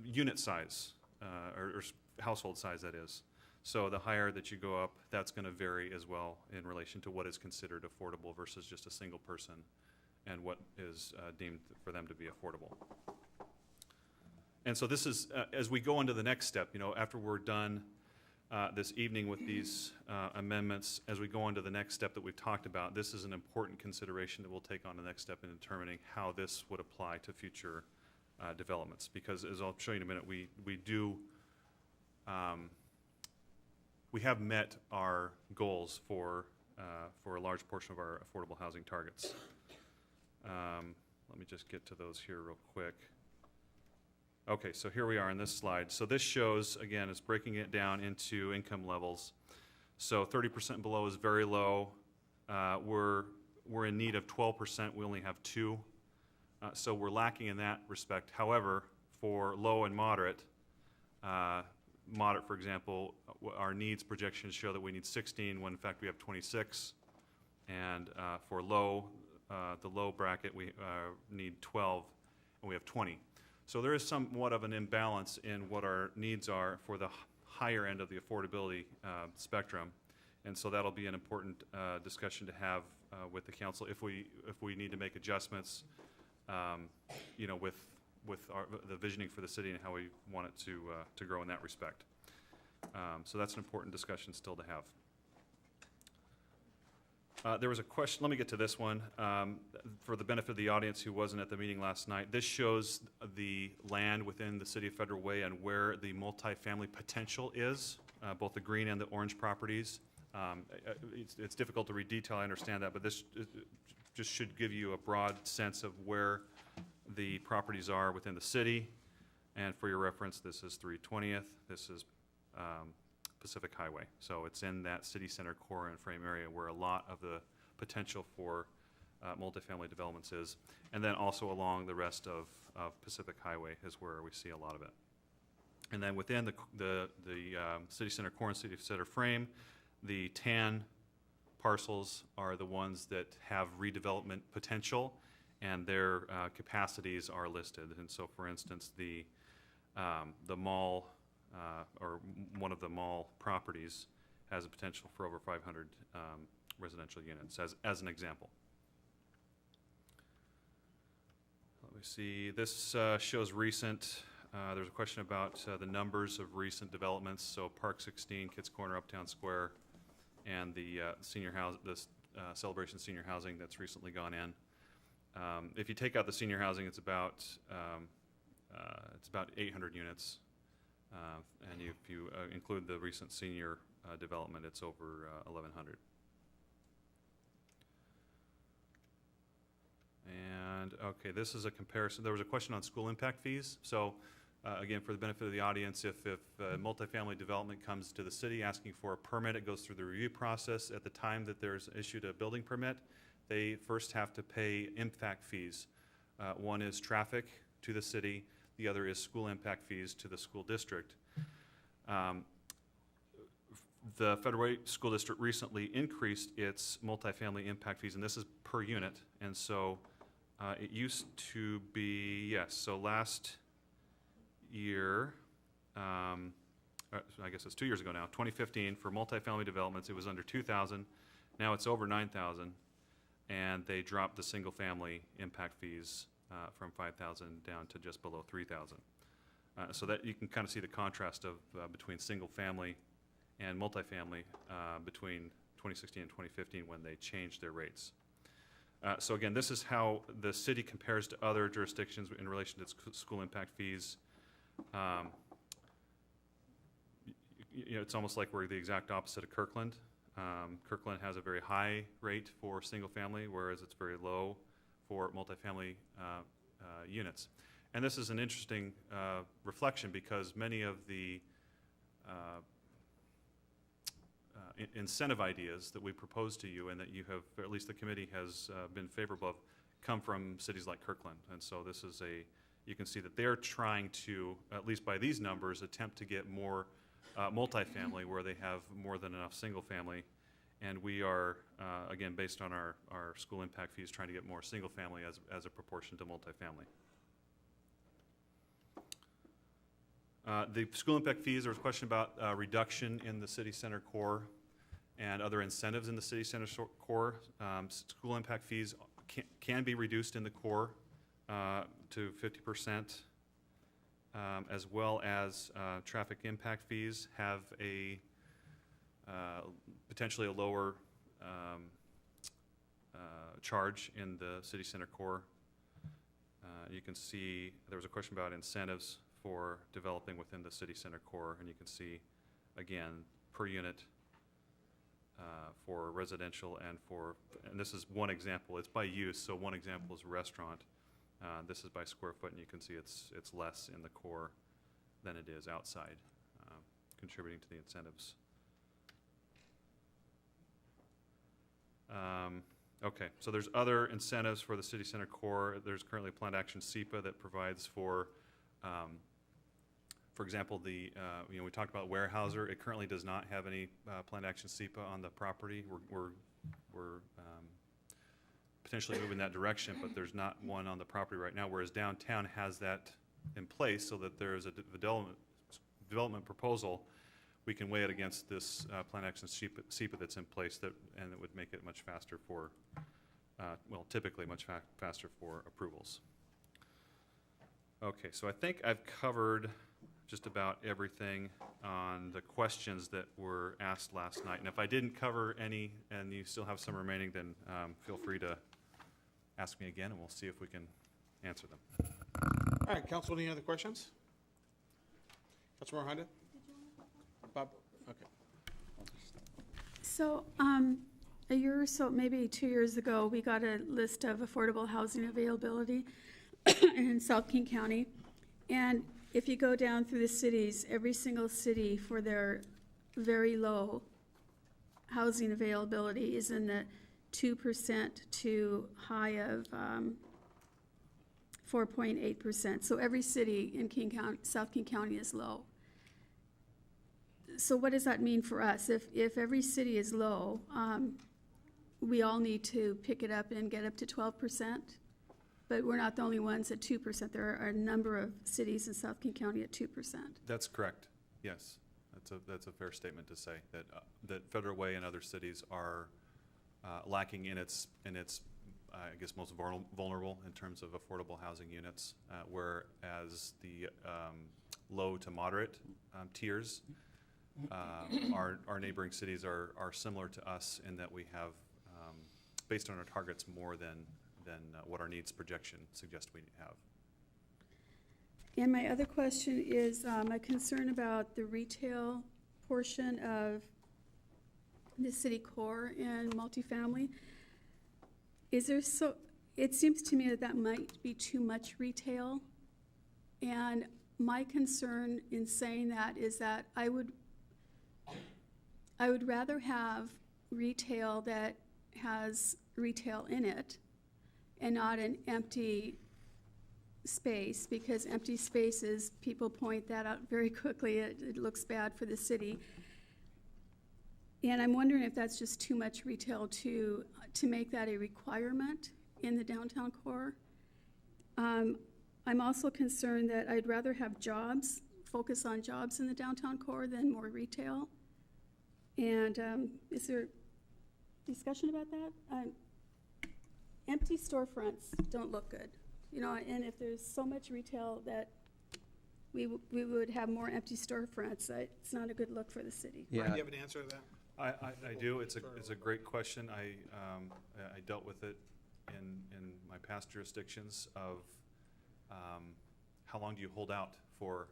unit size, or household size, that is. So the higher that you go up, that's going to vary as well in relation to what is considered affordable versus just a single person and what is deemed for them to be affordable. And so this is, as we go into the next step, after we're done this evening with these amendments, as we go on to the next step that we've talked about, this is an important consideration that we'll take on the next step in determining how this would apply to future developments. Because as I'll show you in a minute, we have met our goals for a large portion of our affordable housing targets. Let me just get to those here real quick. Okay, so here we are on this slide. So this shows, again, it's breaking it down into income levels. So 30% below is very low. We're in need of 12%. We only have 2. So we're lacking in that respect. However, for low and moderate, for example, our needs projections show that we need 16 when in fact we have 26. And for low, the low bracket, we need 12 and we have 20. So there is somewhat of an imbalance in what our needs are for the higher end of the affordability spectrum, and so that'll be an important discussion to have with the council if we need to make adjustments, with the visioning for the city and how we want it to grow in that respect. So that's an important discussion still to have. There was a question, let me get to this one, for the benefit of the audience who wasn't at the meeting last night. This shows the land within the city of Federal Way and where the multifamily potential is, both the green and the orange properties. It's difficult to read detail, I understand that, but this just should give you a broad sense of where the properties are within the city. And for your reference, this is 320th, this is Pacific Highway. So it's in that city center core and frame area where a lot of the potential for multifamily developments is. And then also along the rest of Pacific Highway is where we see a lot of it. And then within the city center core and city center frame, the tan parcels are the ones that have redevelopment potential, and their capacities are listed. And so, for instance, the mall or one of the mall properties has a potential for over 500 residential units, as an example. Let me see. This shows recent. There's a question about the numbers of recent developments. So Park 16, Kids Corner, Uptown Square, and the senior house, Celebration Senior Housing that's recently gone in. If you take out the senior housing, it's about 800 units, and if you include the recent senior development, it's over 1,100. And okay, this is a comparison. There was a question on school impact fees. So again, for the benefit of the audience, if multifamily development comes to the city asking for a permit, it goes through the review process. At the time that there's issued a building permit, they first have to pay impact fees. One is traffic to the city. The other is school impact fees to the school district. The Federal Way School District recently increased its multifamily impact fees, and this is per unit. And so it used to be, yes, so last year, I guess it's 2 years ago now, 2015, for multifamily developments, it was under 2,000. Now it's over 9,000, and they dropped the single-family impact fees from 5,000 down to just below 3,000. So that you can kind of see the contrast of between single-family and multifamily between 2016 and 2015 when they changed their rates. So again, this is how the city compares to other jurisdictions in relation to its school impact fees. It's almost like we're the exact opposite of Kirkland. Kirkland has a very high rate for single family, whereas it's very low for multifamily units. And this is an interesting reflection because many of the incentive ideas that we propose to you and that you have, or at least the committee has been favorable of, come from cities like Kirkland. And so this is you can see that they're trying to, at least by these numbers, attempt to get more multifamily where they have more than enough single family. And we are, again, based on our school impact fees, trying to get more single family as a proportion to multifamily. The school impact fees, there was a question about reduction in the city center core and other incentives in the city center core. School impact fees can be reduced in the core to 50%, as well as traffic impact fees have a potentially a lower charge in the city center core. You can see there was a question about incentives for developing within the city center core, and you can see, again, per unit for residential and this is one example. It's by use, so one example is restaurant. This is by square foot, and you can see it's less in the core than it is outside, contributing to the incentives. Okay, so there's other incentives for the city center core. There's currently planned action SEPA that provides for example, we talked about Weyerhaeuser. It currently does not have any planned action SEPA on the property. We're potentially moving that direction, but there's not one on the property right now, whereas downtown has that in place so that there's a development proposal. We can weigh it against this planned action SEPA that's in place, and it would make it much faster for, typically much faster for approvals. Okay, so I think I've covered just about everything on the questions that were asked last night. And if I didn't cover any and you still have some remaining, then feel free to ask me again and we'll see if we can answer them. All right, Council, any other questions? Councilmember Honda? Bob? Okay. So a year or so, maybe 2 years ago, we got a list of affordable housing availability in South King County. And if you go down through the cities, every single city for their very low housing availability is in the 2% to high of 4.8%. So every city in King County, South King County is low. So what does that mean for us? If every city is low, we all need to pick it up and get up to 12%, but we're not the only ones at 2%. There are a number of cities in South King County at 2%. That's correct, yes. That's a fair statement to say, that that Federal Way and other cities are lacking in its I guess most vulnerable in terms of affordable housing units, whereas the low to moderate tiers, our neighboring cities are similar to us in that we have, based on our targets, more than what our needs projection suggests we have. And my other question is a concern about the retail portion of the city core and multifamily. It seems to me that might be too much retail. And my concern in saying that is that I would rather have retail that has retail in it and not an empty space, because empty spaces, people point that out very quickly. It looks bad for the city. And I'm wondering if that's just too much retail to make that a requirement in the downtown core. I'm also concerned that I'd rather have jobs, focus on jobs in the downtown core than more retail. And is there discussion about that? Empty storefronts don't look good. You know, and if there's so much retail that we would have more empty storefronts, it's not a good look for the city. Brian, do you have an answer to that? I do. It's a great question. I dealt with it in my past jurisdictions of how long do you hold out for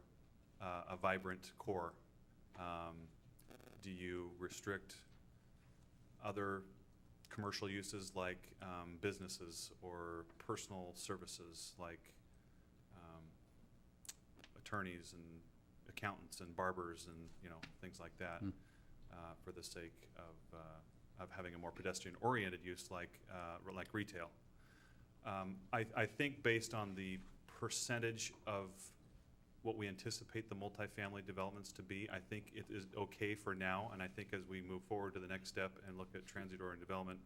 a vibrant core? Do you restrict other commercial uses like businesses or personal services like attorneys and accountants and barbers and things like that, for the sake of having a more pedestrian-oriented use like retail. I think based on the percentage of what we anticipate the multifamily developments to be, I think it is okay for now, and I think as we move forward to the next step and look at transit-oriented development,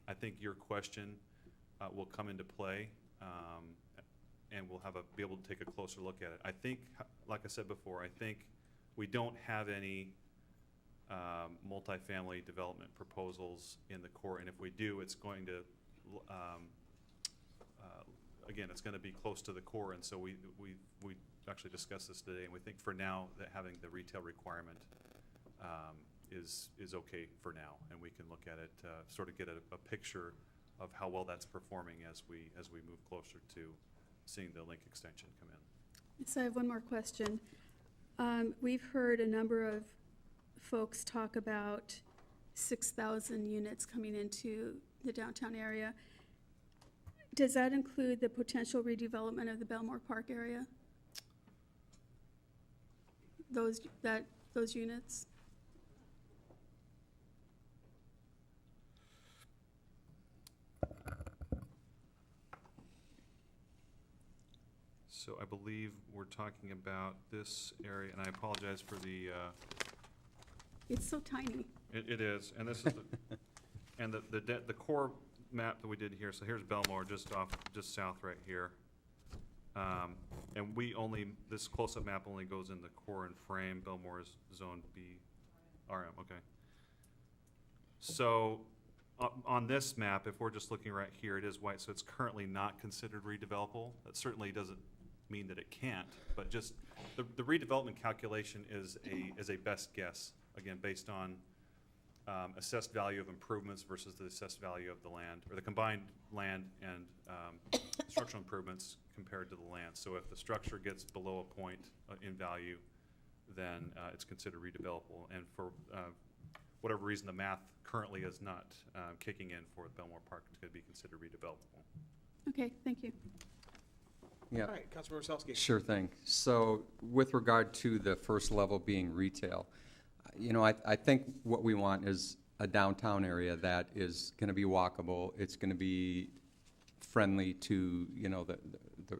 I think your question will come into play, and we'll be able to take a closer look at it. I think, like I said before, I think we don't have any multifamily development proposals in the core, and if we do, it's going to, again, it's going to be close to the core, and so we actually discussed this today, and we think for now that having the retail requirement is okay for now, and we can look at it, sort of get a picture of how well that's performing as we move closer to seeing the link extension come in. So I have one more question. We've heard a number of folks talk about 6,000 units coming into the downtown area. Does that include the potential redevelopment of the Belmore Park area? Those units? So I believe we're talking about this area, and I apologize for the. It's so tiny. It is, and this is the core map that we did here. So here's Belmore, just south right here, and this close-up map only goes in the core and frame. Belmore is Zone B, RM. Okay. So on this map, if we're just looking right here, it is white, so it's currently not considered redevelopable. That certainly doesn't mean that it can't, but just the redevelopment calculation is a best guess, again, based on assessed value of improvements versus the assessed value of the land, or the combined land and structural improvements compared to the land. So if the structure gets below a point in value, then it's considered redevelopable. And for whatever reason the math currently is not kicking in for Belmore Park to be considered redevelopable. Okay, thank you. Yeah, All right, Councilmember Selsky. sure thing. So with regard to the first level being retail, you know, I think what we want is a downtown area that is going to be walkable. It's going to be friendly to, you know,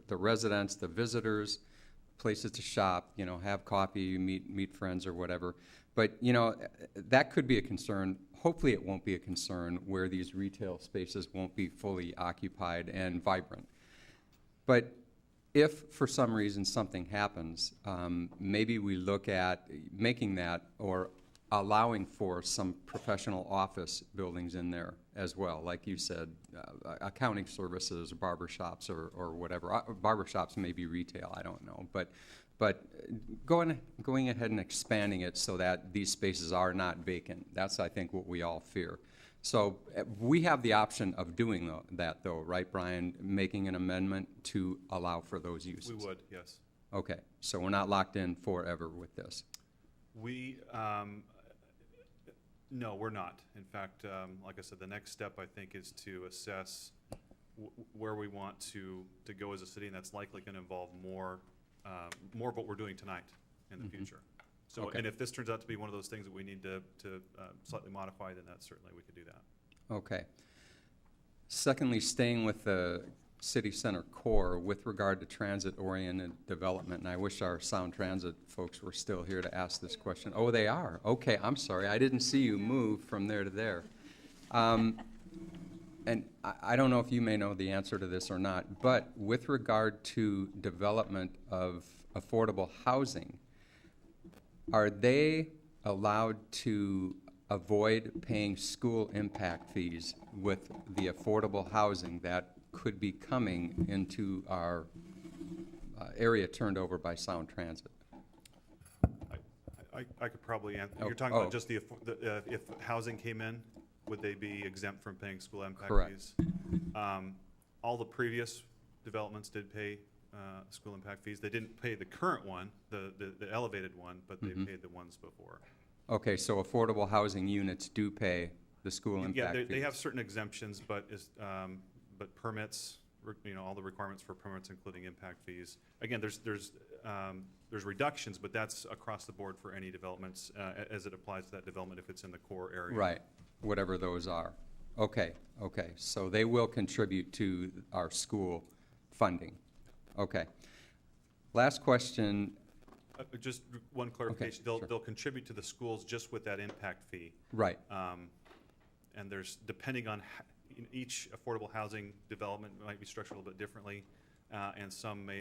the residents, the visitors, places to shop, you know, have coffee, meet friends or whatever. But, you know, that could be a concern. Hopefully it won't be a concern where these retail spaces won't be fully occupied and vibrant. But if for some reason something happens, maybe we look at making that or allowing for some professional office buildings in there as well, like you said, accounting services, barbershops, or whatever. Barbershops may be retail, I don't know, but going ahead and expanding it so that these spaces are not vacant. That's, I think, what we all fear. So we have the option of doing that, though, right, Brian? Making an amendment to allow for those uses. We would, yes. Okay, so we're not locked in forever with this. We, no, we're not. In fact, like I said, the next step, I think, is to assess where we want to go as a city, and that's likely going to involve more of what we're doing tonight in the future. So, Okay. and if this turns out to be one of those things that we need to slightly modify, then that certainly we could do that. Okay. Secondly, staying with the city center core with regard to transit-oriented development, and I wish our Sound Transit folks were still here to ask this question. Oh, they are. Okay, I'm sorry. I didn't see you move from there to there. And I don't know if you may know the answer to this or not, but with regard to development of affordable housing, are they allowed to avoid paying school impact fees with the affordable housing that could be coming into our area turned over by Sound Transit? I could probably answer. Oh, You're talking oh. about just if housing came in, would they be exempt from paying school impact Correct. fees? All the previous developments did pay school impact fees. They didn't pay the current one, the elevated one, but they paid the ones before. Okay, so affordable housing units do pay the school impact Yeah, fees? they have certain exemptions, but permits, you know, all the requirements for permits, including impact fees. Again, there's reductions, but that's across the board for any developments as it applies to that development if it's in the core area. Right, whatever those are. Okay, okay, so they will contribute to our school funding. Okay. Last question. Just one clarification. Okay, sure. They'll contribute to the schools just with that impact fee. Right. And there's, depending on each affordable housing development might be structured a little bit differently, and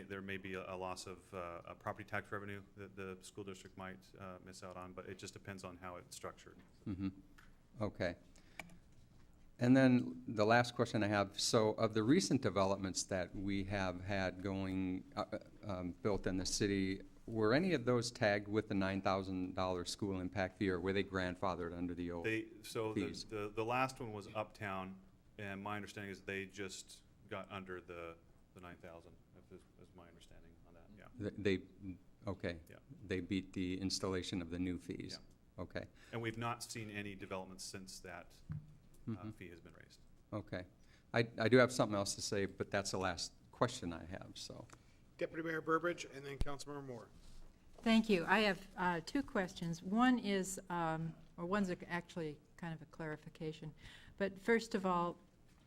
there may be a loss of a property tax revenue that the school district might miss out on, but it just depends on how it's structured. Mm-hmm. Okay. And then the last question I have, so of the recent developments that we have had going, built in the city, were any of those tagged with the $9,000 school impact fee, or were they grandfathered under the old fees? The last one was Uptown, and my understanding is they just got under the 9,000, is my understanding on that, yeah. Okay. Yeah. They beat the installation of the new fees? Yeah. Okay. And we've not seen any developments since that fee has been raised. Okay. I do have something else to say, but that's the last question I have, so. Deputy Mayor Burbridge, and then Councilmember Moore. Thank you. I have two questions. One is, or one's actually kind of a clarification. But first of all,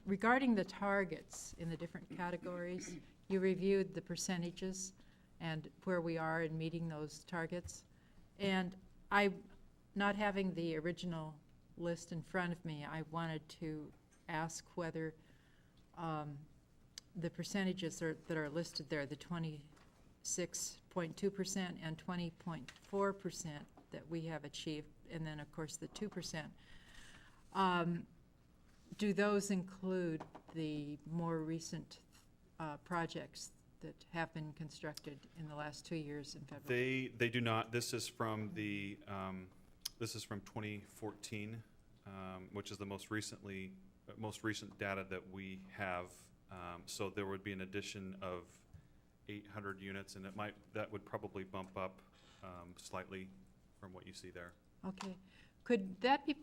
regarding the targets in the different categories, you reviewed the percentages and where we are in meeting those targets. And not having the original list in front of me, I wanted to ask whether the percentages that are listed there, the 26.2% and 20.4% that we have achieved, and then of course the 2%, do those include the more recent projects that have been constructed in the last 2 years in February? They do not. This is from 2014, which is the most recent data that we have. So there would be an addition of 800 units, and that would probably bump up slightly from what you see there. Okay, Could that be,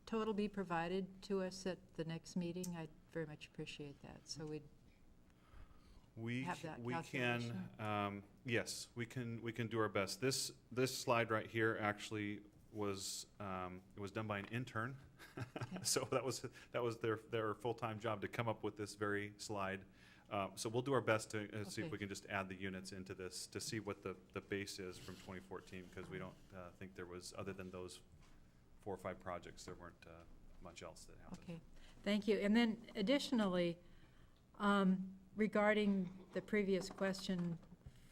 total be provided to us at the next meeting? I'd very much appreciate that, so we'd have that We can, calculation. yes, we can do our best. This slide right here actually was, it was done by an intern. So that was their full-time job to come up with this very slide. So we'll do our best to see if Okay. we can just add the units into this to see what the base is from 2014, because we don't think there was, other than those 4 or 5 projects, there weren't much else that happened. Okay, thank you. And then additionally, regarding the previous question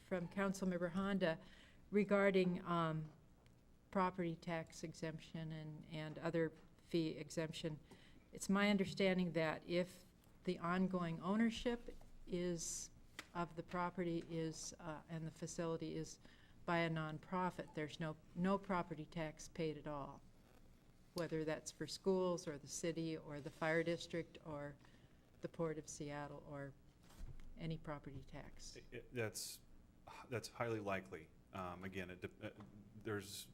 from Councilmember Honda regarding property tax exemption and other fee exemption, it's my understanding that if the ongoing ownership is of the property is and the facility is by a nonprofit, there's no property tax paid at all, whether that's for schools or the city or the fire district or the Port of Seattle or any property tax. That's highly likely. Again, there's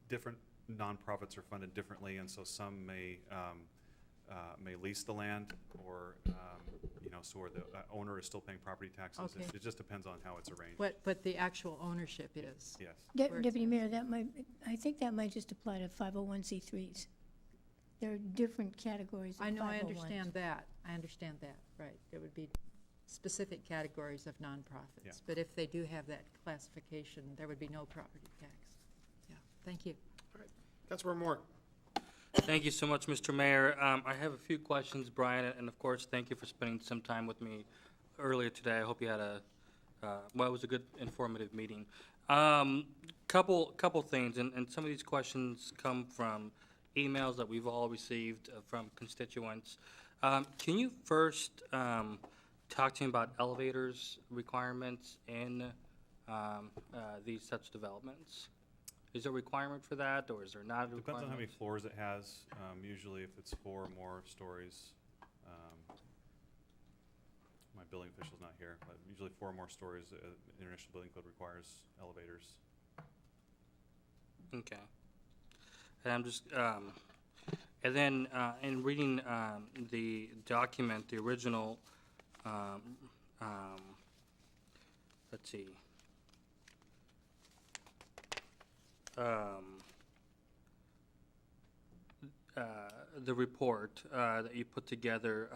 different nonprofits are funded differently, and so some may lease the land, or so where the owner is still paying property taxes. Okay. It just depends on how it's arranged. But the actual ownership is. Yes. Where it Deputy says. Mayor, I think that might just apply to 501c3s. There are different categories of 501s. I know, I understand that, right. There would be specific categories of nonprofits. Yeah. But if they do have that classification, there would be no property tax. Yeah, thank you. Councilmember Moore. Thank you so much, Mr. Mayor. I have a few questions, Brian, and of course, thank you for spending some time with me earlier today. I hope you had it was a good, informative meeting. Couple things, and some of these questions come from emails that we've all received from constituents. Can you first talk to me about elevators requirements in these such developments? Is there a requirement for that, or is there not a requirement? Depends on how many floors it has. Usually if it's 4 or more stories, my building official's not here, but usually 4 or more stories, International Building Code requires elevators. Okay. And I'm just, and then in reading the document, the original, let's see. The report that you put together,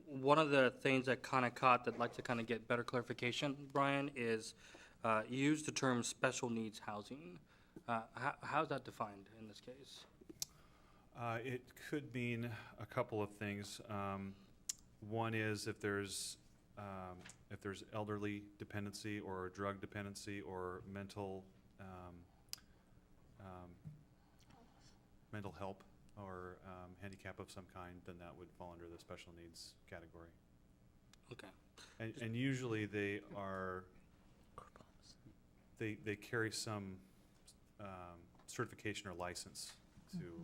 one of the things that kind of caught that I'd like to kind of get better clarification, Brian, is you used the term special needs housing. How's that defined in this case? It could mean a couple of things. One is if there's elderly dependency or drug dependency or mental help or handicap of some kind, then that would fall under the special needs category. Okay. And usually they are, they carry some certification or license to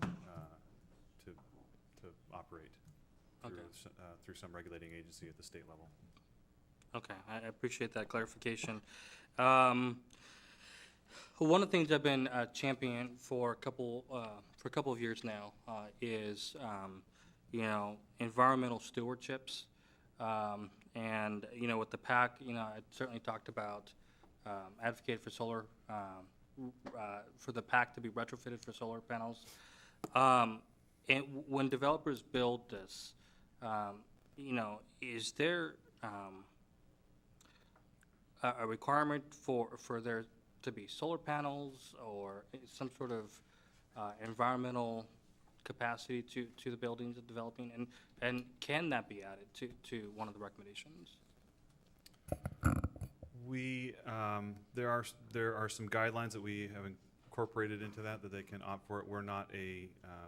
operate through some regulating agency at the state level. Okay, I appreciate that clarification. One of the things I've been championing for a couple of years now is, environmental stewardships, and with the PAC, I certainly talked about advocate for solar, for the PAC to be retrofitted for solar panels, and when developers build this, is there a requirement for there to be solar panels or some sort of environmental capacity to the buildings of developing, and can that be added to one of the recommendations? We there are some guidelines that we have incorporated into that they can opt for it. We're not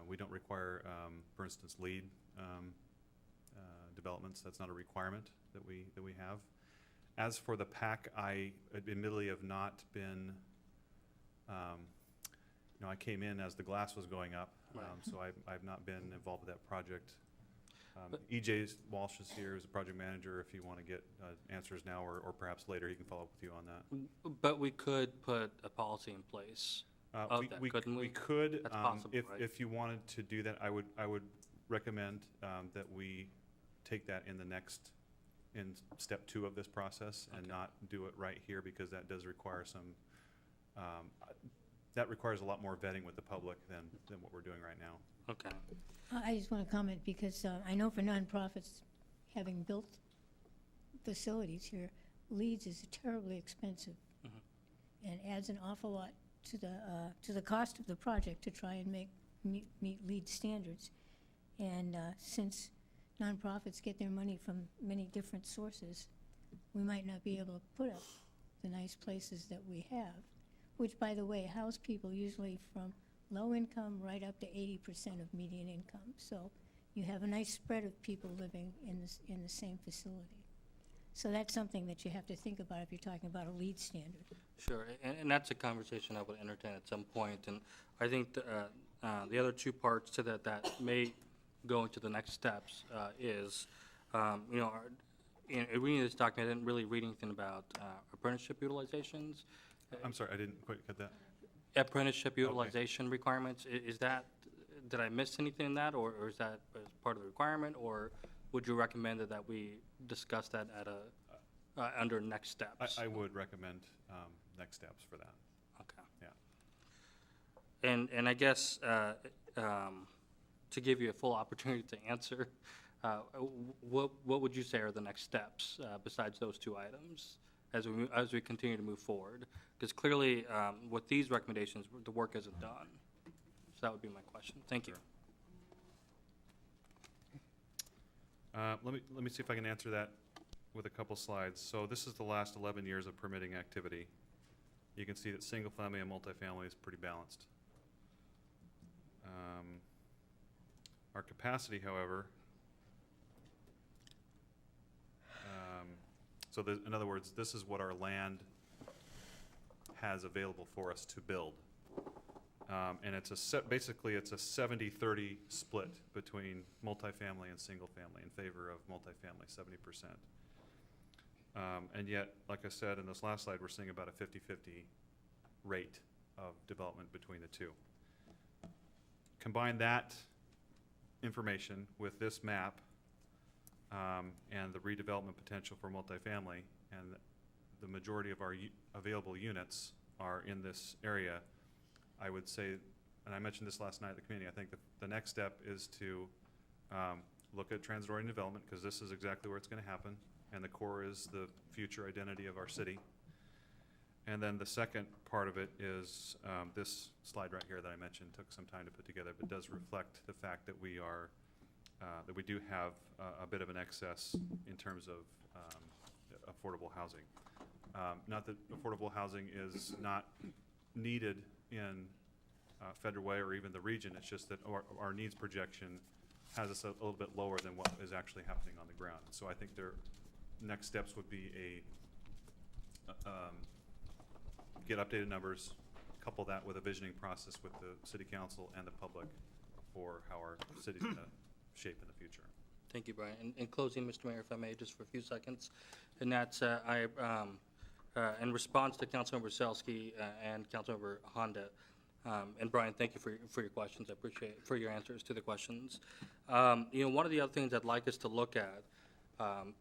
we don't require, for instance, LEED developments. That's not a requirement that we have. As for the PAC, I admittedly have not been, I came in as the glass was going up, so I've not been involved with that project. EJ Walsh is here as a project manager. If you want to get answers now or perhaps later, he can follow up with you on that. But we could put a policy in place. of that, couldn't we? We could, That's possible, right? if you wanted to do that, I would recommend that we take that in step 2 of this process and not do it right here, because that does require that requires a lot more vetting with the public than what we're doing right now. Okay. I just want to comment because I know for nonprofits, having built facilities here, leads is terribly expensive and adds an awful lot to the cost of the project to try and meet LEED standards. And since nonprofits get their money from many different sources, we might not be able to put up the nice places that we have, which, by the way, house people usually from low income right up to 80% of median income. So you have a nice spread of people living in the same facility. So that's something that you have to think about if you're talking about a LEED standard. Sure, and that's a conversation I would entertain at some point. And I think the other two parts to that may go into the next steps is, in reading this document, I didn't really read anything about apprenticeship utilizations. I'm sorry, I didn't quite get that. Apprenticeship utilization requirements, is that, did I miss anything in that, or is that as part of the requirement, or would you recommend that we discuss that at under next steps? I would recommend next steps for that. Okay. Yeah. And I guess to give you a full opportunity to answer, what would you say are the next steps besides those two items as we continue to move forward? Because clearly, with these recommendations, the work isn't done. So that would be my question. Thank you. Let me see if I can answer that with a couple slides. So this is the last 11 years of permitting activity. You can see that single family and multifamily is pretty balanced. Our capacity, however, in other words, this is what our land has available for us to build. And basically it's a 70-30 split between multifamily and single family, in favor of multifamily, 70%. And yet, like I said in this last slide, we're seeing about a 50-50 rate of development between the two. Combine that information with this map and the redevelopment potential for multifamily, and the majority of our available units are in this area, I would say, and I mentioned this last night at the committee, I think the next step is to look at transit-oriented development, because this is exactly where it's going to happen, and the core is the future identity of our city. And then the second part of it is this slide right here that I mentioned took some time to put together, but does reflect the fact that we do have a bit of an excess in terms of affordable housing. Not that affordable housing is not needed in Federal Way or even the region. It's just that our needs projection has us a little bit lower than what is actually happening on the ground. So I think their next steps would be get updated numbers, couple that with a visioning process with the city council and the public for how our city's going to shape in the future. Thank you, Brian. In closing, Mr. Mayor, if I may, just for a few seconds, and that's in response to Councilmember Selsky and Councilmember Honda, and Brian, thank you for your questions. I appreciate for your answers to the questions. One of the other things I'd like us to look at,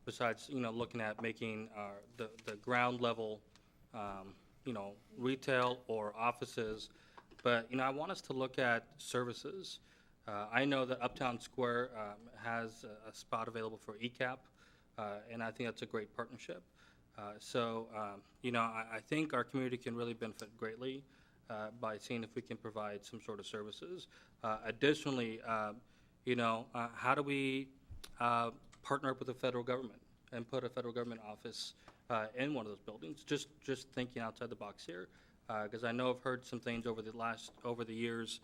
besides looking at making the ground level, retail or offices, but I want us to look at services. I know that Uptown Square has a spot available for ECAP, and I think that's a great partnership. I think our community can really benefit greatly by seeing if we can provide some sort of services. Additionally, how do we partner up with the federal government and put a federal government office in one of those buildings? Just thinking outside the box here, because I know I've heard some things over the years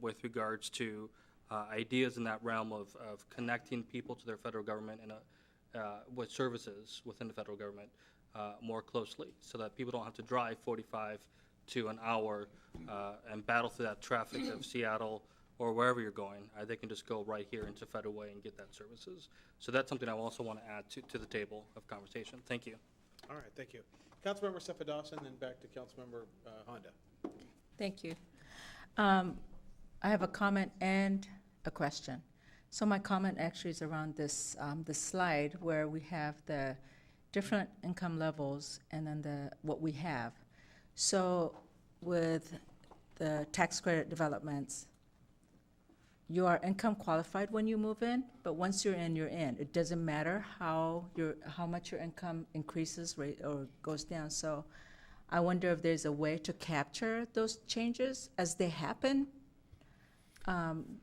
with regards to ideas in that realm of connecting people to their federal government and with services within the federal government more closely, so that people don't have to drive 45 to an hour and battle through that traffic of Seattle or wherever you're going. They can just go right here into Federal Way and get that services. So that's something I also want to add to the table of conversation. Thank you. All right, thank you. Councilmember Cephas-Dawson, then back to Councilmember Honda. Thank you. I have a comment and a question. So my comment actually is around this, this slide where we have the different income levels and then what we have. So with the tax credit developments, you are income qualified when you move in, but once you're in, you're in. It doesn't matter how much your income increases or goes down. So I wonder if there's a way to capture those changes as they happen.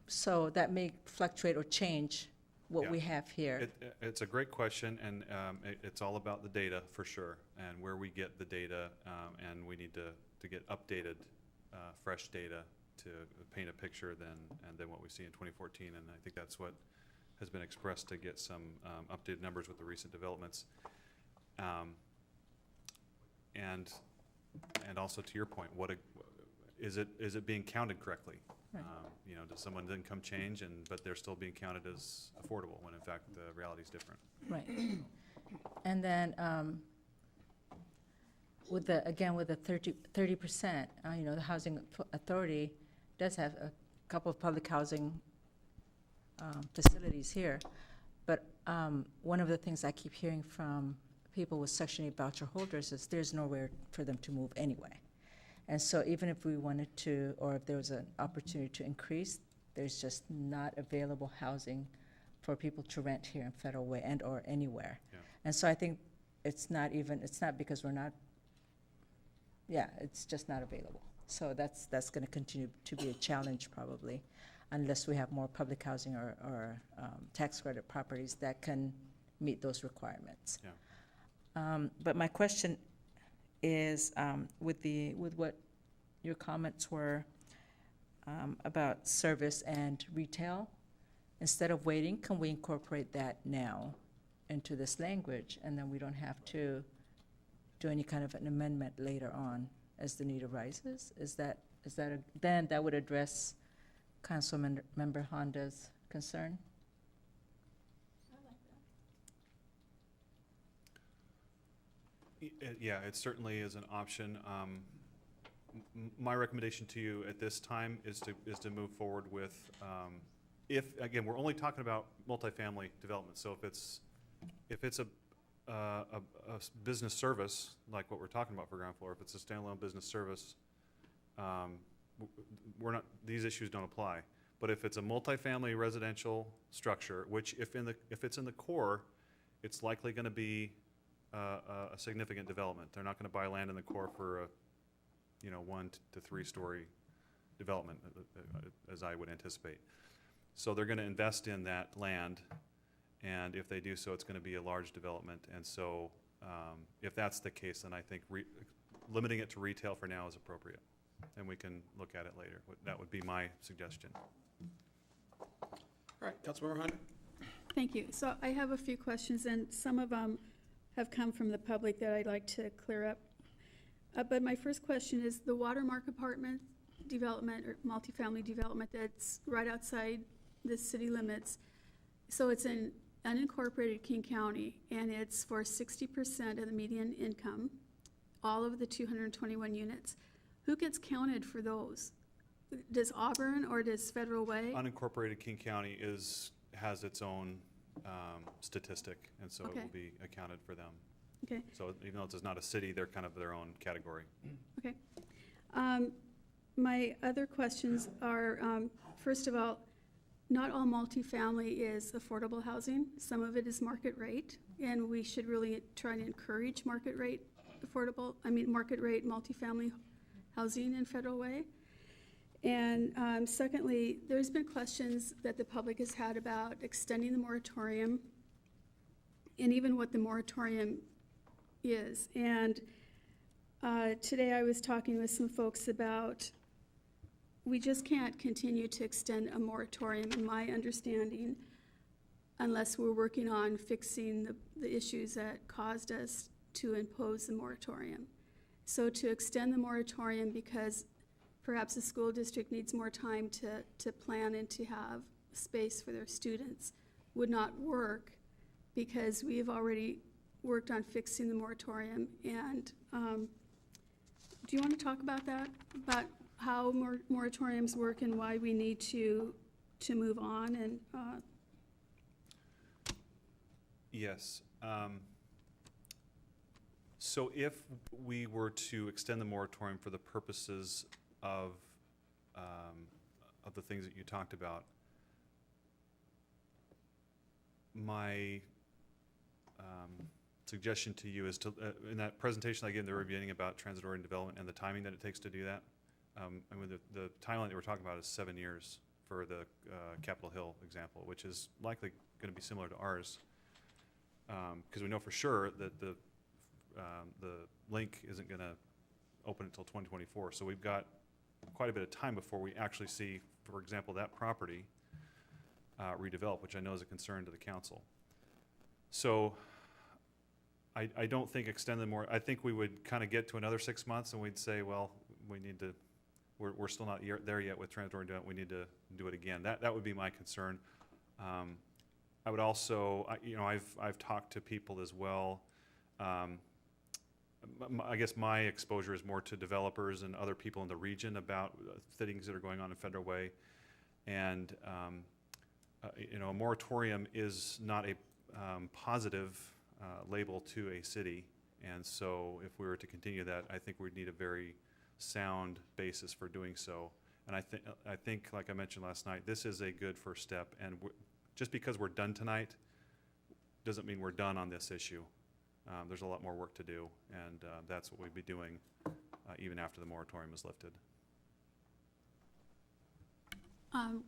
So that may fluctuate or change what we have here. It's a great question, and it's all about the data for sure, and where we get the data, and we need to get updated, fresh data to paint a picture than what we see in 2014, and I think that's what has been expressed to get some updated numbers with the recent developments. And also to your point, is it being counted correctly? Right. You know, does someone's income change but they're still being counted as affordable when in fact the reality is different? Right. And then with the 30%, you know, the Housing Authority does have a couple of public housing facilities here. But one of the things I keep hearing from people with Section 8 voucher holders is there's nowhere for them to move anyway. And so even if we wanted to, or if there was an opportunity to increase, there's just not available housing for people to rent here in Federal Way and or anywhere. Yeah. And so I think it's not because we're not, it's just not available. So that's going to continue to be a challenge probably, unless we have more public housing or tax credit properties that can meet those requirements. Yeah. But my question is with what your comments were about service and retail, instead of waiting, can we incorporate that now into this language, and then we don't have to do any kind of an amendment later on as the need arises? Then that would address Councilmember Honda's concern? Yeah, it certainly is an option. My recommendation to you at this time is to move forward with, again, we're only talking about multifamily development. So if it's a business service like what we're talking about for ground floor, if it's a standalone business service, these issues don't apply. But if it's a multifamily residential structure, which if it's in the core, it's likely going to be a significant development. They're not going to buy land in the core for a 1 to 3 story development, as I would anticipate. So they're going to invest in that land, and if they do so, it's going to be a large development. And so if that's the case, then I think limiting it to retail for now is appropriate, and we can look at it later. That would be my suggestion. All right, Councilmember Honda. Thank you. So I have a few questions, and some of them have come from the public that I'd like to clear up. But my first question is the Watermark apartment development or multifamily development that's right outside the city limits. So it's in unincorporated King County, and it's for 60% of the median income, all of the 221 units. Who gets counted for those? Does Auburn or does Federal Way? Unincorporated King County has its own statistic, and so it will be accounted for them. Okay. So even though it's not a city, they're kind of their own category. Okay. My other questions are, first of all, not all multifamily is affordable housing. Some of it is market rate, and we should really try to encourage market rate multifamily housing in Federal Way. And secondly, there's been questions that the public has had about extending the moratorium and even what the moratorium is. And today I was talking with some folks about we just can't continue to extend a moratorium, in my understanding, unless we're working on fixing the issues that caused us to impose the moratorium. So to extend the moratorium because perhaps the school district needs more time to plan and to have space for their students would not work, because we have already worked on fixing the moratorium. And do you want to talk about that? About how moratoriums work and why we need to move on and, Yes. So if we were to extend the moratorium for the purposes of the things that you talked about, my suggestion to you is to, in that presentation I gave in the very beginning about transitory development and the timing that it takes to do that, I mean, the timeline that we're talking about is 7 years for the Capitol Hill example, which is likely going to be similar to ours, because we know for sure that the link isn't going to open until 2024. So we've got quite a bit of time before we actually see, for example, that property redevelop, which I know is a concern to the council. So I don't think extend them more. I think we would kind of get to another 6 months and we'd say, well, we need to, we're still not there yet with transitory development. We need to do it again. That would be my concern. I would also, you know, I've talked to people as well. I guess my exposure is more to developers and other people in the region about things that are going on in Federal Way. And, you know, a moratorium is not a positive label to a city. And so if we were to continue that, I think we'd need a very sound basis for doing so. And I think, like I mentioned last night, this is a good first step. And just because we're done tonight doesn't mean we're done on this issue. There's a lot more work to do, and that's what we'd be doing even after the moratorium is lifted.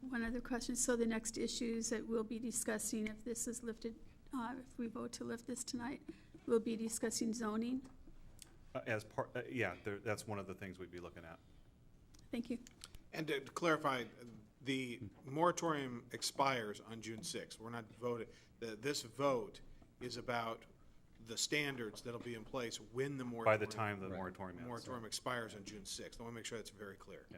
one other question. So the next issues that we'll be discussing, if this is lifted, if we vote to lift this tonight, we'll be discussing zoning. As part, yeah, that's one of the things we'd be looking at. Thank you. And to clarify, the moratorium expires on June 6th. We're not voting. This vote is about the standards that'll be in place when the moratorium. By the time the moratorium ends. Moratorium expires on June 6th. I want to make sure that's very clear. Yeah.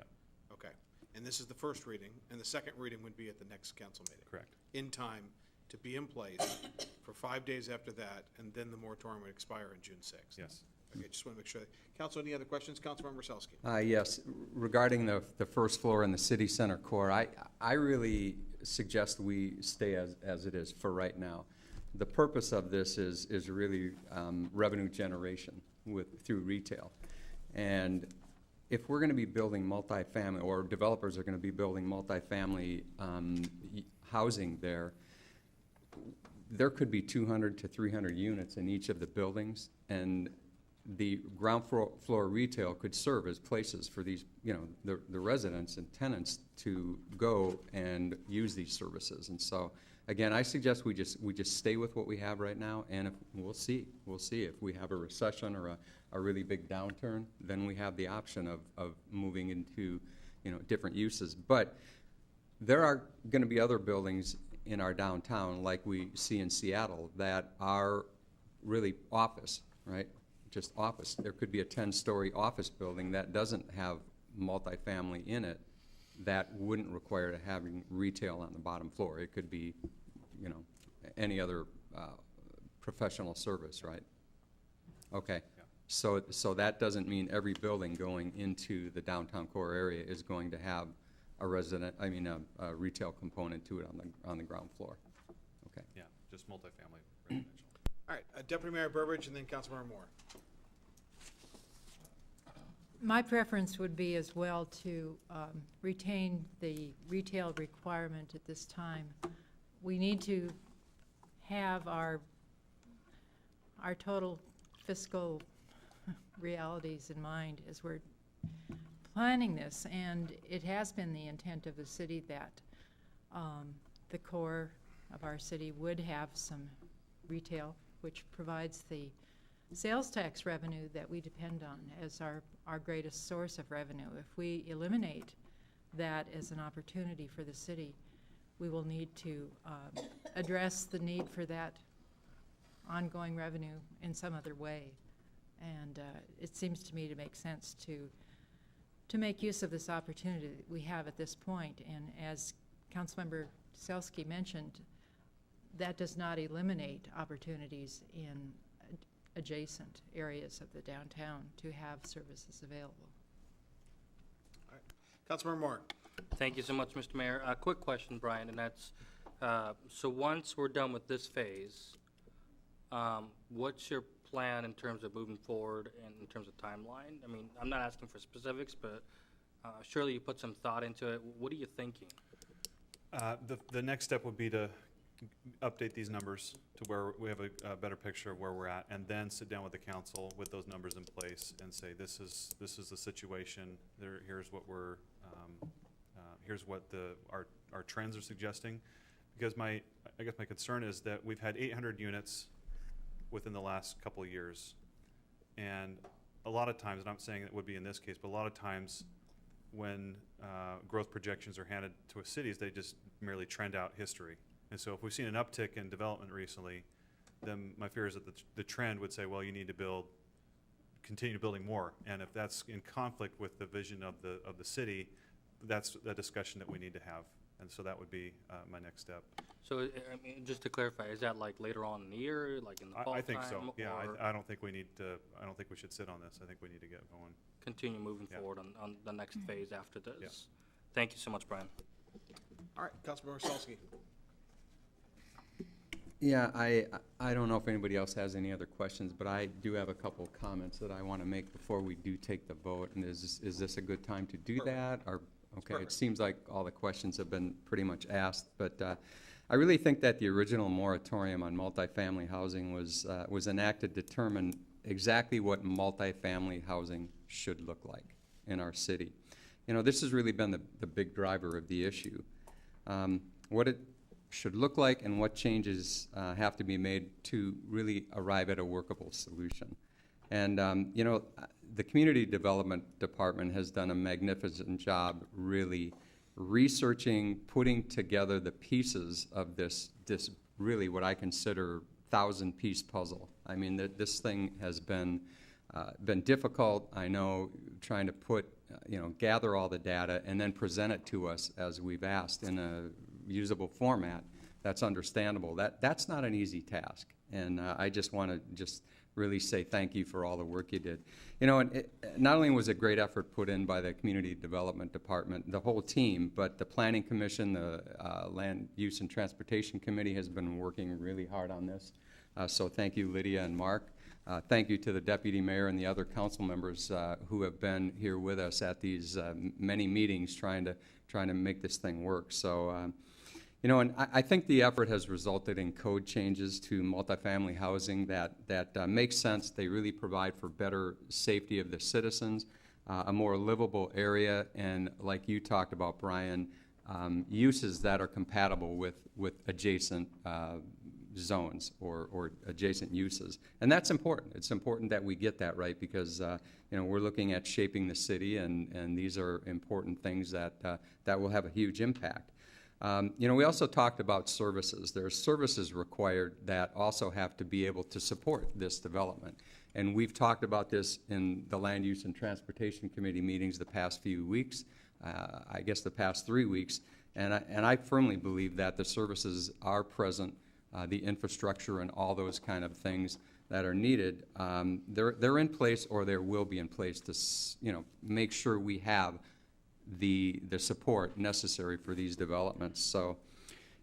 Okay. And this is the first reading, and the second reading would be at the next council meeting. Correct. In time to be in place for 5 days after that, and then the moratorium would expire on June 6th. Yes. Okay, just want to make sure. Council, any other questions? Councilmember Selsky. Yes, regarding the first floor in the city center core, I really suggest we stay as it is for right now. The purpose of this is really revenue generation through retail. And if we're going to be building multifamily, or developers are going to be building multifamily housing there could be 200 to 300 units in each of the buildings, and the ground floor retail could serve as places for these, the residents and tenants to go and use these services. And so, again, I suggest we just stay with what we have right now, and we'll see if we have a recession or a really big downturn, then we have the option of moving into, different uses. But there are going to be other buildings in our downtown, like we see in Seattle, that are really office, right? Just office. There could be a 10-story office building that doesn't have multifamily in it that wouldn't require to having retail on the bottom floor. It could be, any other professional service, right? Okay. Yeah. So that doesn't mean every building going into the downtown core area is going to have a retail component to it on the ground floor. Okay. Yeah, just multifamily residential. All right, Deputy Mayor Beverage and then Councilmember Moore. My preference would be as well to retain the retail requirement at this time. We need to have our total fiscal realities in mind as we're planning this, and it has been the intent of the city that the core of our city would have some retail, which provides the sales tax revenue that we depend on as our greatest source of revenue. If we eliminate that as an opportunity for the city, we will need to address the need for that ongoing revenue in some other way. And it seems to me to make sense to make use of this opportunity that we have at this point. And as Councilmember Selsky mentioned, that does not eliminate opportunities in adjacent areas of the downtown to have services available. All right. Councilmember Moore. Thank you so much, Mr. Mayor. A quick question, Brian, and that's, so once we're done with this phase, what's your plan in terms of moving forward and in terms of timeline? I mean, I'm not asking for specifics, but surely you put some thought into it. What are you thinking? The next step would be to update these numbers to where we have a better picture of where we're at, and then sit down with the council with those numbers in place and say, this is the situation. Here's what we're here's what our trends are suggesting. Because I guess my concern is that we've had 800 units within the last couple of years, and a lot of times, and I'm saying it would be in this case, but a lot of times when growth projections are handed to cities, they just merely trend out history. And so if we've seen an uptick in development recently, then my fear is that the trend would say, well, you need to continue building more. And if that's in conflict with the vision of the city, that's a discussion that we need to have. And so that would be my next step. So, I mean, just to clarify, is that like later on in the year, like in the fall I think so. time, Yeah, or I don't think we need to. I don't think we should sit on this. I think we need to get going. continue moving Yeah. forward on the next phase after this? Yeah. Thank you so much, Brian. All right, Councilmember Solsky. Yeah, I don't know if anybody else has any other questions, but I do have a couple of comments that I want to make before we do take the vote. And is this a good time to do that? Or, okay, it seems like all the questions have been pretty much asked, but I really think that the original moratorium on multifamily housing was enacted to determine exactly what multifamily housing should look like in our city. You know, this has really been the big driver of the issue. What it should look like and what changes have to be made to really arrive at a workable solution. And, you know, the Community Development Department has done a magnificent job really researching, putting together the pieces of this really what I consider 1,000-piece puzzle. I mean, this thing has been difficult, I know, trying to gather all the data and then present it to us as we've asked in a usable format that's understandable. That's not an easy task, and I just want to really say thank you for all the work you did. You know, and not only was a great effort put in by the Community Development Department, the whole team, but the Planning Commission, the Land Use and Transportation Committee has been working really hard on this. So thank you, Lydia and Mark. Thank you to the Deputy Mayor and the other council members who have been here with us at these many meetings trying to make this thing work. So, you know, and I think the effort has resulted in code changes to multifamily housing that make sense. They really provide for better safety of the citizens, a more livable area, and like you talked about, Brian, uses that are compatible with adjacent zones or adjacent uses. And that's important. It's important that we get that right because, you know, we're looking at shaping the city, and these are important things that will have a huge impact. You know, we also talked about services. There are services required that also have to be able to support this development. And we've talked about this in the Land Use and Transportation Committee meetings the past few weeks, I guess the past 3 weeks. And I firmly believe that the services are present, the infrastructure and all those kind of things that are needed, they're in place or there will be in place to, you know, make sure we have the support necessary for these developments. So,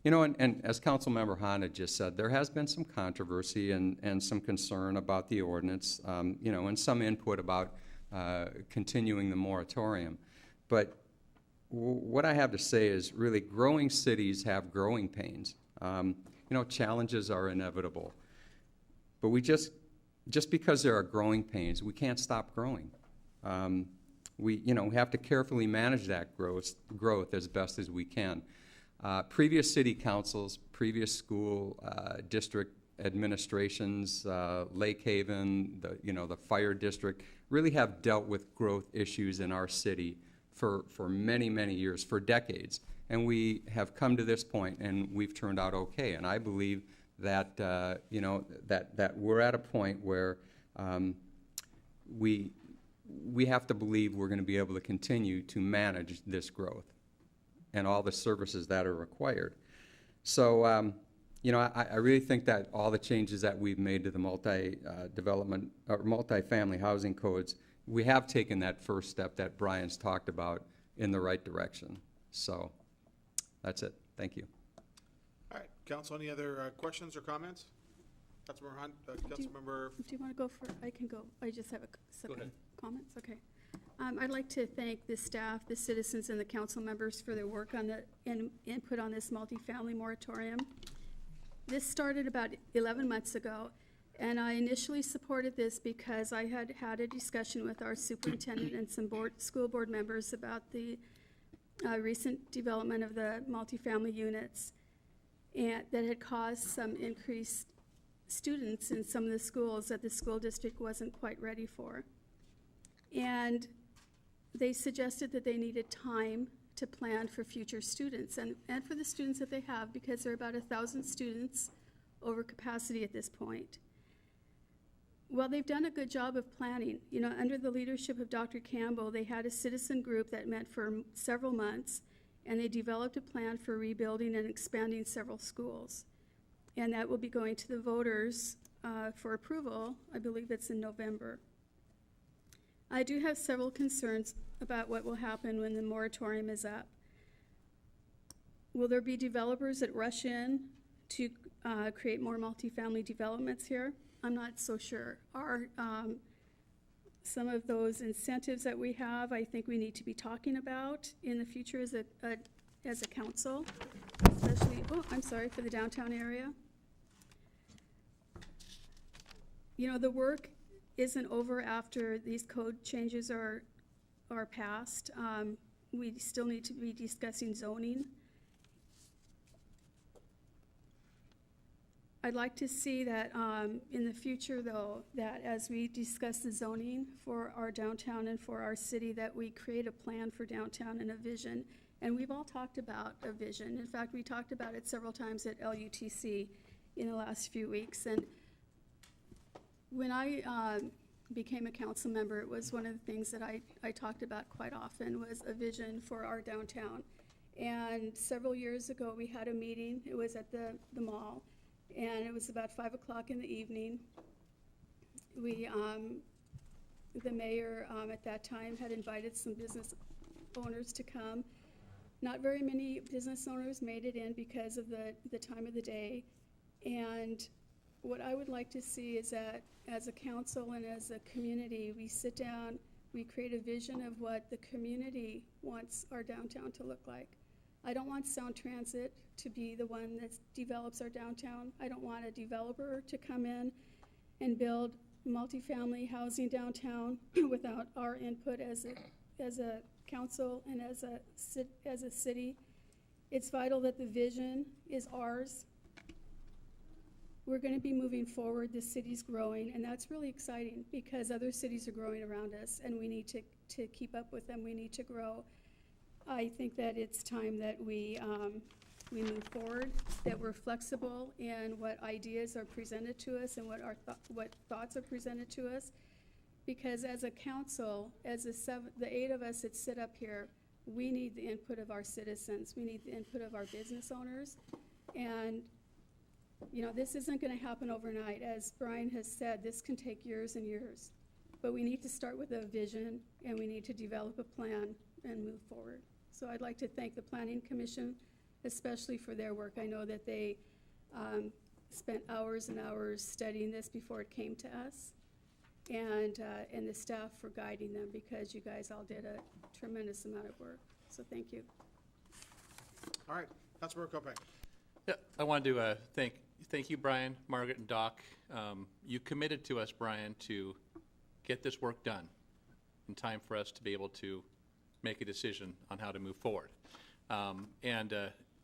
you know, and as Councilmember Hahn had just said, there has been some controversy and some concern about the ordinance, you know, and some input about continuing the moratorium. But what I have to say is really growing cities have growing pains. You know, challenges are inevitable. But we just because there are growing pains, we can't stop growing. We have to carefully manage that growth as best as we can. Previous city councils, previous school district administrations, Lake Haven, the fire district, really have dealt with growth issues in our city for many, many years, for decades. And we have come to this point, and we've turned out okay. And I believe that that we're at a point where we have to believe we're going to be able to continue to manage this growth and all the services that are required. So, I really think that all the changes that we've made to the multi-development or multifamily housing codes, we have taken that first step that Brian's talked about in the right direction. So that's it. Thank you. All right, council, any other questions or comments? Councilmember Hunt, Councilmember, Do you want to go for, I can go, I just have some ahead. comments, okay. I'd like to thank the staff, the citizens, and the council members for their work on and input on this multifamily moratorium. This started about 11 months ago, and I initially supported this because I had had a discussion with our superintendent and some school board members about the recent development of the multifamily units, and that had caused some increased students in some of the schools that the school district wasn't quite ready for. And they suggested that they needed time to plan for future students and for the students that they have, because there are about 1,000 students over capacity at this point. Well, they've done a good job of planning. You know, under the leadership of Dr. Campbell, they had a citizen group that met for several months, and they developed a plan for rebuilding and expanding several schools. And that will be going to the voters for approval. I believe it's in November. I do have several concerns about what will happen when the moratorium is up. Will there be developers that rush in to create more multifamily developments here? I'm not so sure. Are some of those incentives that we have, I think we need to be talking about in the future as a council, especially, for the downtown area. You know, the work isn't over after these code changes are passed. We still need to be discussing zoning. I'd like to see that in the future, though, that as we discuss the zoning for our downtown and for our city, that we create a plan for downtown and a vision. And we've all talked about a vision. In fact, we talked about it several times at LUTC in the last few weeks. And when I became a council member, it was one of the things that I talked about quite often was a vision for our downtown. And several years ago, we had a meeting. It was at the mall, and it was about 5 o'clock in the evening. We, the mayor at that time had invited some business owners to come. Not very many business owners made it in because of the time of the day. And what I would like to see is that as a council and as a community, we sit down, we create a vision of what the community wants our downtown to look like. I don't want Sound Transit to be the one that develops our downtown. I don't want a developer to come in and build multifamily housing downtown without our input as a council and as a city. It's vital that the vision is ours. We're going to be moving forward. The city's growing, and that's really exciting because other cities are growing around us, and we need to keep up with them. We need to grow. I think that it's time that we move forward, that we're flexible in what ideas are presented to us and what thoughts are presented to us. Because as a council, as the 8 of us that sit up here, we need the input of our citizens. We need the input of our business owners. And you know, this isn't going to happen overnight. As Brian has said, this can take years and years. But we need to start with a vision, and we need to develop a plan and move forward. So I'd like to thank the Planning Commission, especially for their work. I know that they spent hours and hours studying this before it came to us, and the staff for guiding them, because you guys all did a tremendous amount of work. So thank you. All right, Councilmember Kopech. Yeah, I wanted to thank you, Brian, Margaret, and Doc. You committed to us, Brian, to get this work done in time for us to be able to make a decision on how to move forward. And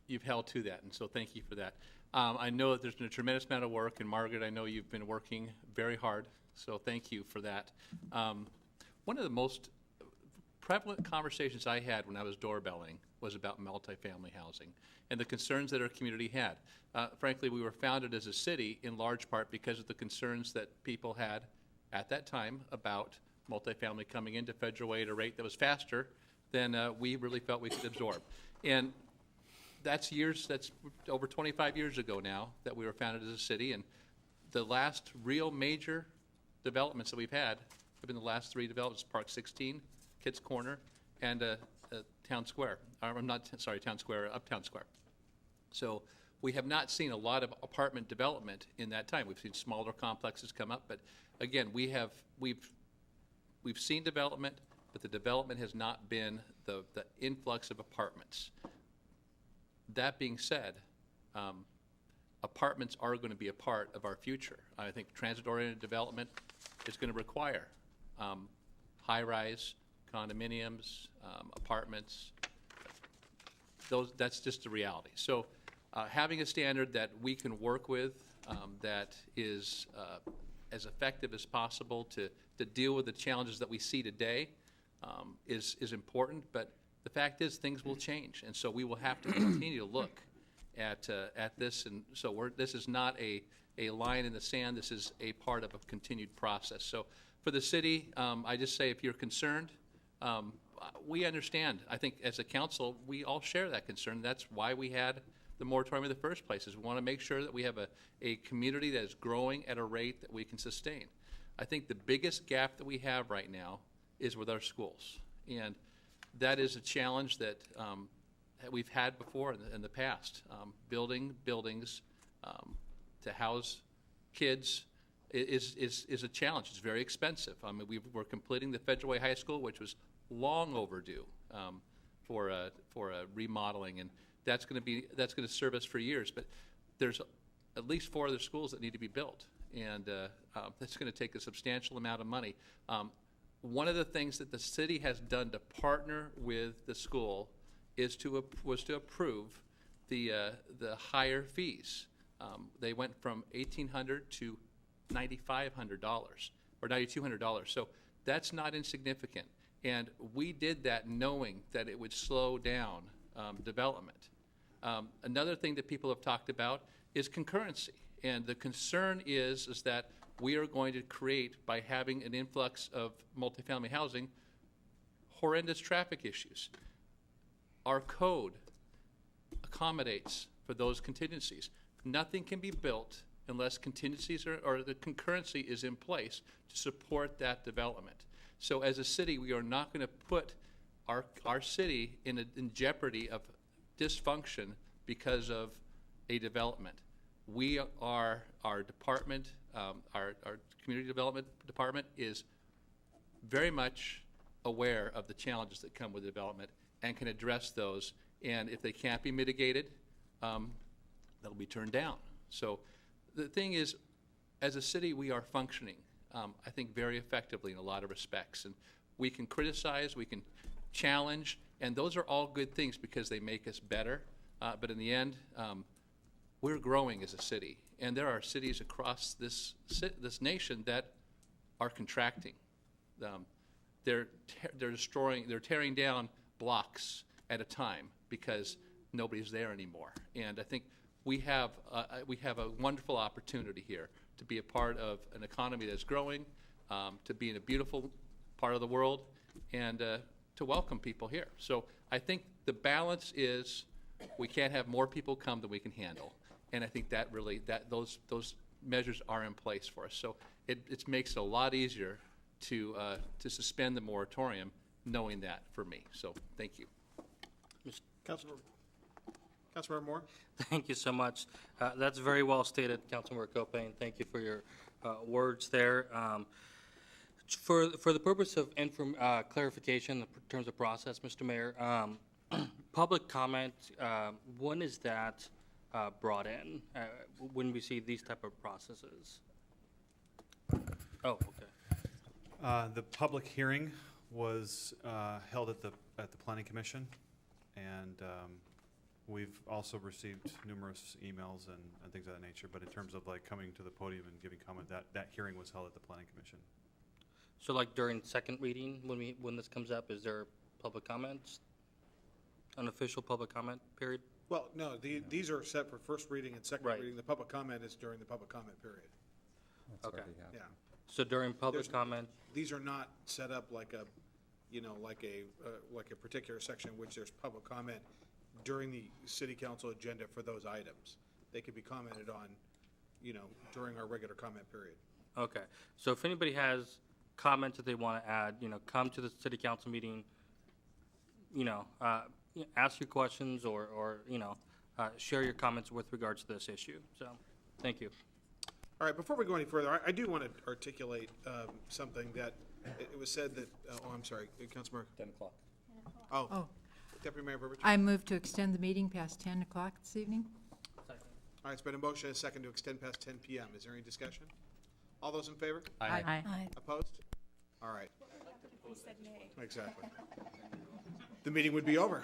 you've held to that, and so thank you for that. I know that there's been a tremendous amount of work, and Margaret, I know you've been working very hard, so thank you for that. One of the most prevalent conversations I had when I was doorbelling was about multifamily housing and the concerns that our community had. Frankly, we were founded as a city in large part because of the concerns that people had at that time about multifamily coming into Federal Way at a rate that was faster than we really felt we could absorb. And that's over 25 years ago now that we were founded as a city, and the last real major developments that we've had have been the last 3 developments, Park 16, Kitts Corner, and Town Square, or not, sorry, Town Square, Uptown Square. So we have not seen a lot of apartment development in that time. We've seen smaller complexes come up, but again, we've seen development, but the development has not been the influx of apartments. That being said, apartments are going to be a part of our future. I think transit-oriented development is going to require high-rise condominiums, apartments. That's just the reality. So having a standard that we can work with that is as effective as possible to deal with the challenges that we see today is important, but the fact is things will change, and so we will have to continue to look at this, and so this is not a line in the sand. This is a part of a continued process. So for the city, I just say if you're concerned, we understand. I think as a council, we all share that concern. That's why we had the moratorium in the first place, is we want to make sure that we have a community that is growing at a rate that we can sustain. I think the biggest gap that we have right now is with our schools, and that is a challenge that we've had before in the past. Building buildings to house kids is a challenge. It's very expensive. I mean, we're completing the Federal Way High School, which was long overdue for a remodeling, and that's going to serve us for years. But there's at least 4 other schools that need to be built, and that's going to take a substantial amount of money. One of the things that the city has done to partner with the school was to approve the higher fees. They went from $1,800 to $9,500 or $9,200. So that's not insignificant. And we did that knowing that it would slow down development. Another thing that people have talked about is concurrency. And the concern is that we are going to create, by having an influx of multifamily housing, horrendous traffic issues. Our code accommodates for those contingencies. Nothing can be built unless contingencies or the concurrency is in place to support that development. So as a city, we are not going to put our city in jeopardy of dysfunction because of a development. We are, our department, our community development department is very much aware of the challenges that come with development and can address those. And if they can't be mitigated, that'll be turned down. So the thing is, as a city, we are functioning, I think, very effectively in a lot of respects. And we can criticize, we can challenge, and those are all good things because they make us better. But in the end, we're growing as a city. And there are cities across this nation that are contracting. They're tearing down blocks at a time because nobody's there anymore. And I think we have a wonderful opportunity here to be a part of an economy that's growing, to be in a beautiful part of the world, and to welcome people here. So I think the balance is we can't have more people come than we can handle. And I think that really, those measures are in place for us. So it makes it a lot easier to suspend the moratorium, knowing that for me. So thank you. Councilmember Moore? Thank you so much. That's very well stated, Councilmember Copain. Thank you for your words there. For the purpose of clarification in terms of process, Mr. Mayor, public comment, when is that brought in when we see these type of processes? Oh, okay. The public hearing was held at the Planning Commission, and we've also received numerous emails and things of that nature. But in terms of like coming to the podium and giving comment, that hearing was held at the Planning Commission. So like during second reading, when this comes up, is there public comments? An official public comment period? Well, no, these are set for first reading and second reading. The public comment is during the public comment period. Okay. Yeah. So during public comment, these are not set up like a, like a particular section in which there's public comment during the city council agenda for those items. They could be commented on, during our regular comment period. okay. So if anybody has comments that they want to add, come to the city council meeting, ask your questions or share your comments with regards to this issue. So, thank you. All right, before we go any further, I do want to articulate something that, it was said that, I'm sorry, Councilmember. 10 o'clock. Oh, Deputy Mayor Beverage. I move to extend the meeting past 10 o'clock this evening. All right, it's been a motion and a second to extend past 10 p.m. Is there any discussion? All those in favor? Aye. Opposed? All right. Exactly. The meeting would be over.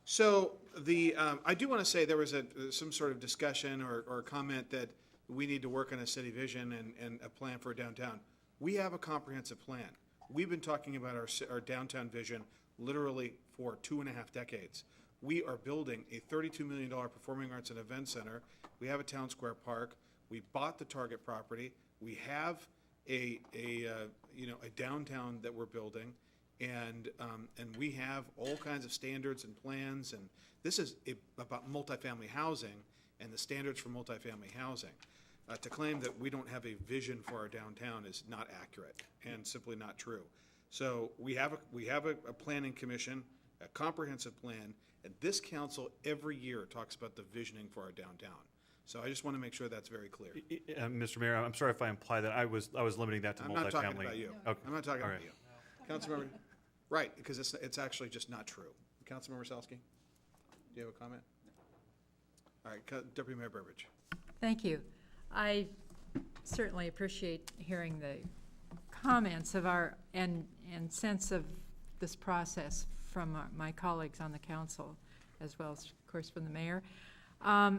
So I do want to say there was some sort of discussion or comment that we need to work on a city vision and a plan for downtown. We have a comprehensive plan. We've been talking about our downtown vision literally for 2.5 decades. We are building a $32 million performing arts and event center. We have a town square park. We bought the Target property. We have a downtown that we're building, and we have all kinds of standards and plans. And this is about multifamily housing and the standards for multifamily housing. To claim that we don't have a vision for our downtown is not accurate and simply not true. So we have a planning commission, a comprehensive plan, and this council every year talks about the visioning for our downtown. So I just want to make sure that's very clear. Mr. Mayor, I'm sorry if I implied that I was limiting that to multifamily. I'm not talking about you. Okay. I'm not talking All about right. you. Councilmember, right, because it's actually just not true. Councilmember Salsky, do you have a comment? All right, Deputy Mayor Beveridge. Thank you. I certainly appreciate hearing the comments of and sense of this process from my colleagues on the council, as well as, of course, from the mayor. I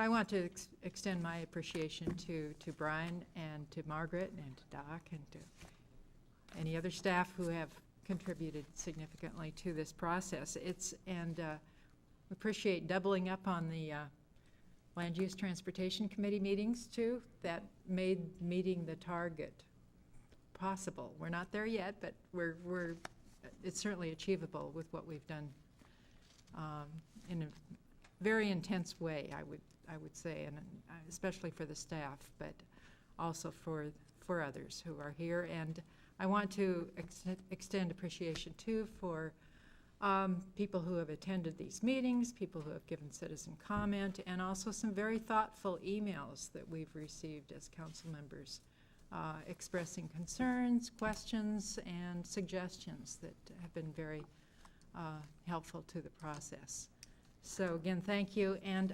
want to extend my appreciation to Brian and to Margaret and to Doc and to any other staff who have contributed significantly to this process. Appreciate doubling up on the Land Use Transportation Committee meetings too. That made meeting the target possible. We're not there yet, but it's certainly achievable with what we've done in a very intense way, I would say, and especially for the staff, but also for others who are here. And I want to extend appreciation too for people who have attended these meetings, people who have given citizen comment, and also some very thoughtful emails that we've received as council members expressing concerns, questions, and suggestions that have been very helpful to the process. So again, thank you. And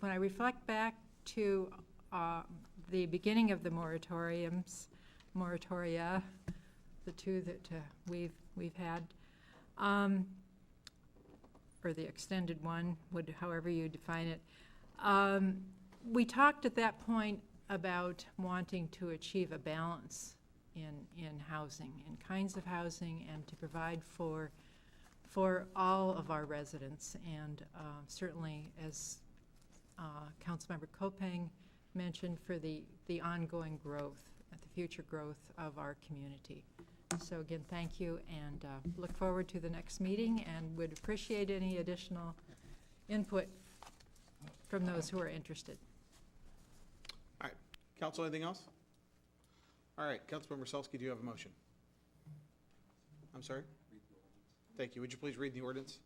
when I reflect back to the beginning of the moratoria, the two that we've had, or the extended one, however you define it. We talked at that point about wanting to achieve a balance in housing, in kinds of housing, and to provide for all of our residents. And certainly, as Councilmember Kopeng mentioned, for the ongoing growth, the future growth of our community. So again, thank you, and look forward to the next meeting, and would appreciate any additional input from those who are interested. All right, Council, anything else? All right, Councilmember Salsky, do you have a motion? I'm sorry? Thank you. Would you please read the ordinance?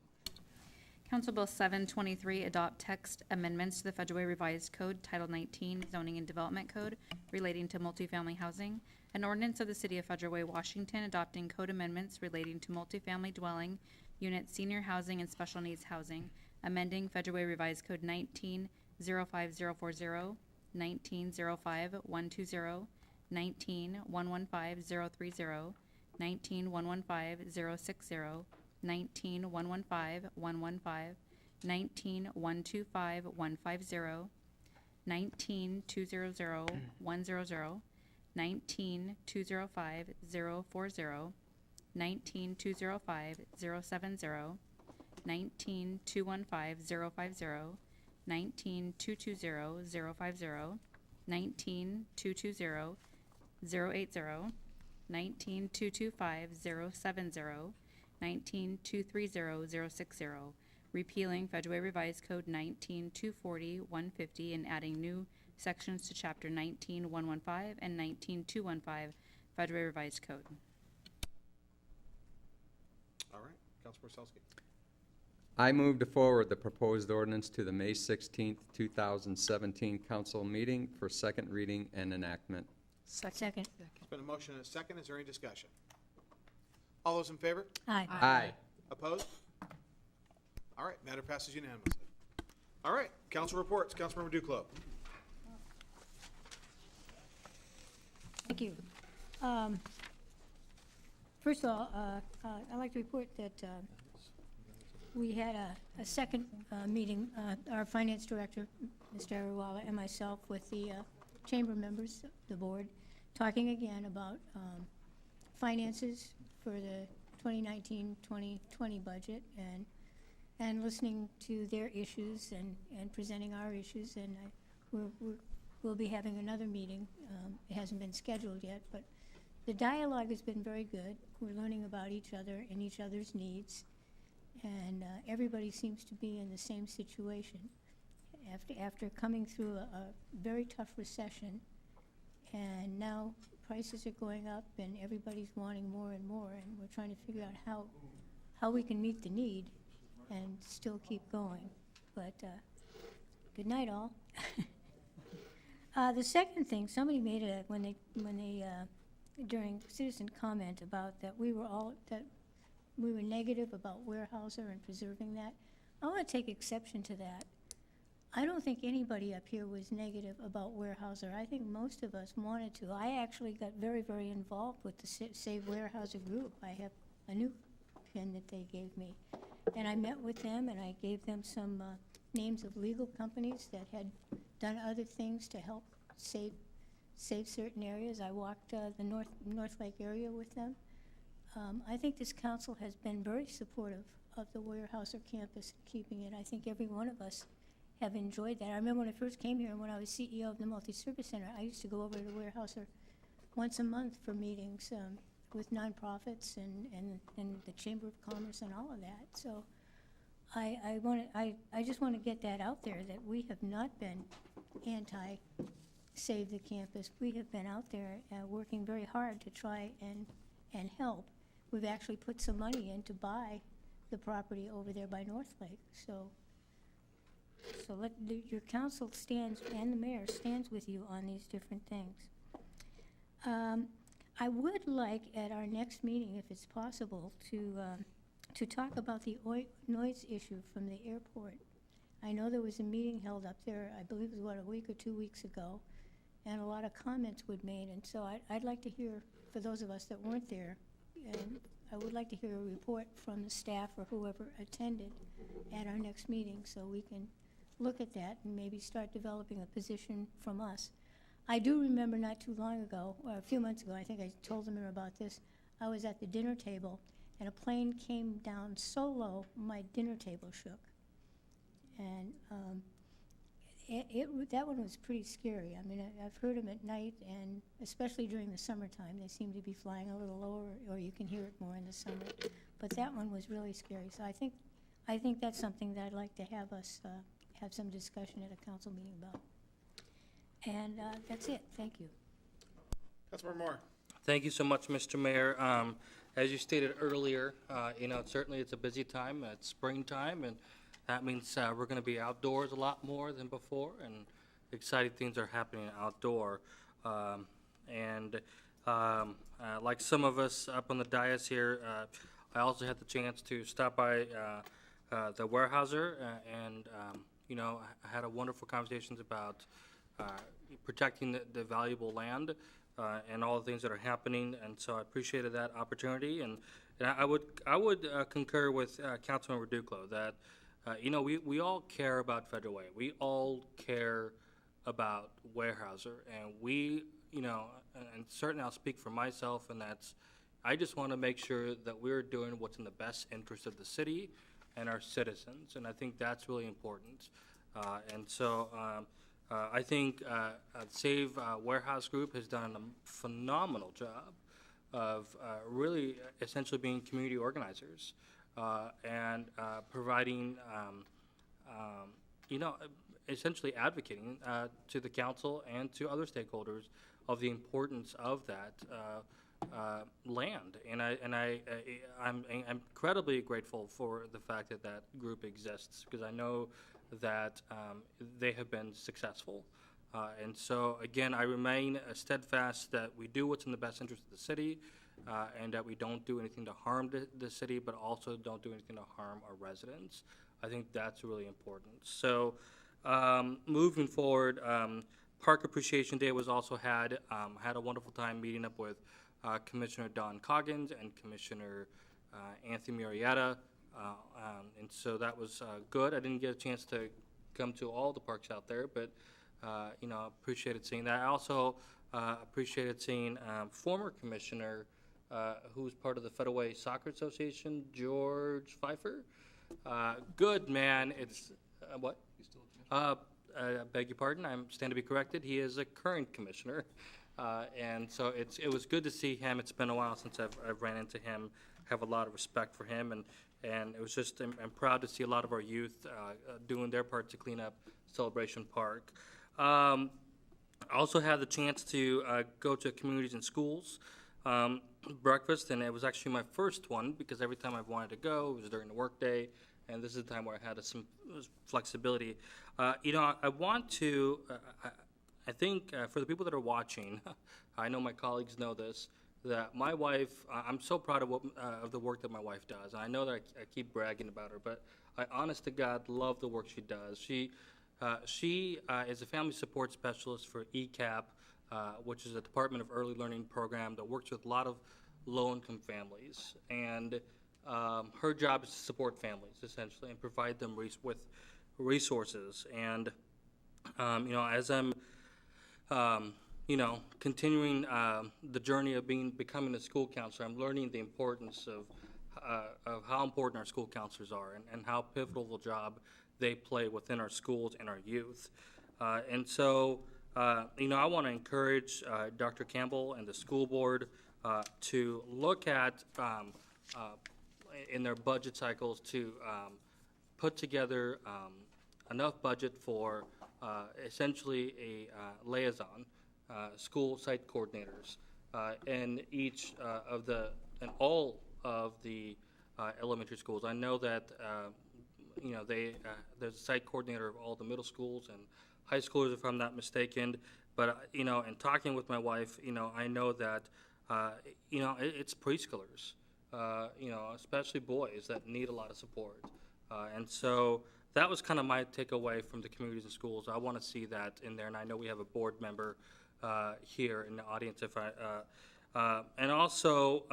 Council Bill 723, adopt text amendments to the Federal Way Revised Code, Title 19, Zoning and Development Code relating to multifamily housing. An ordinance of the City of Federal Way, Washington, adopting code amendments relating to multifamily dwelling units, senior housing, and special needs housing, amending Federal Way Revised Code 19-05040, 19-05120, 19-115030, 19-115060, 19-115-115, 19-125-150, 19-200-100, 19-205-040, 19-205-070, 19-215-050, 19-220-050, 19-220-080, 19-225-070, 19-230-060, repealing Federal Way Revised Code 19-240-150 and adding new sections to Chapter 19-115 and 19-215 Federal Way Revised Code. All right, Councilor Porcelski. I move to forward the proposed ordinance to the May 16th, 2017 council meeting for second reading and enactment. Second. There's been a motion and a second. Is there any discussion? All those in favor? Aye. Aye. Opposed? All right, matter passes unanimously. All right, council reports. Councilmember Duclos. Thank you. First of all, I'd like to report that we had a second meeting, our finance director, Mr. Ariwala, and myself with the chamber members, the board, talking again about finances for the 2019-2020 budget and listening to their issues and presenting our issues. And we'll be having another meeting. It hasn't been scheduled yet, but the dialogue has been very good. We're learning about each other and each other's needs, and everybody seems to be in the same situation. After coming through a very tough recession, and now prices are going up and everybody's wanting more and more, and we're trying to figure out how we can meet the need and still keep going. But good night, all. The second thing, somebody made when they during citizen comment about that we were negative about Weyerhaeuser and preserving that. I want to take exception to that. I don't think anybody up here was negative about Weyerhaeuser. I think most of us wanted to. I actually got very, very involved with the Save Weyerhaeuser group. I have a new pin that they gave me. And I met with them and I gave them some names of legal companies that had done other things to help save certain areas. I walked the North Lake area with them. I think this council has been very supportive of the Weyerhaeuser campus and keeping it. I think every one of us have enjoyed that. I remember when I first came here and when I was CEO of the Multi-Service Center, I used to go over to Weyerhaeuser once a month for meetings with nonprofits and the Chamber of Commerce and all of that. So I just want to get that out there, that we have not been anti-Save the Campus. We have been out there working very hard to try and help. We've actually put some money in to buy the property over there by North Lake. So your council stands, and the mayor stands with you on these different things. I would like at our next meeting, if it's possible, to talk about the noise issue from the airport. I know there was a meeting held up there, I believe it was, a week or 2 weeks ago, and a lot of comments were made, and so I'd like to hear, for those of us that weren't there, and I would like to hear a report from the staff or whoever attended at our next meeting, so we can look at that and maybe start developing a position from us. I do remember not too long ago, or a few months ago, I think I told the mayor about this, I was at the dinner table, and a plane came down so low, my dinner table shook. And that one was pretty scary. I mean, I've heard them at night, and especially during the summertime, they seem to be flying a little lower, or you can hear it more in the summer. But that one was really scary. So I think that's something that I'd like to have us have some discussion at a council meeting about. And that's it. Thank you. Councilmember Moore. Thank you so much, Mr. Mayor. As you stated earlier, certainly it's a busy time. It's springtime, and that means we're going to be outdoors a lot more than before, and exciting things are happening outdoor. Like some of us up on the dais here, I also had the chance to stop by the Weyerhaeuser, and I had a wonderful conversations about protecting the valuable land and all the things that are happening, and so I appreciated that opportunity. And I would concur with Councilmember Duclos that we all care about Federal Way. We all care about Weyerhaeuser, and and certainly I'll speak for myself, and that's, I just want to make sure that we're doing what's in the best interest of the city and our citizens, and I think that's really important. I think Save Weyerhaeuser Group has done a phenomenal job of really essentially being community organizers and providing, essentially advocating to the council and to other stakeholders of the importance of that land. And I'm incredibly grateful for the fact that that group exists, because I know that they have been successful. And so, again, I remain steadfast that we do what's in the best interest of the city, and that we don't do anything to harm the city, but also don't do anything to harm our residents. I think that's really important. So, moving forward, Park Appreciation Day was also had a wonderful time meeting up with Commissioner Don Coggins and Commissioner Anthony Marietta, and so that was good. I didn't get a chance to come to all the parks out there, but appreciated seeing that. I also appreciated seeing former commissioner who's part of the Federal Soccer Association, George Pfeiffer. Good man. It's what? Beg your pardon. I stand to be corrected. He is a current commissioner, and so it was good to see him. It's been a while since I've ran into him. Have a lot of respect for him, and it was just I'm proud to see a lot of our youth doing their part to clean up Celebration Park. I also had the chance to go to communities and schools breakfast, and it was actually my first one, because every time I've wanted to go, it was during the workday, and this is the time where I had some flexibility. I want to, I think for the people that are watching, I know my colleagues know this, that my wife, I'm so proud of the work that my wife does. And I know that I keep bragging about her, but I honest to God love the work she does. She is a family support specialist for ECAP, which is a Department of Early Learning program that works with a lot of low-income families. And her job is to support families, essentially, and provide them with resources. And, as I'm, continuing the journey of becoming a school counselor, I'm learning the importance of how important our school counselors are, and how pivotal of a job they play within our schools and our youth. And so, I want to encourage Dr. Campbell and the school board to look at, in their budget cycles, to put together enough budget for essentially a liaison, school site coordinators, in each in all of the elementary schools. I know that there's a site coordinator of all the middle schools and high schoolers, if I'm not mistaken. But in talking with my wife, I know that it's preschoolers, especially boys, that need a lot of support. And so that was kind of my takeaway from the communities and schools. I want to see that in there, and I know we have a board member here in the audience. And also,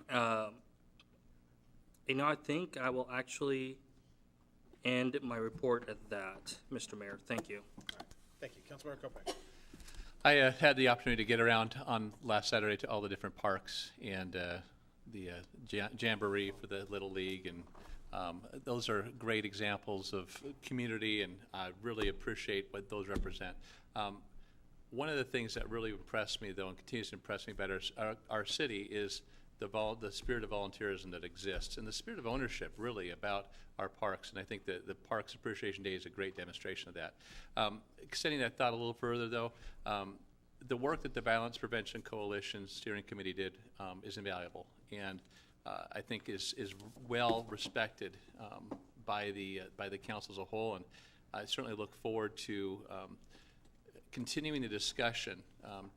I think I will actually end my report at that, Mr. Mayor. Thank you. All right. Thank you. Councilmember Kopech. I had the opportunity to get around on last Saturday to all the different parks and the jamboree for the Little League, and those are great examples of community, and I really appreciate what those represent. One of the things that really impressed me, though, and continues to impress me better, is our city is the spirit of volunteerism that exists, and the spirit of ownership, really, about our parks. And I think that the Parks Appreciation Day is a great demonstration of that. Extending that thought a little further, though, the work that the Violence Prevention Coalition Steering Committee did is invaluable, and I think is well respected by the council as a whole. And I certainly look forward to continuing the discussion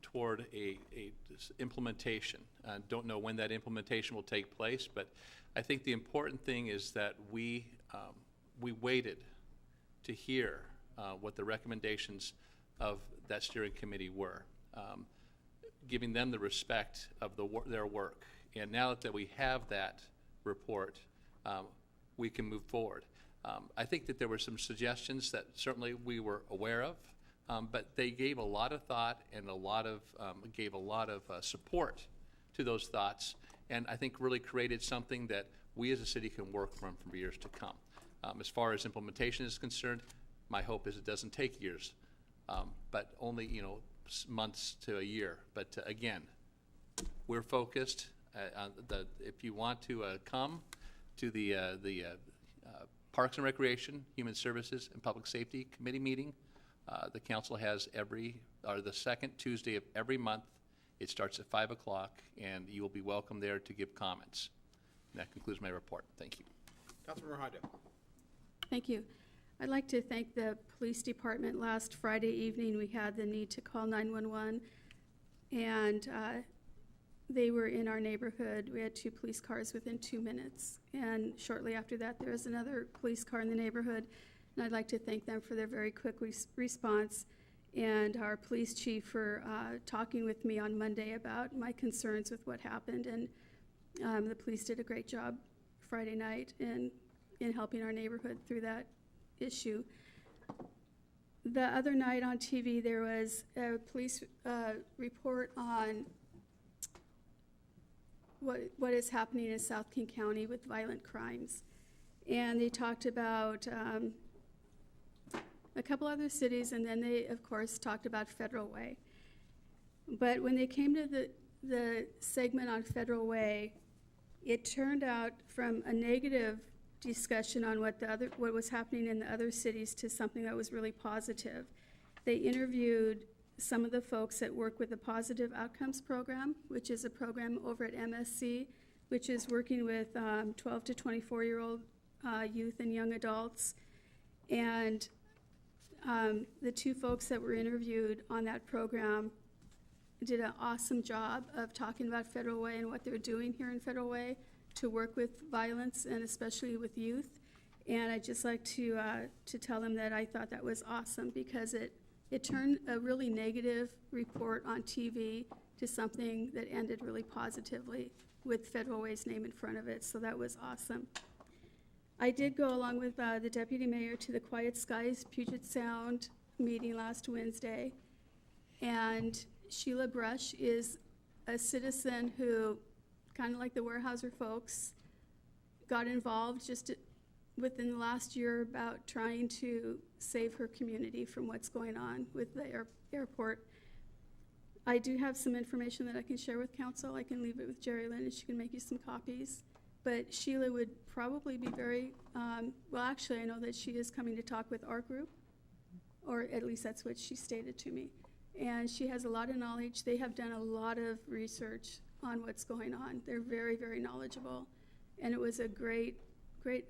toward a implementation. Don't know when that implementation will take place, but I think the important thing is that we waited to hear what the recommendations of that steering committee were, giving them the respect of their work. And now that we have that report, we can move forward. I think that there were some suggestions that certainly we were aware of, but they gave a lot of thought and gave a lot of support to those thoughts, and I think really created something that we as a city can work from for years to come. As far as implementation is concerned, my hope is it doesn't take years, but only months to a year. But again, we're focused. If you want to come to the Parks and Recreation, Human Services, and Public Safety Committee meeting, the council has the second Tuesday of every month It starts at 5 o'clock, and you will be welcome there to give comments. And that concludes my report. Thank you. Councilmember Hondo. Thank you. I'd like to thank the police department. Last Friday evening, we had the need to call 911, and they were in our neighborhood. We had 2 police cars within 2 minutes, and shortly after that, there was another police car in the neighborhood, and I'd like to thank them for their very quick response, and our police chief for talking with me on Monday about my concerns with what happened, and the police did a great job Friday night in helping our neighborhood through that issue. The other night on TV, there was a police report on what is happening in South King County with violent crimes. And they talked about a couple other cities, and then they, of course, talked about Federal Way. But when they came to the segment on Federal Way, it turned out from a negative discussion on what was happening in the other cities to something that was really positive. They interviewed some of the folks that work with the Positive Outcomes Program, which is a program over at MSC, which is working with 12 to 24-year-old youth and young adults. And the 2 folks that were interviewed on that program did an awesome job of talking about Federal Way and what they're doing here in Federal Way to work with violence and especially with youth. And I'd just like to tell them that I thought that was awesome because it turned a really negative report on TV to something that ended really positively with Federal Way's name in front of it, so that was awesome. I did go along with the deputy mayor to the Quiet Skies Puget Sound meeting last Wednesday, and Sheila Brush is a citizen who, kind of like the Weyerhaeuser folks, got involved just within the last year about trying to save her community from what's going on with the airport. I do have some information that I can share with council. I can leave it with Jerry Lynn and she can make you some copies. But Sheila would probably be very, well, actually, I know that she is coming to talk with our group, or at least that's what she stated to me. And she has a lot of knowledge. They have done a lot of research on what's going on. They're very, very knowledgeable. And it was a great way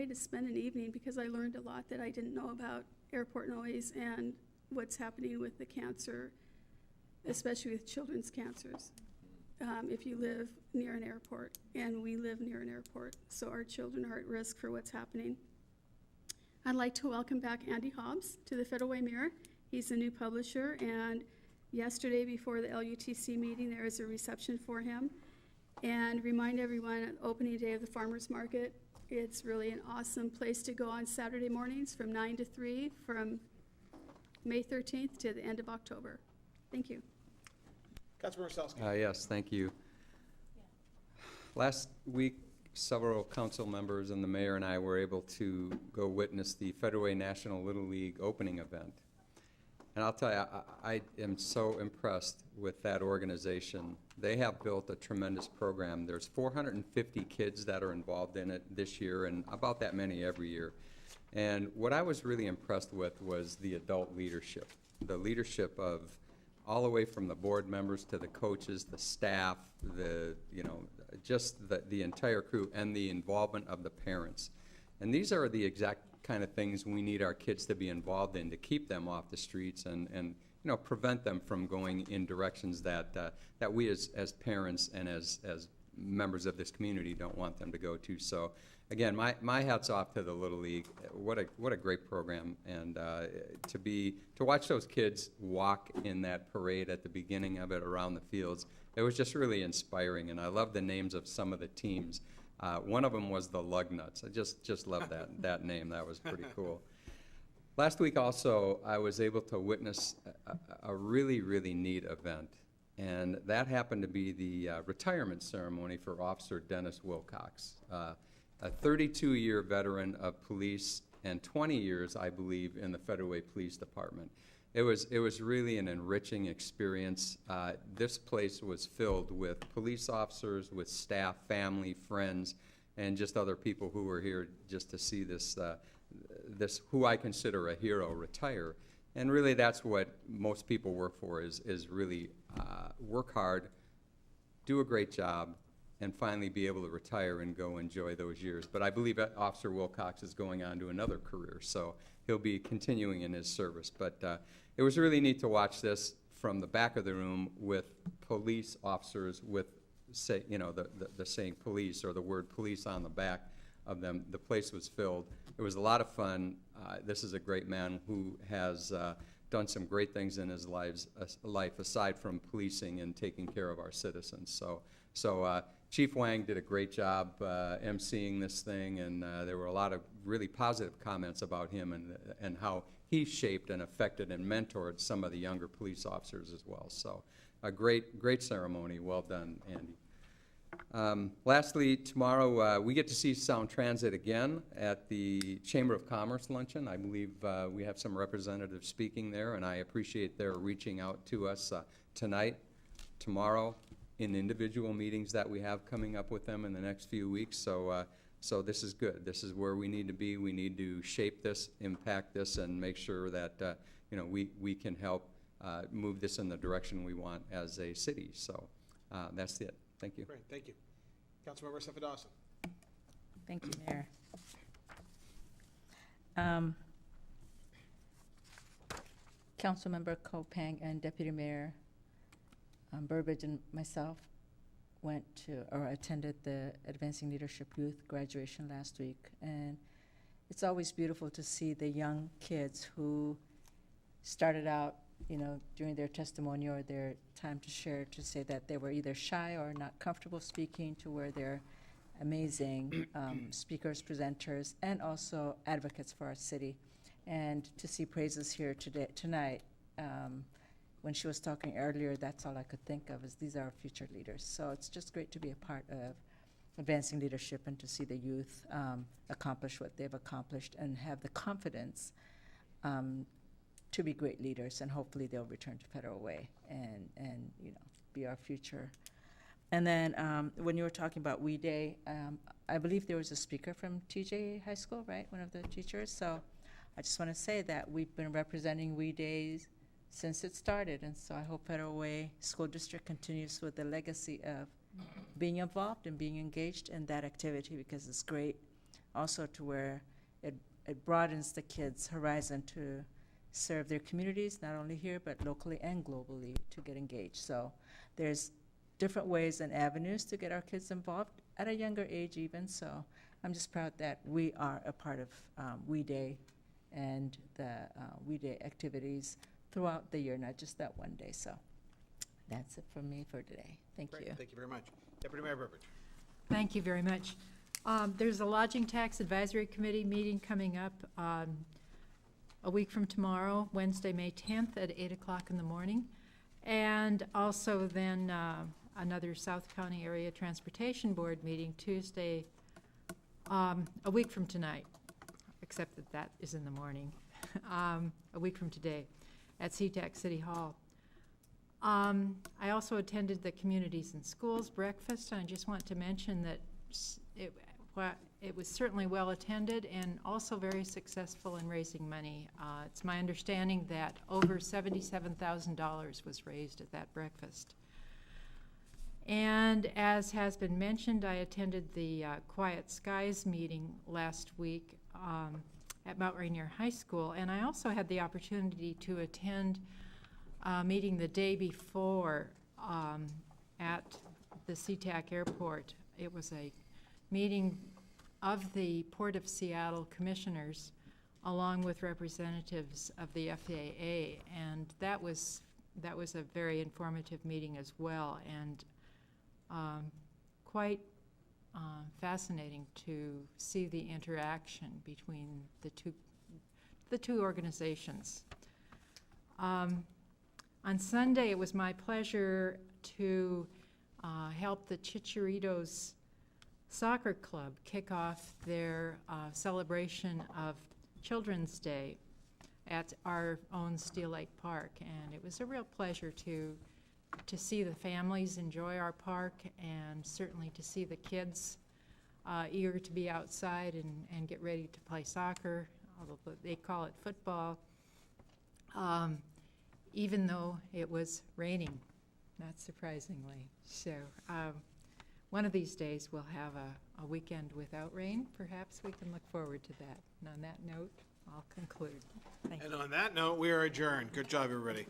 to spend an evening because I learned a lot that I didn't know about airport noise and what's happening with the cancer, especially with children's cancers. If you live near an airport, and we live near an airport, so our children are at risk for what's happening. I'd like to welcome back Andy Hobbs to the Federal Way Mirror. He's a new publisher, and yesterday before the LUTC meeting, there is a reception for him. And remind everyone, at opening day of the Farmers Market, it's really an awesome place to go on Saturday mornings from 9 to 3 from May 13th to the end of October. Thank you. Councilmember Salsky. Yes, thank you. Last week, several council members and the mayor and I were able to go witness the Federal Way National Little League opening event. And I'll tell you, I am so impressed with that organization. They have built a tremendous program. There's 450 kids that are involved in it this year, and about that many every year. And what I was really impressed with was the adult leadership, the leadership of all the way from the board members to the coaches, the staff, just the entire crew, and the involvement of the parents. And these are the exact kind of things we need our kids to be involved in to keep them off the streets and prevent them from going in directions that we as parents and as members of this community don't want them to go to. So again, my hat's off to the Little League. What a great program, and to watch those kids walk in that parade at the beginning of it around the fields, it was just really inspiring. And I love the names of some of the teams. One of them was the Lugnuts. I just love that name. That was pretty cool. Last week also, I was able to witness a really, really neat event. And that happened to be the retirement ceremony for Officer Dennis Wilcox, a 32-year veteran of police and 20 years, I believe, in the Federal Way Police Department. It was really an enriching experience. This place was filled with police officers, with staff, family, friends, and just other people who were here just to see this who I consider a hero, retire. And really, that's what most people work for, is really work hard, do a great job, and finally be able to retire and go enjoy those years. But I believe that Officer Wilcox is going on to another career, so he'll be continuing in his service. But it was really neat to watch this from the back of the room with police officers with, say, you know, the saying police or the word police on the back of them. The place was filled. It was a lot of fun. This is a great man who has done some great things in his life aside from policing and taking care of our citizens. So Chief Wang did a great job emceeing this thing, and there were a lot of really positive comments about him and how he shaped and affected and mentored some of the younger police officers as well. So a great ceremony. Well done, Andy. Lastly, tomorrow we get to see Sound Transit again at the Chamber of Commerce luncheon. I believe we have some representatives speaking there, and I appreciate their reaching out to us tonight, tomorrow, in individual meetings that we have coming up with them in the next few weeks. So this is good. This is where we need to be. We need to shape this, impact this, and make sure that you know, we can help move this in the direction we want as a city. So that's it. Thank you. Great, thank you. Councilmember Stephen Dawson. Thank you, Mayor. Councilmember Kopang and Deputy Mayor Burbidge and myself went to or attended the Advancing Leadership Youth graduation last week, and it's always beautiful to see the young kids who started out, you know, during their testimony or their time to share, to say that they were either shy or not comfortable speaking, to where they're amazing speakers, presenters, and also advocates for our city. And to see praises here tonight, when she was talking earlier, that's all I could think of, is these are our future leaders. So it's just great to be a part of Advancing Leadership and to see the youth accomplish what they've accomplished and have the confidence to be great leaders, and hopefully they'll return to Federal Way and you know, be our future. And then when you were talking about We Day, I believe there was a speaker from TJ High School, right? One of the teachers. So I just want to say that we've been representing We Days since it started, and so I hope Federal Way School District continues with the legacy of being involved and being engaged in that activity, because it's great also to where it broadens the kids' horizon to serve their communities, not only here, but locally and globally, to get engaged. So there's different ways and avenues to get our kids involved at a younger age even, so I'm just proud that we are a part of We Day and the We Day activities throughout the year, not just that one day. So that's it from me for today. Thank you. Thank you very much. Deputy Mayor Beverage. Thank you very much. There's a Lodging Tax Advisory Committee meeting coming up a week from tomorrow, Wednesday, May 10th at 8 o'clock in the morning. And also then another South County Area Transportation Board meeting Tuesday, a week from tonight, except that that is in the morning, a week from today at SeaTac City Hall. I also attended the Communities and Schools breakfast, and I just want to mention that it was certainly well attended and also very successful in raising money. It's my understanding that over $77,000 was raised at that breakfast. And as has been mentioned, I attended the Quiet Skies meeting last week at Mount Rainier High School, and I also had the opportunity to attend a meeting the day before at the SeaTac Airport. It was a meeting of the Port of Seattle commissioners along with representatives of the FAA, and that was a very informative meeting as well, and quite fascinating to see the interaction between the two organizations. On Sunday, it was my pleasure to help the Chicharitos Soccer Club kick off their celebration of Children's Day at our own Steel Lake Park, and it was a real pleasure to see the families enjoy our park, and certainly to see the kids eager to be outside and get ready to play soccer, although they call it football. even though it was raining, not surprisingly. So one of these days we'll have a weekend without rain. Perhaps we can look forward to that. And on that note, I'll conclude. Thank you. And on that note, we are adjourned. Good job, everybody.